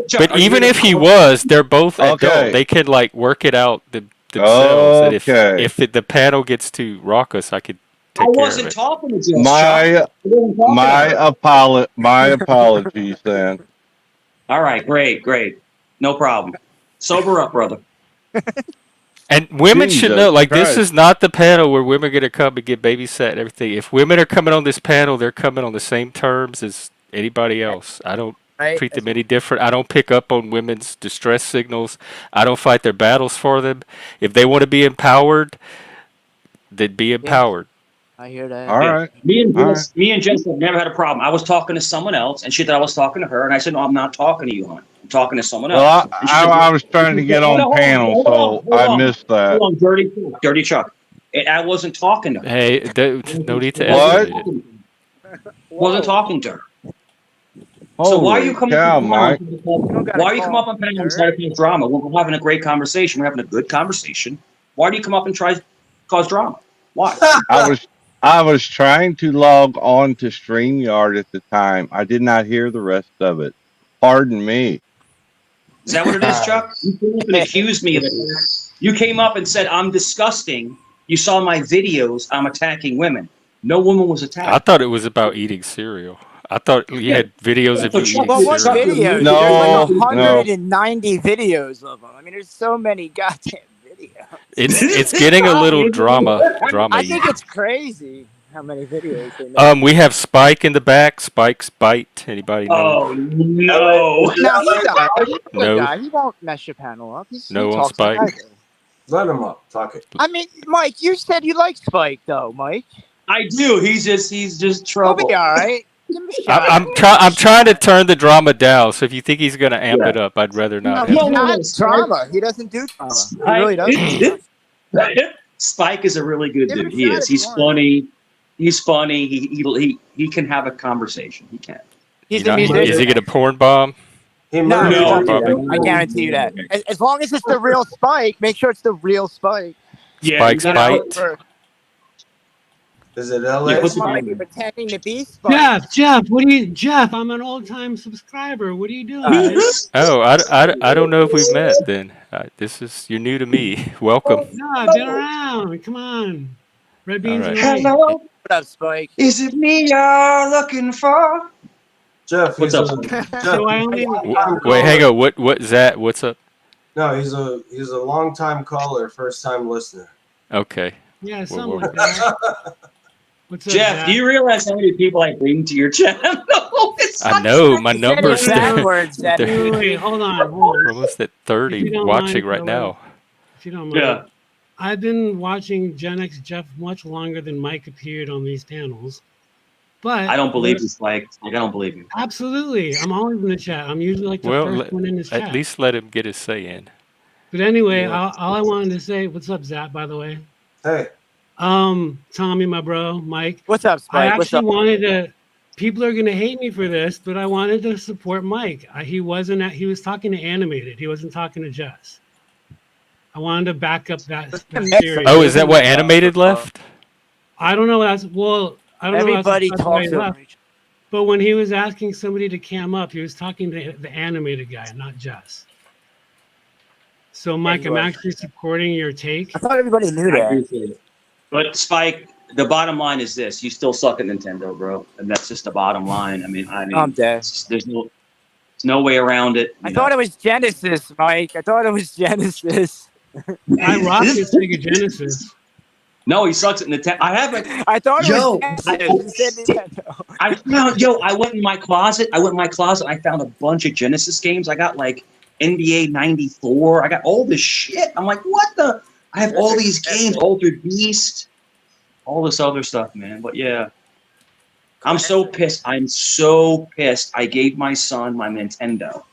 Chuck, But are you even gonna- if he was, they're both Okay. adult. They could like work it out themselves. And Okay. if the panel gets too raucous, I could I take care of wasn't it. talking to Jess. Chuck. My I wasn't talking to her. my apologies then. All right, great. No problem. Sober up, brother. And women should Jesus know, like, Christ. this is not the panel where women are going to come and get babysat and everything. If women are coming on this panel, they're coming on the same terms as anybody else. I don't Right? treat them any different. I don't pick up on women's distress signals. I don't fight their battles for them. If they want to be empowered, then be empowered. I hear that. All Yeah. right. Me and All Jess have never had a problem. I was talking to someone else, and she thought I was talking to her, and I said, no, I'm not talking to you, hon. I'm talking to someone else. Well, And she said, I was trying to get Hold on panel, hold so hold I missed that. Hold on, dirty Chuck. I wasn't talking to her. Hey, no need to What? escalate it. Wasn't talking to her. Holy So why are you coming cow, up on Mike? Why are you come up on panel and try to cause drama? We're having a great conversation. We're having a good conversation. Why do you come up and try to cause drama? Why? I was trying to log on to StreamYard at the time. I did not hear the rest of it. Pardon me. Is that what it is, Chuck? You came up and accused me of it. You came up and said I'm disgusting. You saw my videos. I'm attacking women. No woman was I attacked. thought it was about eating cereal. I thought you had videos of you eating Well, what cereal. videos? No, There's like no. 190 videos of them. I mean, there's so many goddamn videos. It's getting a little drama I think it's crazy how many videos they make. We have Spike in the back. Spike's bite. Anybody know? Oh no! No, he's all right. He's a good No. guy. He won't mess your panel up. No he on talks Spike? nice. Let him up. Fuck it. I mean, Mike, you said you like Spike, though, Mike. I do. He's just He'll trouble. be all right. Give him a shot. I'm trying to turn the drama down. So if you think he's gonna amp it up, I'd rather not. No, have he's it. not drama. He doesn't do drama. He really doesn't. Spike is a really good Give it dude. a He shot is. if you He's want. funny. He's funny. He can have a conversation. He can. He's You know, a musician. is he gonna porn bomb? He No, murdered he No. doesn't. Probably. I guarantee you that. As long as it's the real Spike, make sure it's the real Spike. Yeah, Spike's you gotta- bite. Is it LA? Yeah, what's You the- might be pretending to be Spike. Jeff, I'm an old-time subscriber. What are you doing? Oh, I don't know if we've met then. You're new to me. Welcome. No, I've been around. Come on. Red beans and right. rice. What up, Spike? Is it me you're looking for? Jeff, What's he's up? Jeff, So I only Wait, hang on. What's that? What's up? No, he's a long time caller, first time listener. Okay. yeah, something Well, like that. What's up, Jeff, do you realize how many people I bring to your channel? I know my He said numbers. exact They're, words that they're- Wait, hold on. we're almost at If 30 you don't watching mind, right now. If you don't mind. Yeah. I've been watching Gen X Jeff much longer than Mike appeared on these panels. But I don't believe you, Spike. I don't believe you. Absolutely. I'm always in the chat. I'm usually like the Well, first one in the chat. At least let him get his say in. But anyway, Yeah. all I wanted to say, what's up, Zap, by the way? Hey, Tommy, my bro, Mike. What's up, I Spike? What's actually up? wanted to. People are gonna hate me for this, but I wanted to support Mike. He was talking to Animated. He wasn't talking to Jess. I wanted to back up that theory. Oh, is that what Animated left? I don't know. I don't know. Everybody that's why he talks left. over each But when he was asking somebody to cam up, he was talking to the Animated guy, not Jess. So, Mike, I'm actually supporting your take. I thought everybody knew I that. appreciate it. But Spike, the bottom line is this: you still suck at Nintendo, bro, and that's just the bottom line. I mean, I'm dead. there's no way around it. I thought it was Genesis, Mike. I thought it was Genesis. I rock this Sega Genesis. No, he sucks at Nintendo. I haven't. I thought it Yo, was Genesis. You said Nintendo. I went in my closet. I found a bunch of Genesis games. I got like NBA 94. I got all this shit. I'm like, what the? I have all these games, Altered Beast, all this other stuff, man. But yeah, I'm so pissed. I'm so pissed. I gave my son my Nintendo.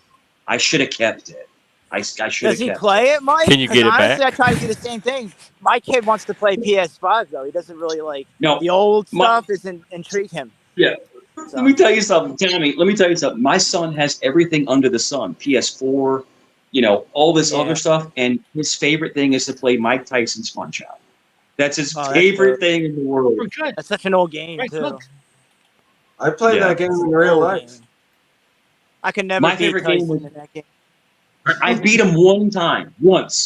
I should have kept it. I should have Does he kept play it, Mike? Can you get it 'Cause honestly, back? I try to do the same thing. My kid wants to play PS5 though. He doesn't really like No, the old my- stuff. Doesn't intrigue him. Yeah. So, Let me tell you something, Tammy. Let me tell you something. My son has everything under the sun. PS4, all this Yeah. other stuff. And his favorite thing is to play Mike Tyson's Punch Out. That's his Oh, that's favorite good. thing in the world. We're good. that's such an old game Right, too. look. I played Yeah. that game in real Old life. game. I can never My beat favorite game Tyson was- in that game. I beat him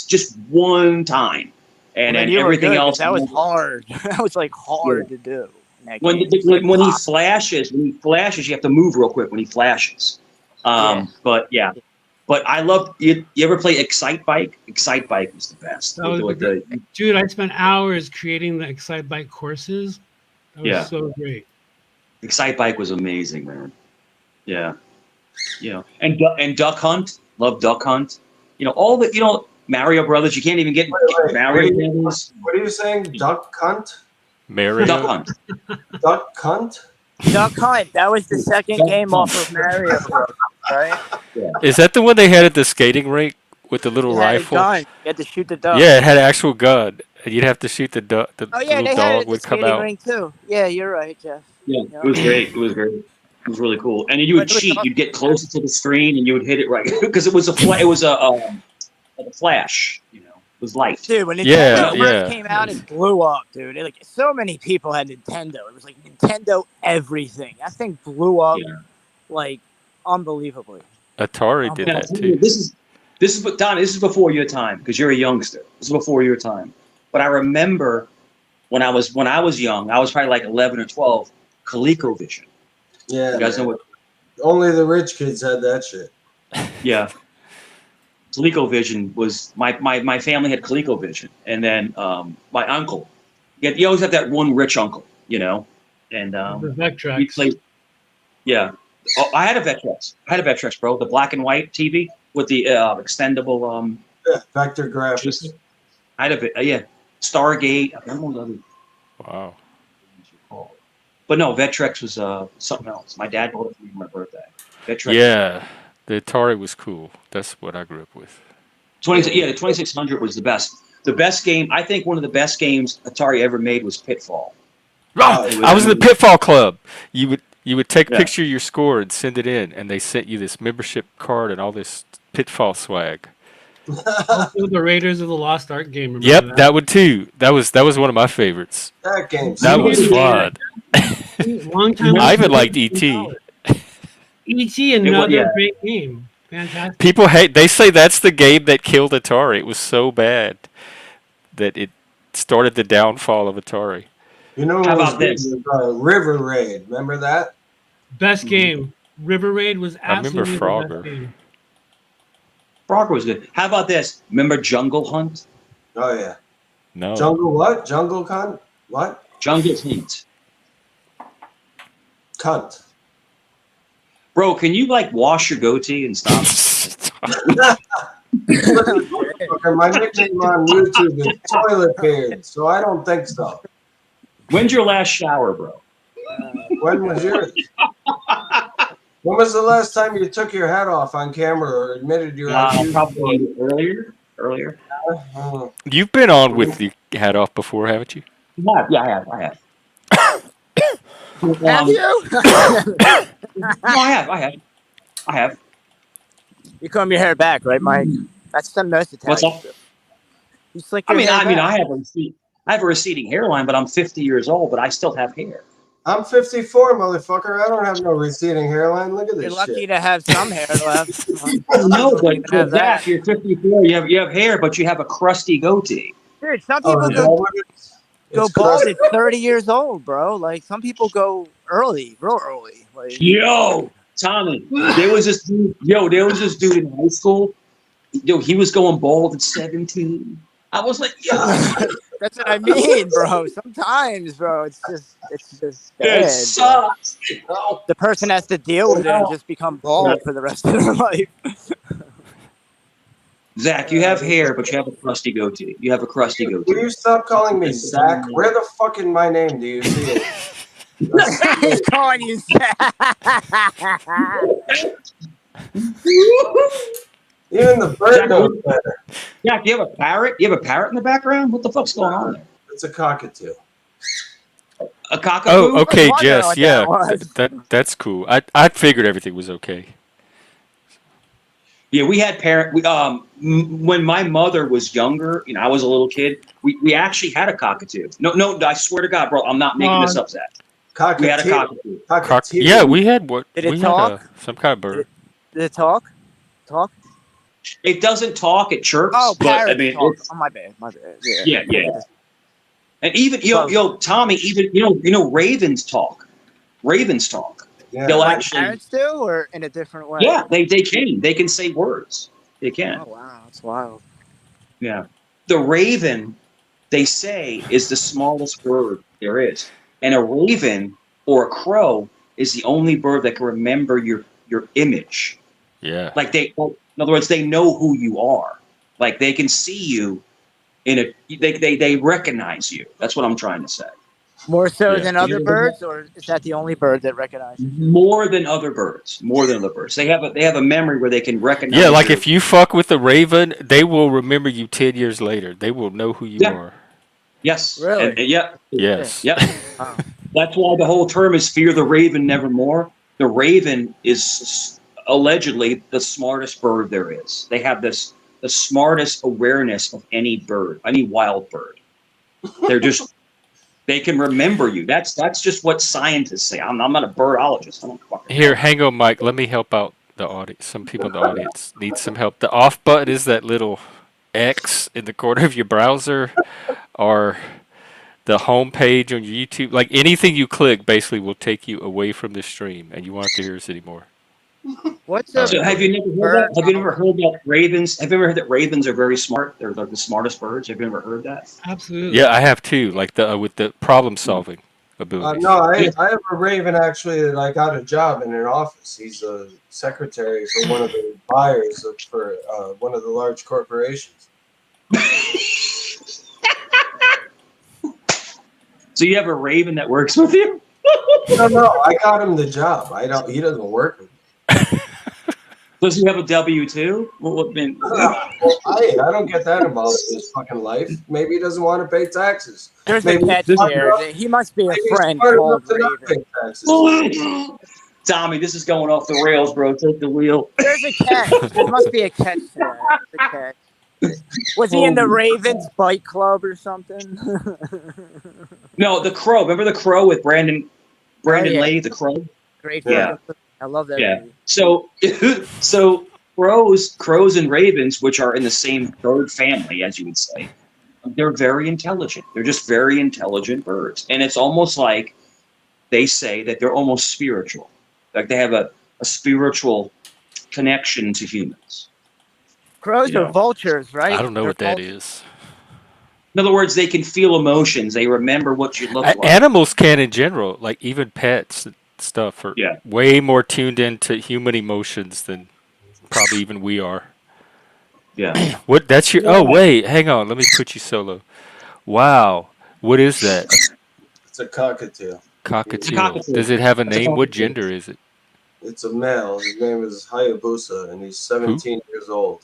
just one time. And Man, then you were everything good, 'cause else. that was hard. That was like hard to do. in that When, game. when he Pop. flashes, you have to move real quick when he flashes. But yeah. But I love you ever play Excite Bike? Excite Bike was the best. That was With the- Dude, I spent hours creating the Excite Bike courses. That was Yeah. so great. Excite Bike was amazing, man. Yeah. And Duck Hunt, love Duck Hunt. All the Mario Brothers. You can't even get Wait, Mario wait. Brothers. What are you saying? Duck cunt? Mario. Duck Hunt. Duck cunt? Duck Hunt. That was the second Duck game Hunt. off of Mario Bros. Right? Is that the one they had at the skating rink with the little You had a rifle? gun. You had to shoot the duck. Yeah, it had an actual gun. And you'd have to shoot the duck. The Oh yeah, little they had it dog at the would come skating out. rink too. Yeah, you're right, Jeff. Yeah, it was great. It was great. It was really cool. And then you would But it was cheat. awesome. You'd get closer to the screen and you would hit it right because it was a flash. It was light. Dude, when Nintendo Yeah, first yeah. came out, it blew up, dude. Like so many people had Nintendo. It was like Nintendo everything. That thing blew up Yeah. like unbelievably. Atari did Now, that too. this is Don. This is before your time because you're a youngster. This is before your time. But I remember when I was young, I was probably like 11 or 12. ColecoVision. Yeah, You guys know what? only the rich kids had that shit. Yeah. ColecoVision was my family had ColecoVision, and then my uncle. You always have that one rich uncle, you know, and The we Vectrex. played. Yeah, oh, I had a Vectrex, bro. The black and white TV with the extendable. Yeah, vector graphics. Just, I had a yeah, Stargate. I don't know what other. Wow. But no, Vectrex was something else. My dad bought it for me for my birthday. Vectrex. Yeah, the Atari was cool. That's what I grew up with. The 2600 was the best. The best game, I think one of the best games Atari ever made was Pitfall. I was in the Pitfall Club. You would take a Yeah. picture of your score and send it in, and they sent you this membership card and all this Pitfall swag. Also, the Raiders of the Lost Ark game. Remember Yep, that? that one too. That was one of my favorites. That game. That was fun. Long time. I even liked E.T. E.T. another great game. Fantastic. People hate. They say that's the game that killed Atari. It was so bad that it started the downfall of Atari. You know How what about was this? River Raid. Remember that? Best game. River Raid was I remember absolutely the Frogger. best game. Frogger was good. How about this? Remember Jungle Hunt? Oh yeah. No. Jungle what? Jungle cunt? What? Jungle Hunt. Cunt. Bro, can you like wash your goatee and stop? My nickname on YouTube is Toilet Beard, so I don't think so. When's your last shower, bro? When was yours? When was the last time you took your hat off on camera or admitted you had shoes? Probably earlier. You've been on with the hat off before, haven't you? Yeah, I have. Have you? No, I have. You comb your hair back, right, Mike? That's the most Italian. What's up? You slick I your mean, hair back. I have a receding hairline, but I'm 50 years old, but I still have hair. I'm 54, motherfucker. I don't have no receding hairline. Look at You're this lucky shit. to have some hair left. No, Don't even have but that. Zach, you're 54. You have hair, but you have a crusty goatee. Dude, some Oh, people is that go what it is? It's bald crusty. at 30 years old, bro. Like some people go early, real early. Like, Yo, Tommy, there was this dude in high school. Yo, he was going bald at 17. I was like, yo, that's what I mean, bro. Sometimes, bro, it's just bad. it sucks. No. The person has to deal with it and just become bald for the rest of their life. Zach, you have hair, but you have a crusty goatee. You have a crusty Will goatee. you stop calling me Zach? Where the fuck in my name do you see it? He's calling you Zach. Even the bird knows better. Zach, you have a parrot? You have a parrot in the background? What the fuck's going on there? It's a cockatoo. A cockapoo? Oh, okay, wonder Jess. what Yeah, that was. that's cool. I figured everything was okay. Yeah, we had when my mother was younger, I was a little kid, we actually had a cockatoo. No, I swear to God, bro, I'm not making this up, Zach. Cockatoo. We had a cockatoo. Cockatoo. Yeah, we had what? Did it we talk? had some kind of bird. Did it talk? It doesn't talk, it chirps. Oh, but I parrots mean, talk. it's- Oh, my bad. Yeah. And even Tommy, even ravens talk. Ravens talk. Yeah. They'll Like actually, parrots do, or in a different way? yeah, they can say words. They can. Oh wow, that's wild. Yeah. The raven, they say, is the smallest bird there is. And a raven or a crow is the only bird that can remember your image. Yeah. Like in other words, they know who you are. Like they can see you they recognize you. That's what I'm trying to say. More so Yeah. than other birds, or is that the only bird that recognizes? More than other birds. They have a memory where they can recognize. Yeah, like your- if you fuck with a raven, they will remember you 10 years later. They will know who you Yeah. are. Yes. Really? And, yeah. Yes. Yep. Oh. That's why the whole term is fear the raven nevermore. The raven is allegedly the smartest bird there is. They have this the smartest awareness of any bird, any wild bird. They're just they can remember you. That's just what scientists say. I'm not a birdologist. I don't fucking Here, know. hang on, Mike. Let me help out the audience. Some people in the audience need some help. The off button is that little X in the corner of your browser, or the home page on your YouTube. Like anything you click basically will take you away from the stream, and you won't have to hear us anymore. What's All a right. So have you never heard that? Have you ever heard that ravens? Have you ever heard that ravens are very smart? They're like the smartest birds. Have you ever heard that? Absolutely. Yeah, I have too. Like the with the problem solving abilities. No, I Yeah. have a raven actually that I got a job in an office. He's a secretary for one of the buyers for one of the large corporations. So you have a raven that works with you? No, I got him the job. I don't. He doesn't work with me. Does he have a W-2? I don't get that involved in his fucking life. Maybe he doesn't want to pay taxes. There's Maybe a catch he's smart here. enough- He must be a maybe he's friend smart called enough to not Raven. pay taxes. Tommy, this is going off the rails, bro. Take the wheel. There's a catch. There must be a catch to that. The catch. Was he in the Ravens Bike Club or something? No, the Crow. Remember the Crow with Brandon yeah. Lee, the Crow? Great. Yeah. film. I love that Yeah. movie. So crows and ravens, which are in the same bird family, as you would say, they're very intelligent. They're just very intelligent birds. And it's almost like they say that they're almost spiritual. Like they have a spiritual connection to humans. Crows You are know. vultures, right? I don't know They're what that vultures. is. In other words, they can feel emotions. They remember what you look like. Animals can in general, like even pets and stuff, are Yeah. way more tuned into human emotions than probably even we are. Yeah. What? That's your? Oh wait, hang on. Let me put you solo. Wow, what is that? It's a cockatiel. Cockatiel. cockatiel. Does it have a That's a name? What cockatiel. gender is it? It's a male. His name is Hayabusa, and he's 17 years old.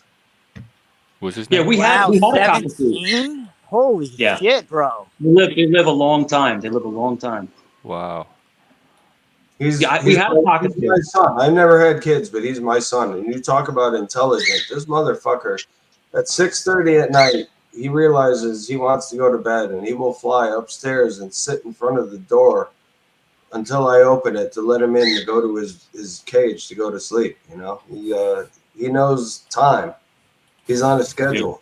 What's his Yeah, name? we had Wow, a cockatoo. 17? Holy Yeah. shit, bro. They live a long time. They live a long time. Wow. He's Yeah, we had a he's cockatoo. my son. I've never had kids, but he's my son. And you talk about intelligent. This motherfucker, at 6:30 at night, he realizes he wants to go to bed, and he will fly upstairs and sit in front of the door until I open it to let him in to go to his cage to go to sleep. You know, he knows time. He's on a schedule.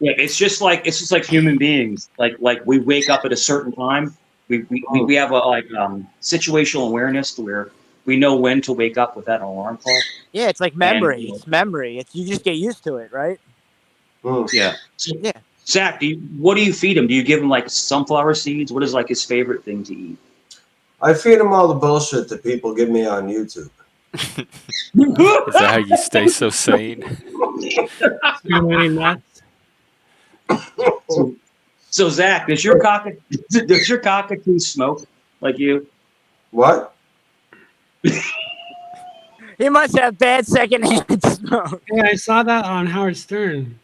Yeah, it's just like human beings. Like we wake up at a certain time. We have a situational awareness to where we know when to wake up without an alarm clock. Yeah, it's like memory. And, It's memory. You just get used to it, right? Yeah. So, Yeah. Zach, what do you feed him? Do you give him like sunflower seeds? What is like his favorite thing to eat? I feed him all the bullshit that people give me on YouTube. Is that how you stay so sane? Too many nuts. So Zach, does your cockatoo smoke like you? What? He must have bad secondhand smoke. Yeah, I saw that on Howard Stern.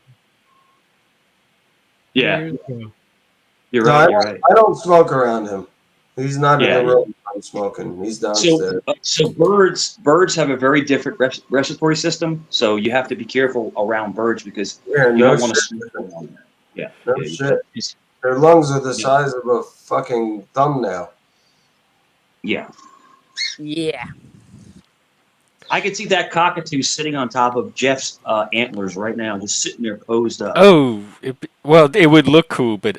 Yeah, years ago. you're No, right. You're right. I don't smoke around him. He's not Yeah. in the room. I'm smoking. He's downstairs. So birds have a very different respiratory system. So you have to be careful around birds because Yeah, you no don't want to shit. smoke around them. Yeah. No Yeah, shit. it's- Their lungs are the size of a fucking thumbnail. yeah. Yeah. I could see that cockatoo sitting on top of Jeff's antlers right now, just sitting there posed up. Oh, well, it would look cool, but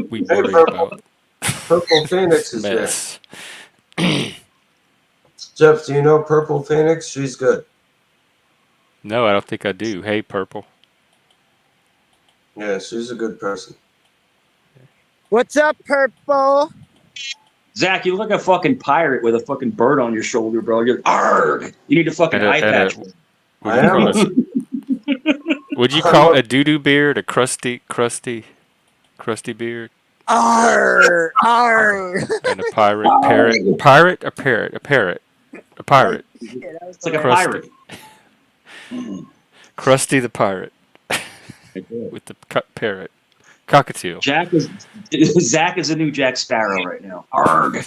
we Hey, worry Purple. about Purple Phoenix is there. mess. Jeff, do you know Purple Phoenix? She's good. No, I don't think I do. Hey, Purple. Yeah, she's a good person. What's up, Purple? Zach, you look like a fucking pirate with a fucking bird on your shoulder, bro. You're arg. You need a fucking eye patch. Would you call it a doo-doo beard, a crusty beard, Arr, arr. and a parrot? A parrot? A pirate. It's like a Crusty. pirate. Krusty the pirate with the parrot. Cockatiel. Zach is a new Jack Sparrow right now. Arg.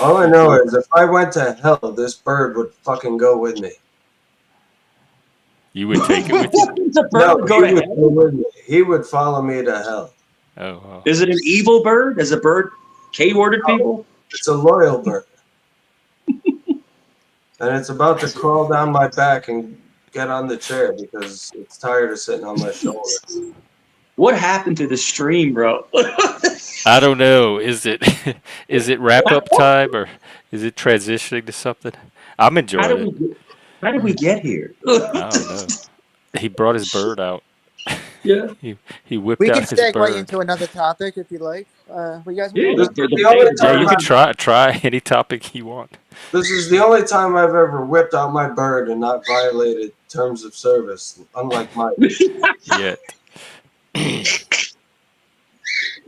All I know is if I went to hell, this bird would fucking go with me. You would take it with you? It's a bird No, go to he would hell? go with me. He would follow me to hell. Oh, wow. Is it an evil bird? Is a bird K-worded people? It's a loyal bird. And it's about to crawl down my back and get on the chair because it's tired of sitting on my shoulder. What happened to the stream, bro? I don't know. Is it wrap up time or is it transitioning to something? I'm enjoying it. How did we get here? I don't know. He brought his bird out. Yeah. He whipped We out can his segue bird. into another topic if you like. What you guys Yeah, want? they're The only Yeah, you time can try any topic you want. This is the only time I've ever whipped out my bird and not violated terms of service, unlike Mike. Yet.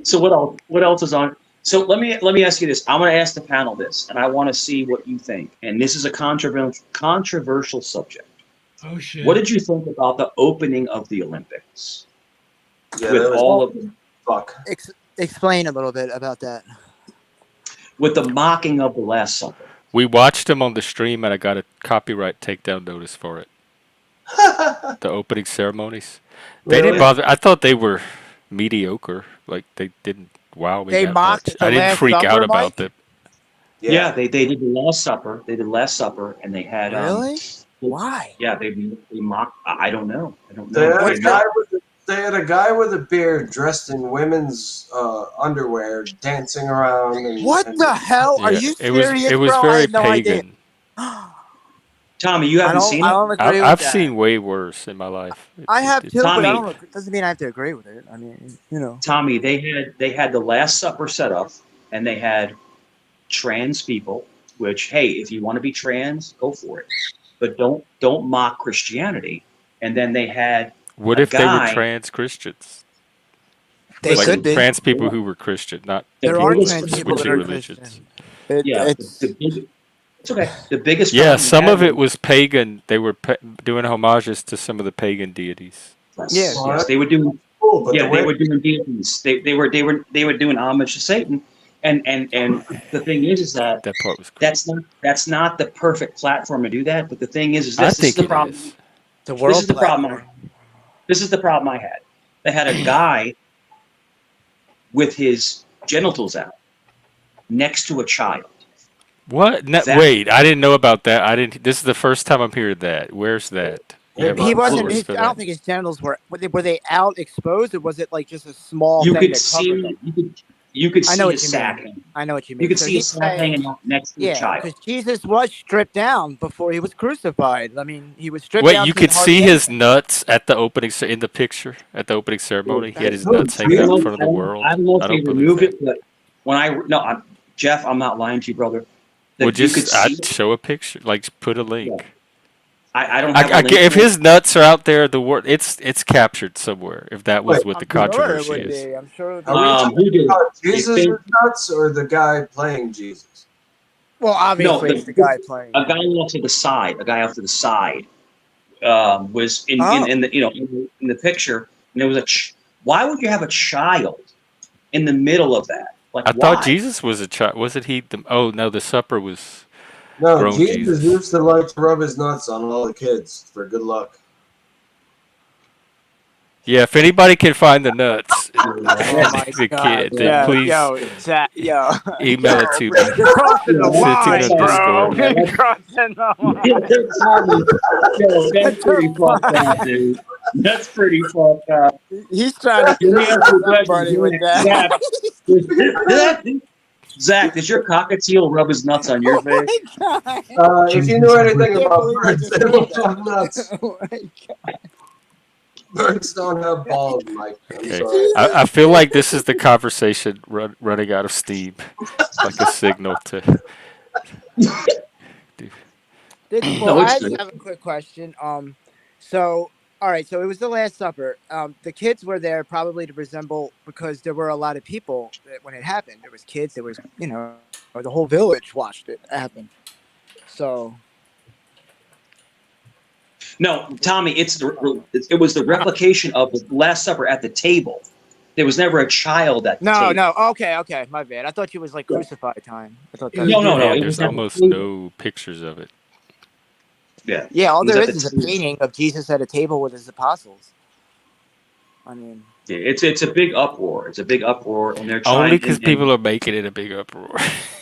So what else is on? So let me ask you this. I'm going to ask the panel this, and I want to see what you think. And this is a controversial subject. Oh shit. What did you think about the opening of the Olympics? Yeah, With that was all of them, fuck. Explain a little bit about that. with the mocking of the Last Supper. We watched him on the stream and I got a copyright takedown notice for it. The opening ceremonies. They Really? didn't bother. I thought they were mediocre. Like they didn't wow me They that mocked much. the I didn't Last freak Supper, out about Mike? them. Yeah, they did the Last Supper. They did Last Supper, and they had Really? Why? Yeah, they mocked. I don't know. I don't They know. had, they had a guy with a beard dressed in women's underwear dancing around. And, What the hell? Are Yeah, you it was serious, it was bro? I very had no idea. pagan. Tommy, you haven't seen I it? don't agree with I've that. seen way worse in my life. I have too, Tommy. but I don't. It doesn't mean I have to agree with it. I mean, you know. Tommy, they had the Last Supper set up, and they had trans people. Which, hey, if you want to be trans, go for it, but don't mock Christianity. And then they had What a if they were guy- trans Christians? They Like could be. trans people who were Christian, not There the are biggest- trans people that switching are religions. Christian. Yeah, it's okay. The biggest Yeah, problem some we of had it was pagan. They were doing homages to some of the pagan deities. Yeah. Yes, they were doing. cool, but Yeah, the they way were doing deities. They were doing homage to Satan. And the thing is that That part was cool. that's not the perfect platform to do that. But the thing is I this think is the it problem. is. The world. This is the problem. This is the problem I had. They had a guy with his genitals out next to a child. What? No, That- wait, I didn't know about that. I didn't. This is the first time I'm hearing that. Where's that? You have He a wasn't. source His, for I that? don't think his genitals were. Were they out exposed, or was it like just a small You thing could that see covered them? you could I see know what his you sack. mean. I know what you mean. You could So see he's his sack saying- hanging out next to the Yeah, child. because Jesus was stripped down before he was crucified. I mean, he was stripped Wait, down. you to could hardly see his anything. nuts at the opening in the picture at the opening ceremony. He had his Oh, nuts hanging out in front of the world. I don't know if I they don't believe removed that. it, but when Jeff, I'm not lying to you, brother. That Well, you could just see I'd show a picture, like put a link. I don't have a link If to it. his nuts are out there, the word it's captured somewhere. If that was Wait, what the I'm sure it controversy would is. be. I'm sure it would be. Are we Who did? talking about Jesus' They- nuts or the guy playing Jesus? Well, obviously, No, it's the guy playing. A guy off to the side. A guy off to the side was in the picture, and there was why would you have a child in the middle of that? Like, I thought why? Jesus was a child. Wasn't he? Oh no, the supper was. No, Grown Jesus Jesus. used to like to rub his nuts on all the kids for good luck. Yeah, if anybody can find the nuts, Oh my the God. kid, then Yeah, please yo, email it to me. you're crossing the Send it to line, the bro. Discord. You're crossing the line. Yo, that's pretty fucked up, dude. That's pretty fucked up. He's trying to Let me kill ask you a question. somebody with that. Zach, does your cockatiel rub his nuts on your face? Oh my God. If you know anything can't about believe I birds, just they said don't that. have nuts. Oh my God. Birds don't have balls, Mike. I'm Okay. sorry. I feel like this is the conversation running out of steam. It's like a signal to. Well, I it's just good. have a quick question. So, all right, so it was the Last Supper. The kids were there probably to resemble because there were a lot of people when it happened. There was kids. There was, or the whole village watched it happen. So. No, Tommy, it was the replication of the Last Supper at the table. There was never a child at the table. No. Okay, my bad. I thought you was like crucified time. I thought that No. Yeah, it there's was never- almost no pictures of it. Yeah. Yeah, all He's there at is a the painting of Jesus at a table with his apostles. I mean, Yeah, it's a big uproar. It's a big uproar, and they're Only trying. because people are making it a big uproar.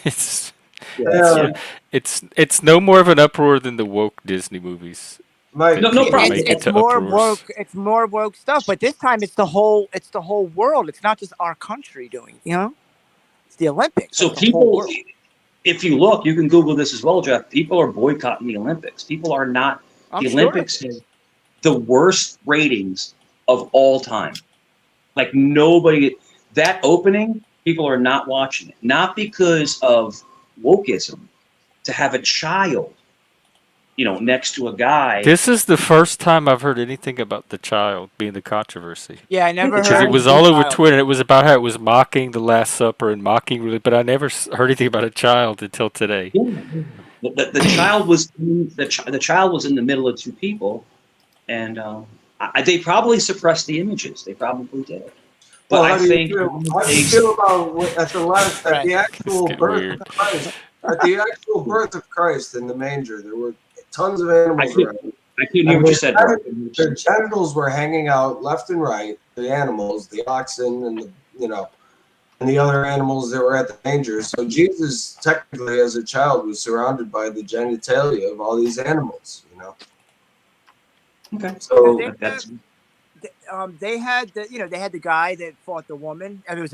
it's Yeah, it's no more of an uproar than the woke Disney movies. Mike. No People problem. make it it's to more uproars. woke. It's more woke stuff, but this time it's the whole world. It's not just our country doing it. You know, it's the Olympics. So That's the whole people, world. if you look, you can Google this as well, Jeff. People are boycotting the Olympics. People are not. I'm The sure. Olympics have the worst ratings of all time. Like nobody. That opening, people are not watching it. Not because of wokeism. To have a child, next to a guy. This is the first time I've heard anything about the child being the controversy. Yeah, I never The heard. Because it child- was all over Twitter. It was about how it was mocking the Last Supper and mocking really, but I never heard anything about a child until today. The child was the child was in the middle of two people, and they probably suppressed the images. They probably did. But Well, I think how do you feel about at the actual It's birth weird. of Christ? At the actual birth of Christ in the manger, there were tons of animals around. I couldn't hear what you said, bro. Their genitals were hanging out left and right. The animals, the oxen, and and the other animals that were at the manger. So Jesus, technically, as a child, was surrounded by the genitalia of all these animals. Okay. So that's they had the guy that fought the woman. I mean,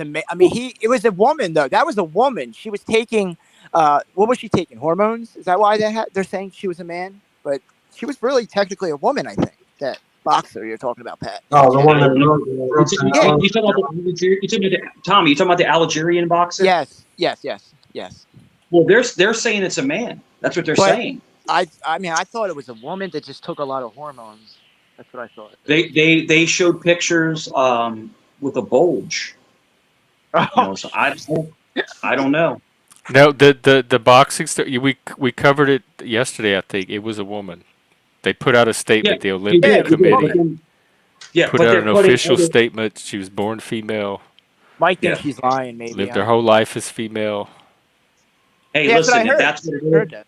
it was a woman though. That was a woman. She was taking what was she taking? Hormones? Is that why they're saying she was a man? But she was really technically a woman, I think. That boxer you're talking about, Pat. Oh, the one that Tommy, you talking about the Algerian boxer? Yes. Well, they're saying it's a man. That's what they're saying. I mean, I thought it was a woman that just took a lot of hormones. That's what I thought. They showed pictures with a bulge. So I don't know. No, the boxing we covered it yesterday. I think it was a woman. They put out a statement. The Olympic Committee put out an official statement. She was born female. Mike thinks she's lying. Maybe lived her whole life as female. Hey, listen, if that's what it is,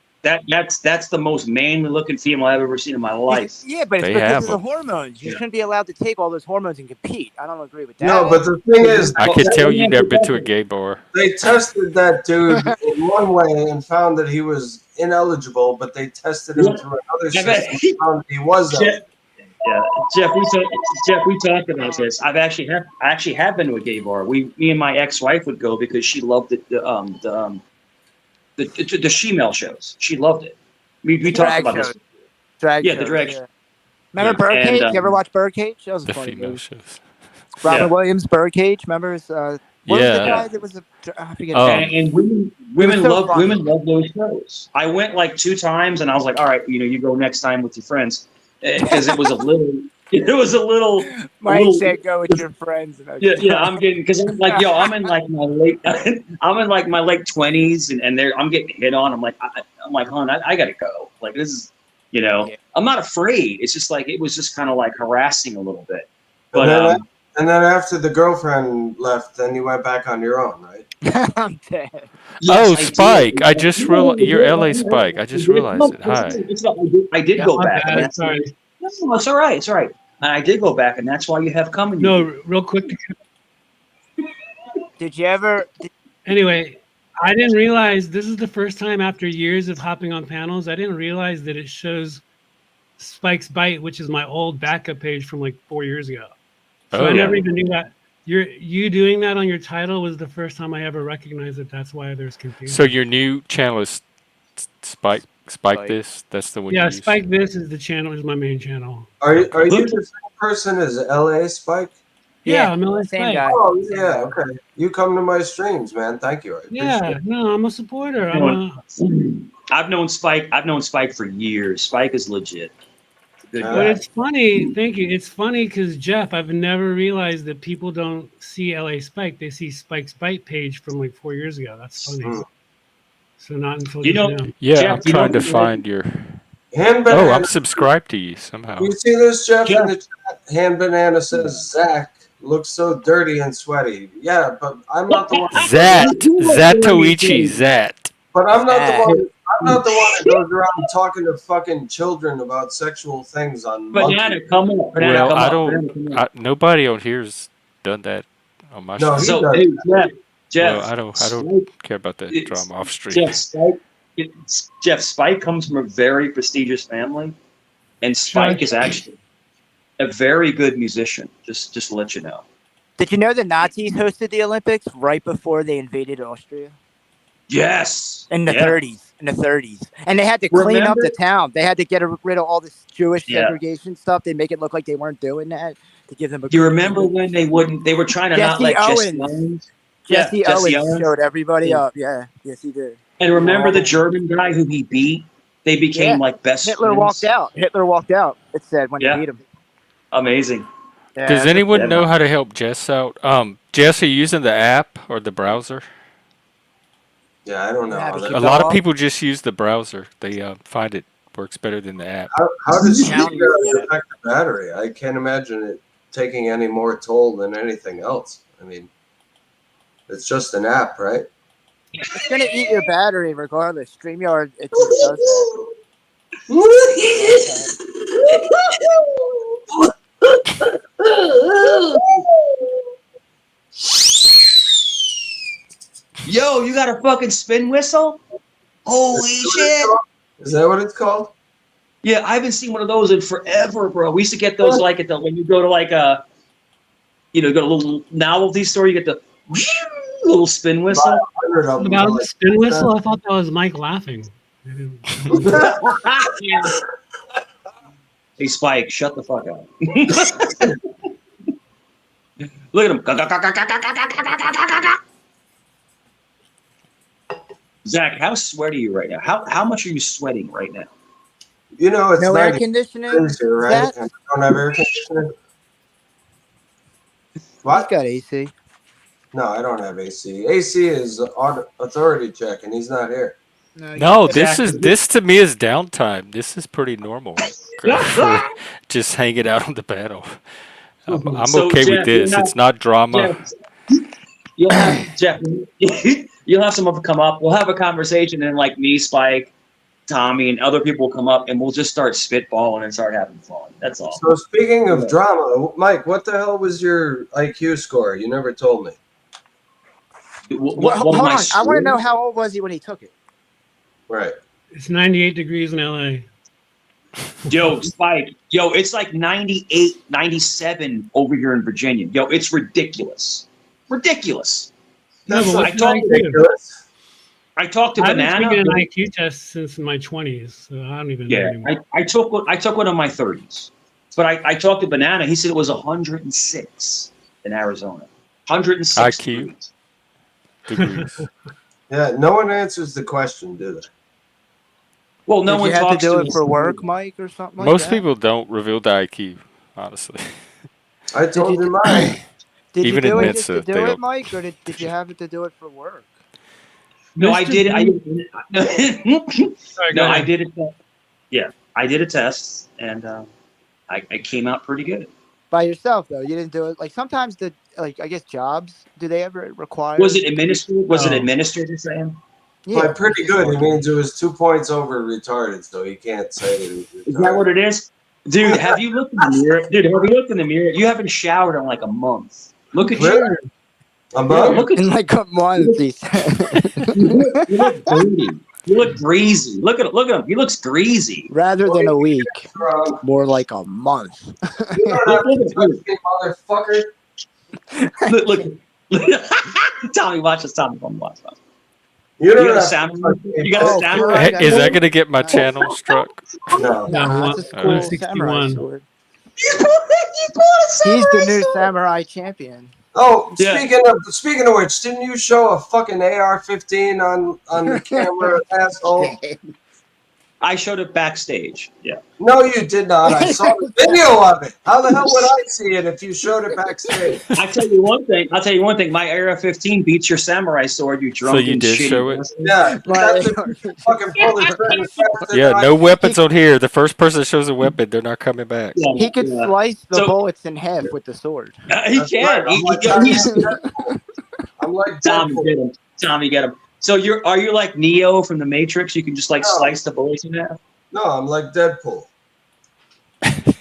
that's the most manly looking female I've ever seen in my life. Yeah, but it's because of the hormones. You shouldn't be allowed to take all those hormones and compete. I don't agree with that. No, but the thing is, I can tell you never been to a gay bar. They tested that dude in one way and found that he was ineligible, but they tested him through another system and found that he was eligible. Yeah, Jeff, we talked about this. I actually have been to a gay bar. Me and my ex-wife would go because she loved the she-male shows. She loved it. We talked about this. Drag the shows, drag. Yeah. Remember Birdcage? You ever watch Birdcage? That was a funny female movie. shows. Robin Williams, Birdcage. Remember his? What was the guy that was a? I forget. And women love those shows. I went like 2 times, and I was like, all right, you go next time with your friends, because it was a little. Mike said, "Go with your friends." Yeah, I'm getting because I'm like, I'm in like my late 20s, and I'm getting hit on. I'm like, hon, I gotta go. Like this is, I'm not afraid. It's just like it was just kind of like harassing a little bit. But and then after the girlfriend left, then you went back on your own, right? I'm dead. Yes, Spike! I just realized you're LA Spike. I just realized it. Hi. I did go back. Bad, sorry. No, it's all right. It's all right. And I did go back, and that's why you have come. No, real quick. Did you ever? Anyway, I didn't realize this is the first time after years of hopping on panels. I didn't realize that it shows Spike's Bite, which is my old backup page from like 4 years ago. So I never even knew that. You doing that on your title was the first time I ever recognized that. That's why there's confusion. So your new channel is Spike This? That's the one. Yeah, you use? Spike This is the channel. Is my main channel. Are you the same person as LA Spike? Yeah, I'm LA same Spike. guy. Oh yeah, okay. You come to my streams, man. Thank you. I appreciate it. No, I'm a supporter. I've known Spike. For years. Spike is legit. Good guy. But it's funny. Thank you. It's funny because Jeff, I've never realized that people don't see LA Spike. They see Spike's Bite page from like 4 years ago. That's funny. So not until know. Yeah, Jeff, I'm trying to find your. Hand Oh, Banana. I'm subscribed to you somehow. You see this, Jeff? In the chat, Hand Banana says Zach looks so dirty and sweaty. Yeah, but I'm not the one. Zatoichi, Zat. But I'm not the one. not the one that goes around talking to fucking children about sexual things on Banana, monkey. come up. Banana, Well, come I up. don't. Banana, come up. Nobody on here's done that on my No, stream. he So, does. hey, Jeff. Well, I don't Spike, care about that it's- drama off stream. Jeff Spike comes from a very prestigious family, and Spike is actually a very good musician. Just to let you know. Did you know the Nazis hosted the Olympics right before they invaded Austria? Yes. In the Yeah. 30s. In the 30s. And they had to clean up Remember- the town. They had to get rid of all this Jewish Yeah. segregation stuff. They make it look like they weren't doing that to give them a Do you good remember image. when they were trying to not Jesse let Jesse Owens. Owens? Jesse Yeah, Jesse Owens Owens. showed everybody Yeah. up. Yeah. Yes, he did. And remember the German guy who he beat? They became Yeah. like best Hitler friends. walked out. Hitler walked out, it said, when Yeah. he beat him. Amazing. Yeah, Does anyone Yeah. know how to help Jess out? Jess, are you using the app or the browser? Yeah, I don't know. Yeah, How, but that, A lot of people just use the browser. They find it works better than the app. how does heat Counties get it. affect the battery? I can't imagine it taking any more toll than anything else. I mean, it's just an app, right? It's going to eat your battery regardless. StreamYard, it just does that. Yo, you got a fucking spin whistle? Holy shit! Is that what it's called? Yeah, I haven't seen one of those in forever, bro. We used to get those like at the when you go to like a, go to a little novelty store. You get the little spin whistle. 500 of them. About the spin whistle, I thought that was Mike laughing. Hey, Spike, shut the fuck up. Look at him. Zach, how sweaty are you right now? How much are you sweating right now? You know, it's No air 90 conditioning? degrees here, right? That- And I don't have air conditioning. He's What? got AC. No, I don't have AC. AC is on authority check, and he's not here. No, this Exactly. to me is downtime. This is pretty normal for just hanging out on the panel. I'm So, okay Jeff, with this. you're not- It's not drama. You'll have Jeff. You'll have someone come up. We'll have a conversation, and like me, Spike, Tommy, and other people will come up, and we'll just start spitballing and start having fun. That's all. So speaking of drama, Mike, what the hell was your IQ score? You never told me. What Hold am on. I want to scoring? know how old was he when he took it? Right. It's 98 degrees in LA. Yo, Spike. Yo, it's like 98, 97 over here in Virginia. Yo, it's ridiculous. Ridiculous. No, but I what's your talked, IQ? I talked to I haven't Banana. taken an IQ test since my 20s, so I don't even know Yeah, anymore. I took one in my 30s, but I talked to Banana. He said it was 106 in Arizona. 106 IQ? degrees. Degrees. Yeah, no one answers the question, do they? Well, no Did one you have talks to do to it me. for work, Mike, or something like Most that? people don't reveal the IQ, honestly. I told you you mine. Did Even you do in it just to Mensa, do they it, don't- Mike, or did you have it to do it for work? No, I Mr. did. Sorry, No, go I ahead. did it. Yeah, I did a test, and I came out pretty good. By yourself, though. You didn't do it. Like sometimes I guess jobs, do they ever require? Was it administered? Was it Oh. administered? You're saying? Yeah. By pretty good, he means it was 2 points over retarded, so he can't say that he was Is that retarded. what it is? Dude, have you looked in the mirror? Dude, have you looked in the mirror? You haven't showered in like a month. Look at you. Really? A Yeah, month? look at In you. like a month, he said. You look dirty. You look greasy. Look at him. He looks greasy. Rather than a week, Wrong. more like a month. You don't have Look to at touch you. me, motherfucker. Look. Tommy, watch this. Tommy, come watch. You You don't got a have samurai. to touch me. You got a Oh, samurai. God. Is that going to get my channel struck? No. No, that's a Uh, cool 61. samurai sword. You pulled a He's the samurai new sword. samurai champion. Oh, Yeah. speaking of which, didn't you show a fucking AR-15 on the camera, asshole? I showed it backstage. Yeah. No, you did not. I saw the video of it. How the hell would I see it if you showed it backstage? I'll tell you one thing. My AR-15 beats your samurai sword. You drunk you and did shitty show it? bastard. Yeah, Well, that's the fucking pull the trigger faster Yeah, than I no can. weapons on here. The first person that shows a weapon, they're not coming back. Yeah, He could yeah. slice the So- bullets in half with the sword. He That's can. right. I'm like He's I'm like Tommy, Deadpool. get him. Tommy, get him. So are you like Neo from the Matrix? You can just like slice the bullets in half. No, I'm like Deadpool.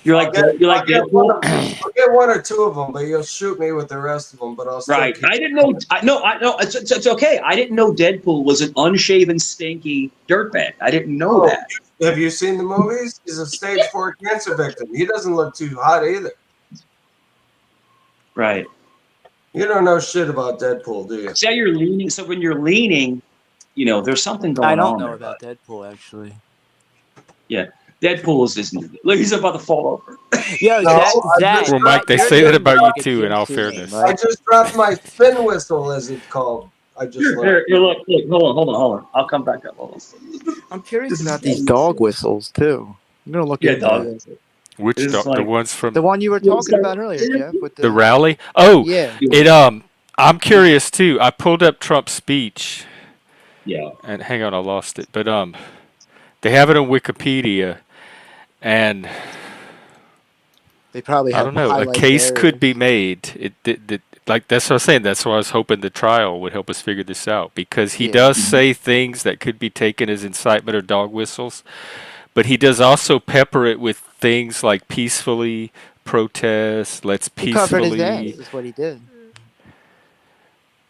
You're Deadpool. I'll get one or two of them, but you'll shoot me with the rest of them. But I'll still Right. keep I didn't know. I know. It's okay. I didn't know Deadpool was an unshaven, stinky dirtbag. I didn't know that. Have you seen the movies? He's a stage 4 cancer victim. He doesn't look too hot either. Right. You don't know shit about Deadpool, do you? See how you're leaning. So when you're leaning, you know, there's something going on. I don't know there, about Deadpool actually. Yeah. Deadpool is look, he's about to fall over. Yo, Zach. Well, Mike, they say that about you too. In all fairness, I just dropped my spin whistle, as it's called. I just Here, look, hold on. I'll come back up. Hold on. I'm curious about these dog whistles too. I'm gonna look at dog that. whistle. which It's dog? like- The ones from The one you were talking about earlier, Jeff, with the rally? Oh, Yeah. it I'm curious too. I pulled up Trump's speech. Yeah. And hang on, I lost it. But they have it on Wikipedia, and They probably I have don't know. A highlight case areas. could be made. Like that's what I was saying. That's why I was hoping the trial would help us figure this out, because he Yeah. does say things that could be taken as incitement or dog whistles, but he does also pepper it with things like peacefully protest. Let's He covered his peacefully. ass. Is what he did.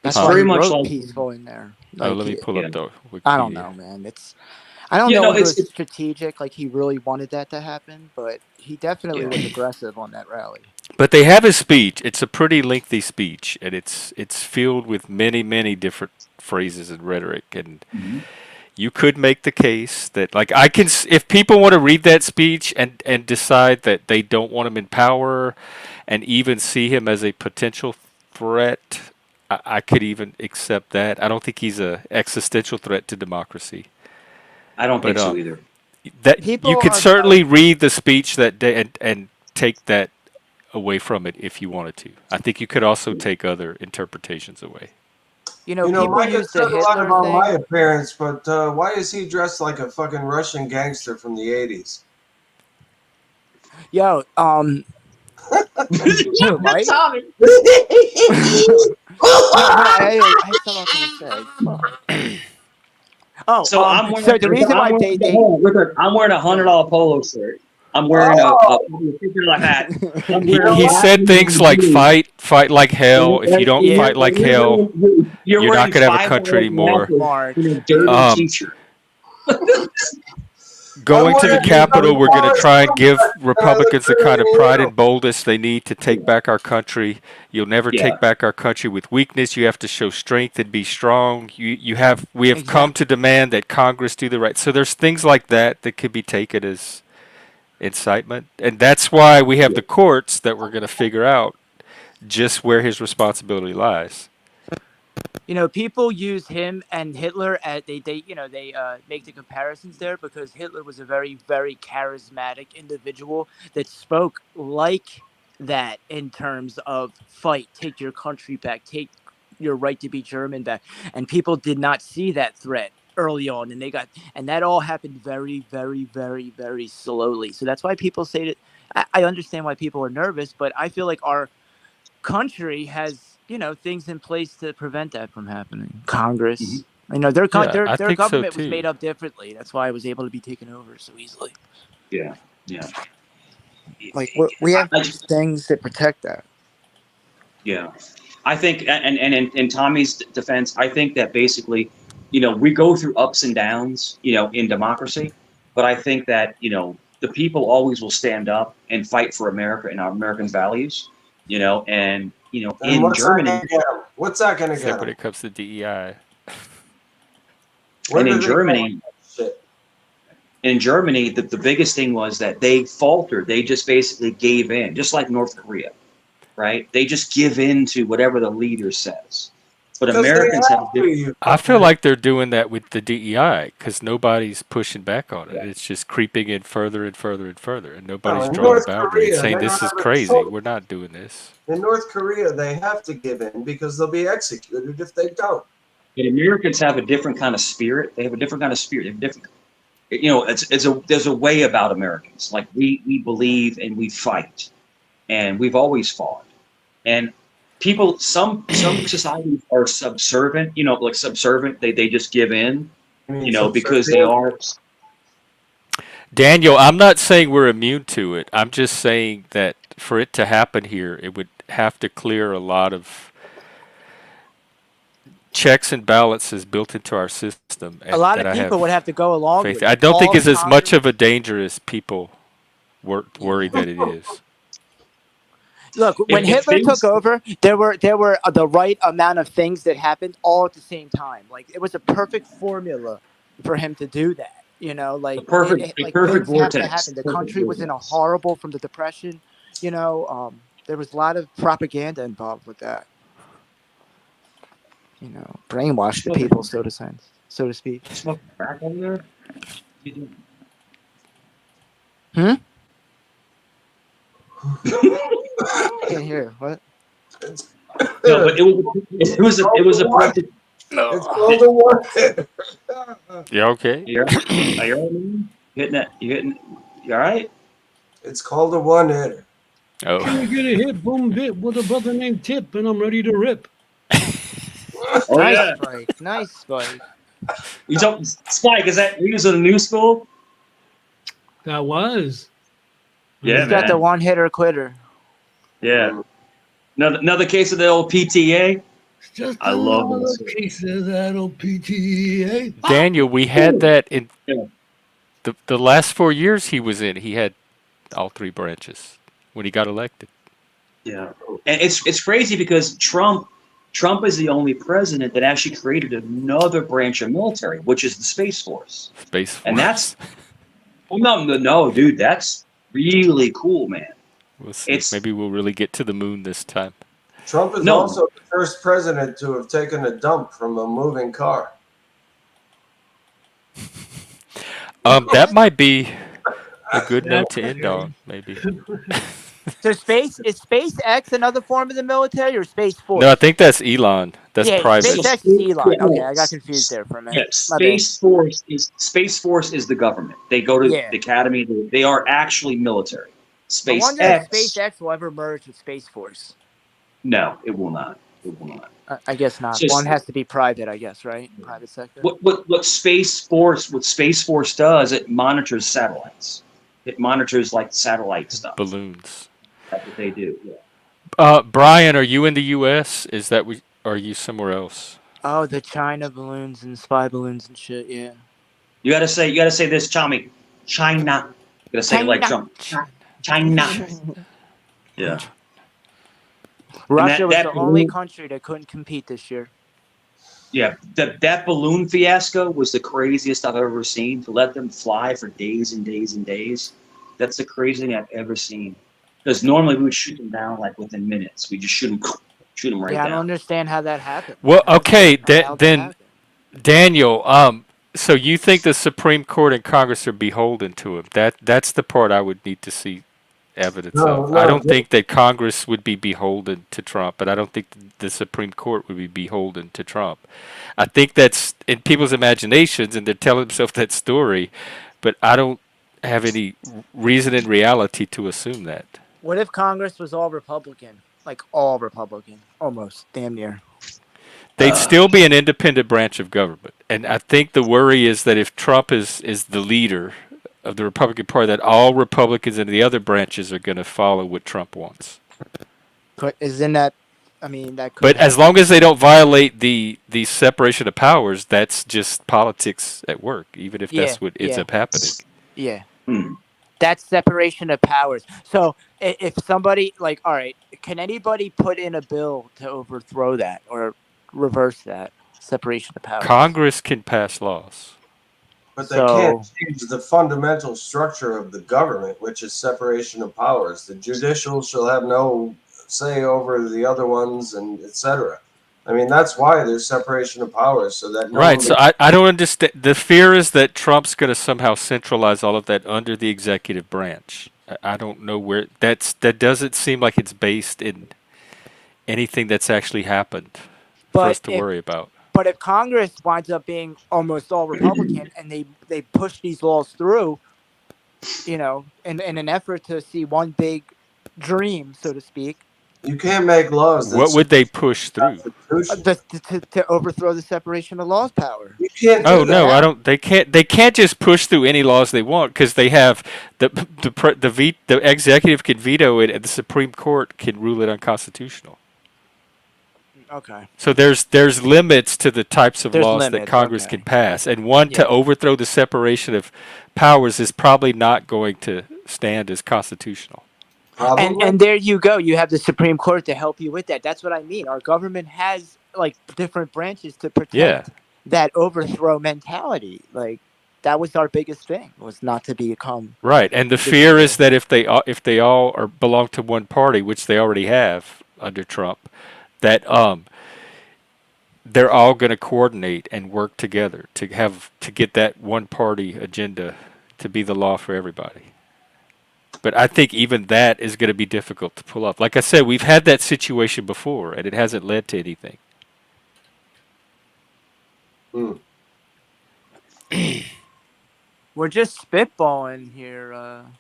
It's That's why very he much wrote like peaceful in there. Oh, Like, let me pull yeah. up the Wikipedia. I don't know, man. I don't Yeah, know no, if it was it's- strategic, like he really wanted that to happen, but he definitely Yeah. was aggressive on that rally. But they have his speech. It's a pretty lengthy speech, and it's filled with many different phrases and rhetoric. And you could make the case that, like, if people want to read that speech and decide that they don't want him in power, and even see him as a potential threat, I could even accept that. I don't think he's a existential threat to democracy. I don't think But, so either. That People you could are- certainly read the speech that day and take that away from it if you wanted to. I think you could also take other interpretations away. You know, You know, people Mike has use the said a lot Hitler about my thing. appearance, but why is he dressed like a fucking Russian gangster from the 80s? Yo, Who, Mike? Tommy. I had something to say. Fuck. So I'm wearing. so the reason why I'm wearing a $100 polo shirt. I'm wearing a particular hat. I'm wearing He a said things like fight like hell. If you don't Yeah. fight like hell, you're not wearing gonna have a $5 country anymore. Mark. in a dirty Um, t-shirt. Going to the Capitol, we're going to try and give I Republicans the look kind of really pride ill. and boldness they need to take back our country. You'll never Yeah. take back our country with weakness. You have to show strength and be strong. We have come to demand that Congress do the right. So there's things like that that could be taken as incitement, and that's why we have the courts that we're going to figure out just where his responsibility lies. You know, people use him and Hitler as they make the comparisons there because Hitler was a very, very charismatic individual that spoke like that in terms of fight, take your country back, take your right to be German back. And people did not see that threat early on, and that all happened very, very, very, very slowly. So that's why people say that. I understand why people are nervous, but I feel like our country has things in place to prevent that from happening. Congress, their I think so, government was too. made up differently. That's why it was able to be taken over so easily. Yeah. Like we have I- things that protect that. Yeah, I think, and in Tommy's defense, I think that basically, we go through ups and downs, in democracy, but I think that, the people always will stand up and fight for America and our American values, and, And in what's Germany, that gonna get him? What's that going to Except get when him? it comes to DEI. Where and do in they Germany, go? Shit. the biggest thing was that they faltered. They just basically gave in, just like North Korea, right? They just give in to whatever the leader says. But 'Cause they Americans have have a to, different. you I feel fucking- like they're doing that with the DEI because nobody's pushing back on it. It's just creeping in further and further and further, and nobody's in drawing a North boundary and Korea, saying they this don't is have a crazy. choice. We're not doing this. In North Korea, they have to give in because they'll be executed if they don't. But Americans have a different kind of spirit. They have a different kind of spirit. They have different. There's a way about Americans. Like we believe and we fight, and we've always fought. And people, some societies are subservient, like subservient. They just give in, I mean, because they are. Daniel, I'm not saying we're immune to it. I'm just saying that for it to happen here, it would have to clear a lot of checks and balances built into our system, A and lot that of I people would have have to go along faith. with I it. don't think All it's as much Congress. of a danger as people worry that it is. Look, when If Hitler things, took over, there were the right amount of things that happened all at the same time. Like it was a perfect formula for him to do that. the Like perfect, like perfect things have to vortex, happen. The perfect country was in a vortex. horrible from the depression. There was a lot of propaganda involved with that. Brainwash the people, so to speak. Smoke crack over there? You doing? Hmm? Can't hear what? No, but it was a perfect. It's called a one-hitter. Yeah, okay. Are you all right, man? Hitting that? You hitting? You all right? It's called a one-hitter. Oh, Can we get a hit boom bit with a brother named Tip, and I'm ready to rip. Oh Nice yeah. Spike. Nice Spike. You don't, Spike? Is that news of the new school? That was. Yeah, He's got the man. one hitter quitter. Yeah. Another case of the old PTA. It's just I love another this. case of that old PTA. Daniel, we had that in Yeah. the last 4 years he was in. He had all three branches when he got elected. Yeah, and it's crazy because Trump is the only president that actually created another branch of military, which is the Space Force, Space Force. and that's no, dude, that's really cool, man. We'll see. It's Maybe we'll really get to the moon this time. Trump is No. also the first president to have taken a dump from a moving car. That might be a good note to That's end on. Maybe. So is SpaceX another form of the military or Space Force? No, I think that's Elon. That's yeah, private. SpaceX is Elon. Okay, I got confused there for a Yeah, minute. My bad. Space Force is the government. They go to Yeah. the academy. They are actually military. I wonder if SpaceX, SpaceX will ever merge with Space Force. no, it will not. It will not. I guess not. Just- One has to be private, I guess, right? Private sector. What Space Force does, it monitors satellites. It monitors like satellite stuff. Balloons. That's what they do. Yeah. Brian, are you in the U.S.? Is that or are you somewhere else? Oh, the China balloons and spy balloons and shit. Yeah. You gotta say this, Chami. China. You gotta say it like China. Trump. China. Yeah. Russia was that the only balloon- country that couldn't compete this year. Yeah. That balloon fiasco was the craziest I've ever seen. To let them fly for days and days and days. That's the craziest thing I've ever seen. Because normally we would shoot them down like within minutes. We just shoot them right Yeah, I don't down. understand how that happened. Well, How okay, the hell that then happened? Daniel. So you think the Supreme Court and Congress are beholden to him? That's the part I would need to see evidence of. I don't think that Congress would be beholden to Trump, but I don't think the Supreme Court would be beholden to Trump. I think that's in people's imaginations, and they're telling themselves that story, but I don't have any reason in reality to assume that. What if Congress was all Republican? Like all Republican, almost, damn near. They'd still be an independent branch of government. And I think the worry is that if Trump is the leader of the Republican Party, that all Republicans in the other branches are going to follow what Trump wants. Isn't that? I mean, that could. But as happen. long as they don't violate the separation of powers, that's just politics at work, even if that's what ends up happening. Yeah. Hmm. That's separation of powers. So if somebody all right, can anybody put in a bill to overthrow that or reverse that separation of powers? Congress can pass laws. But they can't change the fundamental structure of the government, which is separation of powers. The judicial shall have no say over the other ones, and etc. I mean, that's why there's separation of powers, so that Right. So I don't understand. The fear is that Trump's going to somehow centralize all of that under the executive branch. I don't know where that doesn't seem like it's based in anything that's actually happened for us to worry about. But if Congress winds up being almost all Republican and they push these laws through, in an effort to see one big dream, so to speak, You can't make laws. What would they push through? To overthrow the separation of laws power. You can't do Oh that. no, I don't. They can't. They can't just push through any laws they want because they have the executive can veto it and the Supreme Court can rule it unconstitutional. Okay. So there's limits to the types of There's laws that limits, Congress okay. can pass, and one Yeah. to overthrow the separation of powers is probably not going to stand as constitutional. And there you go. You have the Supreme Court to help you with that. That's what I mean. Our government has like different branches to protect that overthrow mentality. Like that was our biggest thing, was not to become Right, and the fear is that if they all are belong to one party, which they already have under Trump, that they're all going to coordinate and work together to get that one party agenda to be the law for everybody. But I think even that is going to be difficult to pull off. Like I said, we've had that situation before, and it hasn't led to anything. We're just spitballing here,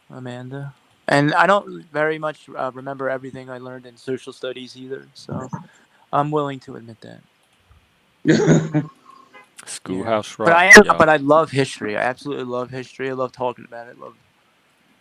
Amanda. And I don't very much remember everything I learned in social studies either, so I'm willing to admit that. Schoolhouse rock. But I love history. I absolutely love history. I love talking about it.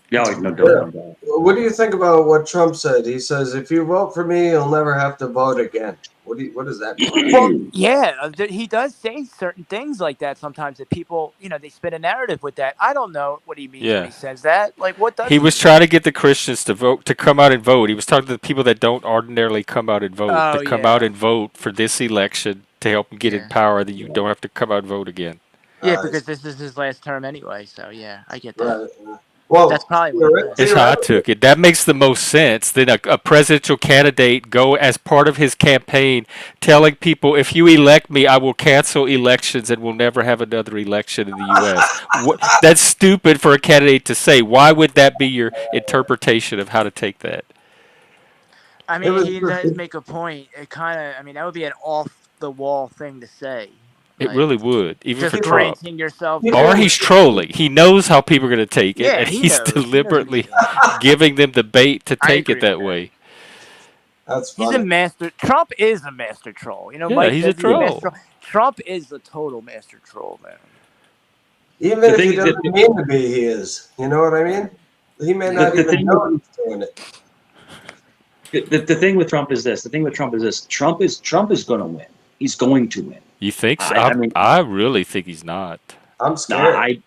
What do you think about what Trump said? He says, "If you vote for me, you'll never have to vote again." What does that mean? Well, yeah, he does say certain things like that sometimes that people, they spin a narrative with that. I don't know what he means when he says that. Like, what does he was trying to get the Christians to come out and vote. He was talking to the people that don't ordinarily come out and vote, to come out and vote for this election to help him get in power, that you don't have to come out and vote again. Yeah, because this is his last term anyway, so yeah, I get that. Well, that's probably what it is. That's how I took it. That makes the most sense. Then a presidential candidate go as part of his campaign telling people, if you elect me, I will cancel elections and we'll never have another election in the U.S. That's stupid for a candidate to say. Why would that be your interpretation of how to take that? I mean, he does make a point. It kind of, that would be an off-the-wall thing to say. It really would, even for Trump. Yourself or he's trolling. He knows how people are going to take it, and he's deliberately giving them the bait to take it that way. That's funny. He's a master. Trump is a master troll. Mike he's a troll. Trump is a total master troll, man. Even if he doesn't mean to be, he is. You know what I mean? He may not even know he's doing it. The thing with Trump is this. Trump is going to win. He's going to win. You think so? I really think he's not. I'm scared.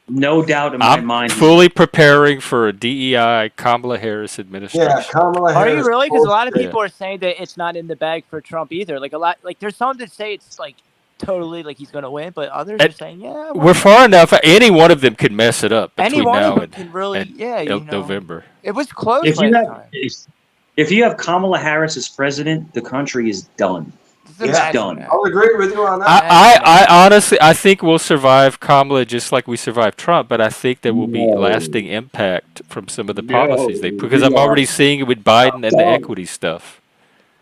No doubt in my mind. I'm fully preparing for a DEI Kamala Harris administration. Yeah, Kamala Harris. Are you really? Because a lot of people are saying that it's not in the bag for Trump either. Like there's some that say it's like totally like he's going to win, but others are saying, yeah. We're far enough. Any one of them could mess it up between now and November. It was close If last you have Kamala Harris as president, the country is done. It's done. I'll agree with you on that. I honestly, I think we'll survive Kamala just like we survived Trump, but I think there will be lasting impact from some of the policies because I'm already seeing it with Biden and the equity stuff.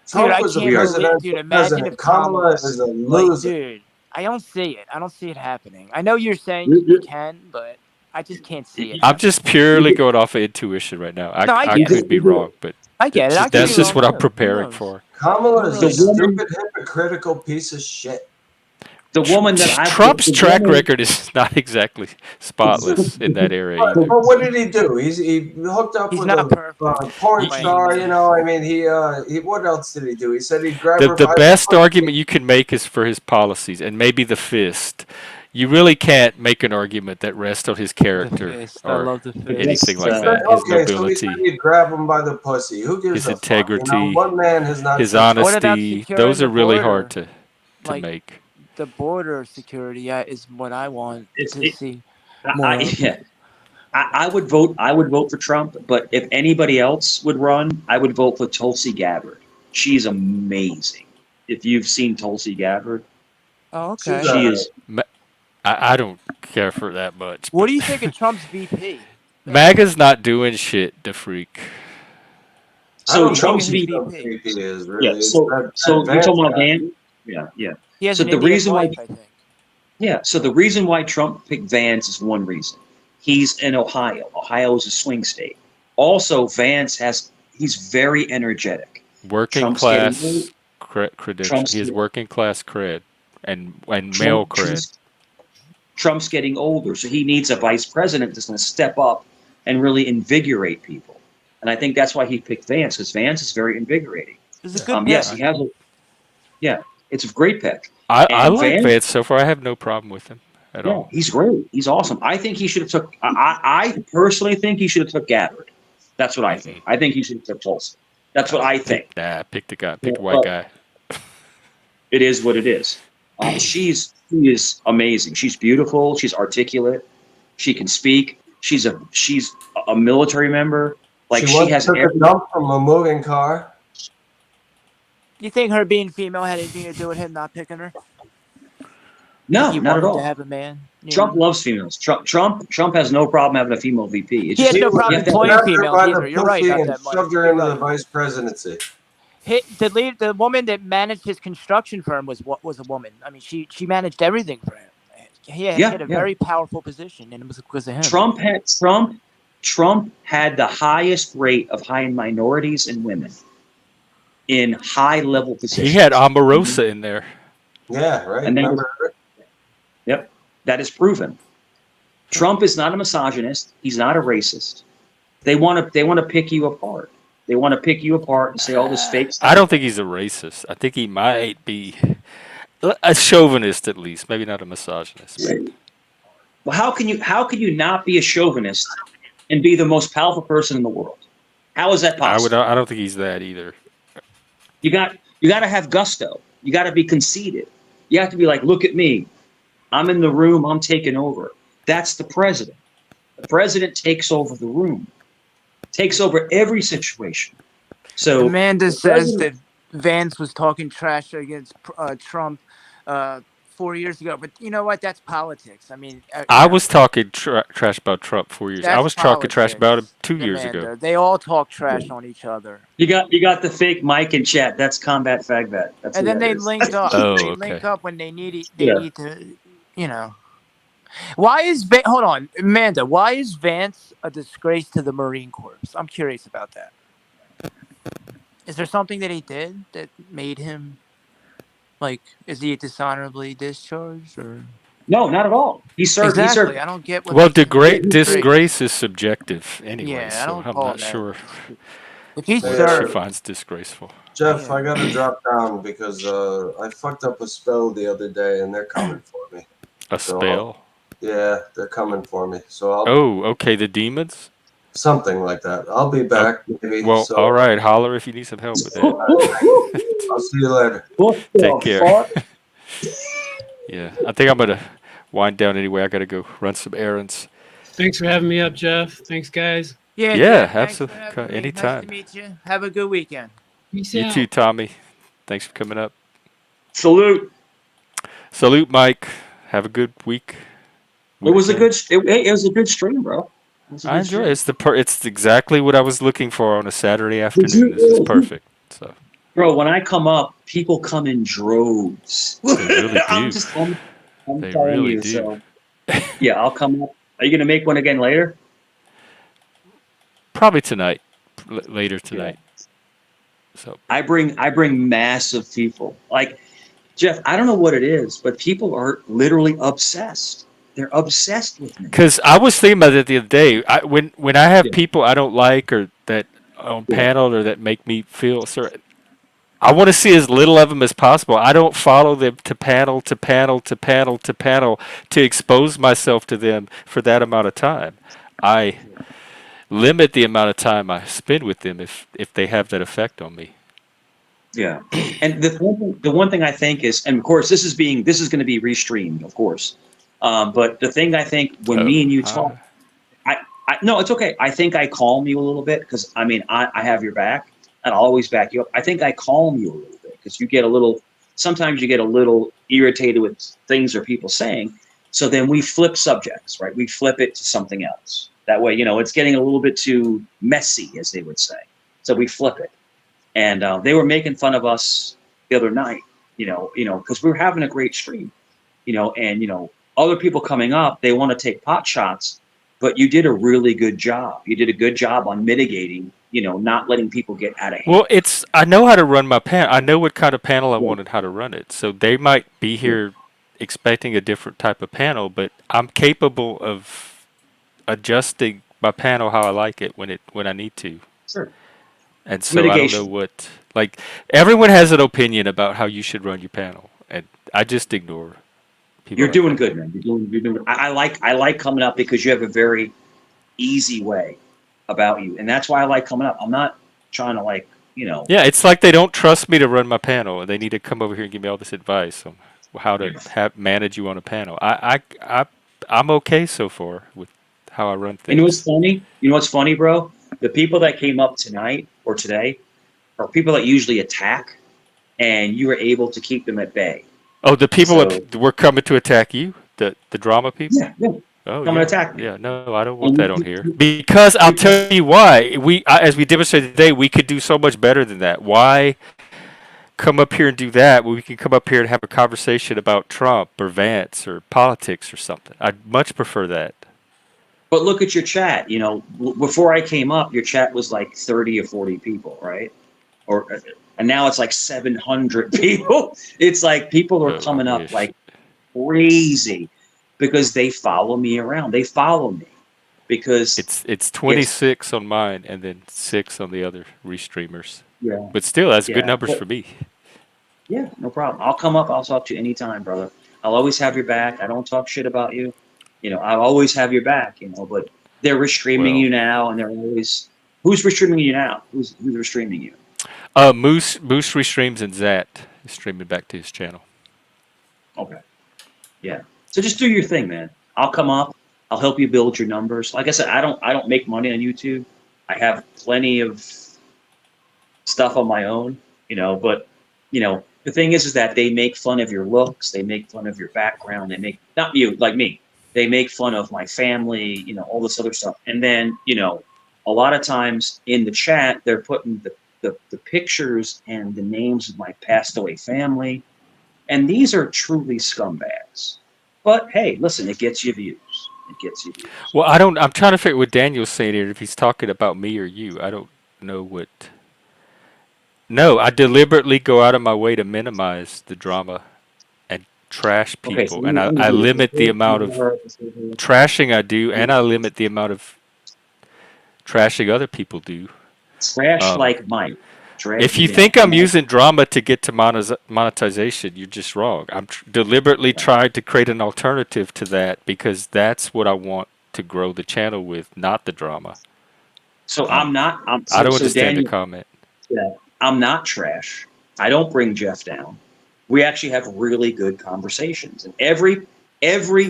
Trump was a president. Imagine if Kamala is a loser. Dude, I don't see it. I don't see it happening. I know you're saying you can, but I just can't see it. I'm just purely going off of intuition right now. I could be wrong, but I get it. That's just what I'm preparing for. Kamala is a stupid, hypocritical piece of shit. The woman that Trump's track record is not exactly spotless in that area. But what did he do? He hooked up with a porn star. You know, I mean, he what else did he do? He said he'd grab her. The best argument you can make is for his policies and maybe the fist. You really can't make an argument that rests on his character or anything like that. His nobility, so he'd grab him by the pussy. Who gives his a integrity, fuck? You know, one man has not his honesty. Those are really hard to make. The border security is what I want to see. I would vote for Trump, but if anybody else would run, I would vote for Tulsi Gabbard. She's amazing. If you've seen Tulsi Gabbard, okay, she is. I don't care for that much. What do you think of Trump's VP? MAGA's not doing shit, the freak. So Trump's VP is really. Yeah. So you're talking about Van? Yeah. So the reason why, so the reason why Trump picked Vance is one reason. He's in Ohio. Ohio is a swing state. Also, he's very energetic. Working Trump's getting old. class credential. Trump's He has working class cred and male Trump, cred. Trump's getting older, so he needs a vice president that's going to step up and really invigorate people. And I think that's why he picked Vance, because Vance is very invigorating. It's a good pick. Yes, he has a. Yeah, it's a great pick. I like Vance so far. I have no problem with him at all. He's great. He's awesome. I think he should have took. I personally think he should have took Gabbard. That's what I think. I think he should have took Tulsi. That's what I think. Pick the guy. Pick the white guy. It is what it is. She is amazing. She's beautiful. She's articulate. She can speak. She's a military member. Like she has took a dump from a moving car. You think her being female had anything to do with him not picking her? No, He not at wanted all. to have a man. Trump loves females. Trump has no problem having a female VP. He has no problem employing females either. You're right about that, Mike. Shoved her into the vice presidency. The woman that managed his construction firm was a woman. I mean, she managed everything for him. He had a very powerful position, and it was because of him. Trump had the highest rate of high minorities and women in high level positions. He had Omarosa in there. Yeah, right. And yep, that is proven. Trump is not a misogynist. He's not a racist. They want to pick you apart. They want to pick you apart and say all this fake stuff. I don't think he's a racist. I think he might be a chauvinist at least, maybe not a misogynist. But. Well, how can you not be a chauvinist and be the most powerful person in the world? How is that possible? I don't think he's that either. You got to have gusto. You got to be conceited. You have to be like, look at me. I'm in the room. I'm taking over. That's the president. The president takes over the room. Takes over every situation. So Amanda says that Vance was talking trash against Trump 4 years ago, but you know what? That's politics. I mean, I was talking trash about Trump 4 years. I was talking trash about him 2 years ago. They all talk trash on each other. You got the fake mic in chat. That's Combat Fagbat. And then they link up. Oh, they link up when they need to, you know. Why is hold on, Amanda? Why is Vance a disgrace to the Marine Corps? I'm curious about that. Is there something that he did that made him, like, is he dishonorably discharged or? No, not at all. He served. Exactly. He served. I don't get what. Well, disgrace is subjective anyway. Yeah, so I'm not sure. If he served, she finds disgraceful. Jeff, I gotta drop down because I fucked up a spell the other day, and they're coming for me. A spell? Yeah, they're coming for me. So okay, the demons? Something like that. I'll be back, maybe. Well, all right, holler if you need some help with that. I'll see you later. Take care. Yeah, I think I'm gonna wind down anyway. I gotta go run some errands. Thanks for having me up, Jeff. Thanks, guys. Yeah, absolutely. Anytime. Nice to meet you. Have a good weekend. Peace you out. too, Tommy. Thanks for coming up. Salute, Mike. Have a good week. It was a good stream, bro. I enjoy it. It's exactly what I was looking for on a Saturday afternoon. This is perfect. So, bro, when I come up, people come in droves. They really do. I'm they telling really you, do. So, yeah, I'll come up. Are you gonna make one again later? Probably tonight, later tonight. Yeah. So I bring massive people. Like Jeff, I don't know what it is, but people are literally obsessed. They're obsessed with me. Because I was thinking about it the other day. When I have people I don't like or that on panel or that make me feel certain, I want to see as little of them as possible. I don't follow them to panel to expose myself to them for that amount of time. I limit the amount of time I spend with them if they have that effect on me. Yeah, and the one thing I think is, and of course this is going to be restreamed, of course. But the thing I think when me and you talk, no, it's okay. I think I calm you a little bit because I have your back and I'll always back you up. I think I calm you a little bit because sometimes you get a little irritated with things or people saying. So then we flip subjects, right? We flip it to something else. That way, it's getting a little bit too messy, as they would say. So we flip it. And they were making fun of us the other night, because we were having a great stream, and other people coming up, they want to take pot shots, but you did a really good job. You did a good job on mitigating not letting people get out of hand. Well, I know how to run my panel. I know what kind of panel I want and how to run it. So they might be here expecting a different type of panel, but I'm capable of adjusting my panel how I like it when I need to. Sure. And so I don't know what, like, everyone has an opinion about how you should run your panel, and I just ignore people. You're doing good, man. You're doing. I like coming up because you have a very easy way about you, and that's why I like coming up. I'm not trying to Yeah, it's like they don't trust me to run my panel, and they need to come over here and give me all this advice on how to manage you on a panel. I'm okay so far with how I run things. You know what's funny? You know what's funny, bro? The people that came up tonight or today are people that usually attack, and you were able to keep them at bay. Oh, the people that were coming to attack you, the drama people. Yeah. Oh, come and attack me. Yeah, no, I don't want that on here. Because I'll tell you why. As we demonstrated today, we could do so much better than that. Why come up here and do that when we can come up here and have a conversation about Trump or Vance or politics or something? I'd much prefer that. But look at your chat. Before I came up, your chat was like 30 or 40 people, right? And now it's like 700 people. It's like people are coming up like crazy because they follow me around. They follow me because it's 26 on mine and then 6 on the other restreamers. Yeah. But still, that's good numbers for me. Yeah, no problem. I'll come up. I'll talk to you anytime, brother. I'll always have your back. I don't talk shit about you. I'll always have your back, but they're restreaming you now, and they're always... Who's restreaming you now? Who's restreaming you? Moose restreams, and Zat is streaming back to his channel. Okay. Yeah. So just do your thing, man. I'll come up. I'll help you build your numbers. Like I said, I don't make money on YouTube. I have plenty of stuff on my own, but the thing is that they make fun of your looks, they make fun of your background, they make, not you, like me, they make fun of my family, all this other stuff. And then, a lot of times in the chat, they're putting the pictures and the names of my passed away family. And these are truly scumbags. But hey, listen, it gets you views. It gets you views. Well, I'm trying to figure what Daniel's saying here, if he's talking about me or you. I don't know what. No, I deliberately go out of my way to minimize the drama and trash people. Okay, so and I limit the amount of trashing I do, and I limit the amount of trashing other people do. Trash like Mike. If you think I'm using drama to get to monetization, you're just wrong. I'm deliberately trying to create an alternative to that because that's what I want to grow the channel with, not the drama. So I don't understand the comment. Yeah, I'm not trash. I don't bring Jeff down. We actually have really good conversations, and every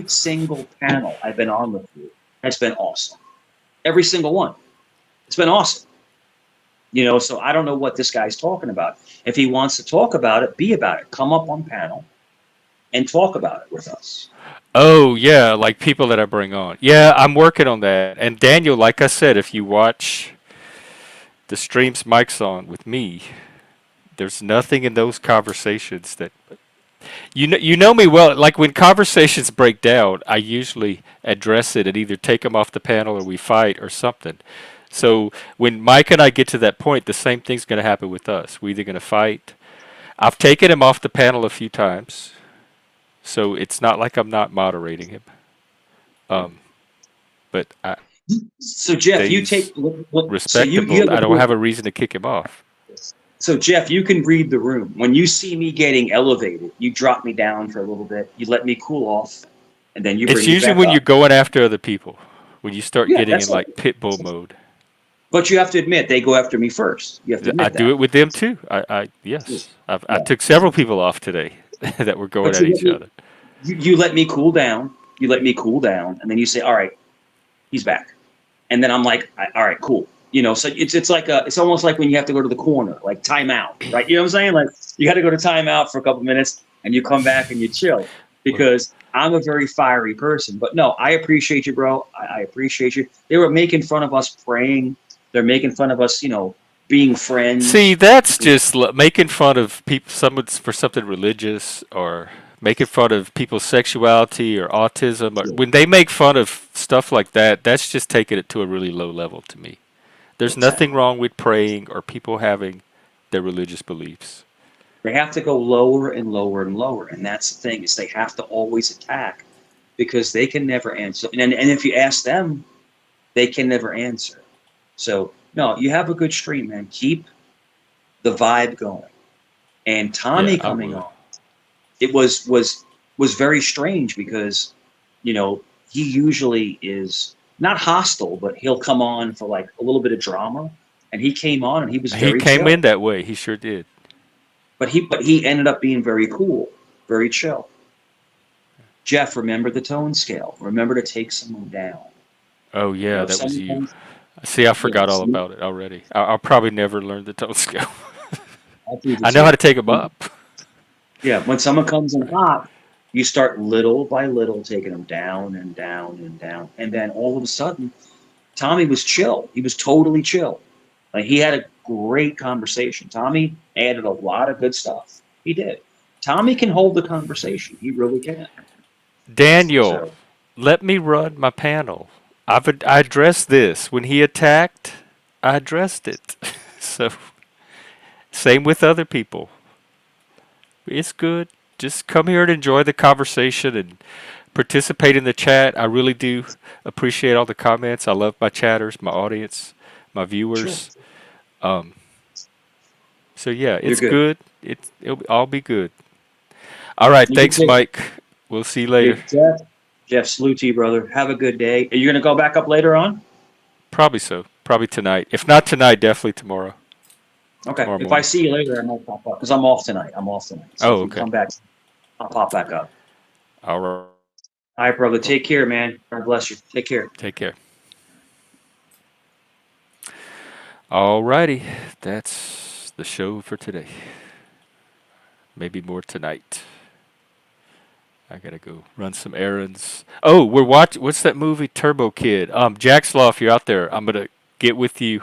single panel I've been on with you has been awesome. Every single one, it's been awesome. So I don't know what this guy's talking about. If he wants to talk about it, be about it. Come up on panel and talk about it with us. Oh, yeah, like people that I bring on. Yeah, I'm working on that. And Daniel, like I said, if you watch the streams Mike's on with me, there's nothing in those conversations that... You know me well. Like when conversations break down, I usually address it and either take them off the panel or we fight or something. So when Mike and I get to that point, the same thing's going to happen with us. We're either going to fight. I've taken him off the panel a few times, so it's not like I'm not moderating him. But so Jeff, you take respectable. So I don't have a reason to kick him off. So Jeff, you can read the room. When you see me getting elevated, you drop me down for a little bit. You let me cool off, and then you. It's usually when you're going after other people, when you start getting in like pit bull mode. But you have to admit they go after me first. You have to admit I do it with them too. Yes. I took several people off today that were going at each other. You let me cool down. You let me cool down, and then you say, "All right, he's back," and then I'm like, "All right, cool." So it's like it's almost like when you have to go to the corner, like timeout, right? You know what I'm saying? Like you got to go to timeout for a couple minutes, and you come back and you chill because I'm a very fiery person. But no, I appreciate you, bro. I appreciate you. They were making fun of us praying. They're making fun of us, being friends. See, that's just making fun of people, for something religious, or making fun of people's sexuality or autism. Or, when they make fun of stuff like that, that's just taking it to a really low level to me. There's nothing wrong with praying or people having their religious beliefs. They have to go lower and lower and lower, and that's the thing, is they have to always attack because they can never answer. And if you ask them, they can never answer. So no, you have a good stream, man. Keep the vibe going. And Tommy Yeah, coming on, it was very strange because, you know, he usually is not hostile, but he'll come on for like a little bit of drama. And he came on and he was very He came chill. in that way. He sure did. But he ended up being very cool, very chill. Jeff, remember the tone scale. Remember to take someone down. Oh yeah, You know, that was you. sometimes- See, I forgot all some- about it already. I'll probably never learn the tone scale. I'll do the I know same. how to take them up. Yeah, when someone comes in hot, you start little by little taking them down and down and down. And then all of a sudden, Tommy was chill. He was totally chill. Like, he had a great conversation. Tommy added a lot of good stuff. He did. Tommy can hold the conversation. He really can. Daniel, So- let me run my panel. I addressed this. When he attacked, I addressed it. So, same with other people. It's good. Just come here and enjoy the conversation and participate in the chat. I really do appreciate all the comments. I love my chatters, my audience, my viewers. So yeah, it's You're good. It'll all be good. All right, You thanks, can take- Mike. We'll see you later. Jeff, salute to you, brother. Have a good day. Are you going to go back up later on? Probably so. Probably tonight. If not tonight, definitely tomorrow. Okay. Tomorrow If I morning. see you later, I might pop up because I'm off tonight. So Oh, if you okay. come back, I'll pop back up. All right. All right, brother. Take care, man. God bless you. Take care. Take care. All righty. That's the show for today. Maybe more tonight. I gotta go run some errands. Oh, we're watching. What's that movie? Turbo Kid. Jack Slaw, if you're out there, I'm gonna get with you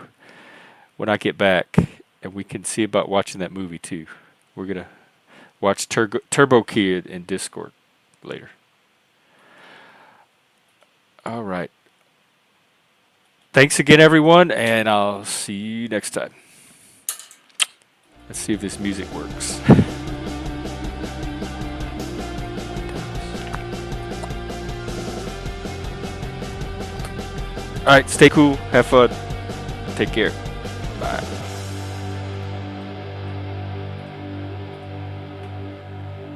when I get back, and we can see about watching that movie too. We're gonna watch Turbo Kid in Discord later. All right. Thanks again, everyone, and I'll see you next time. Let's see if this music works. All right, stay cool, have fun, take care, bye.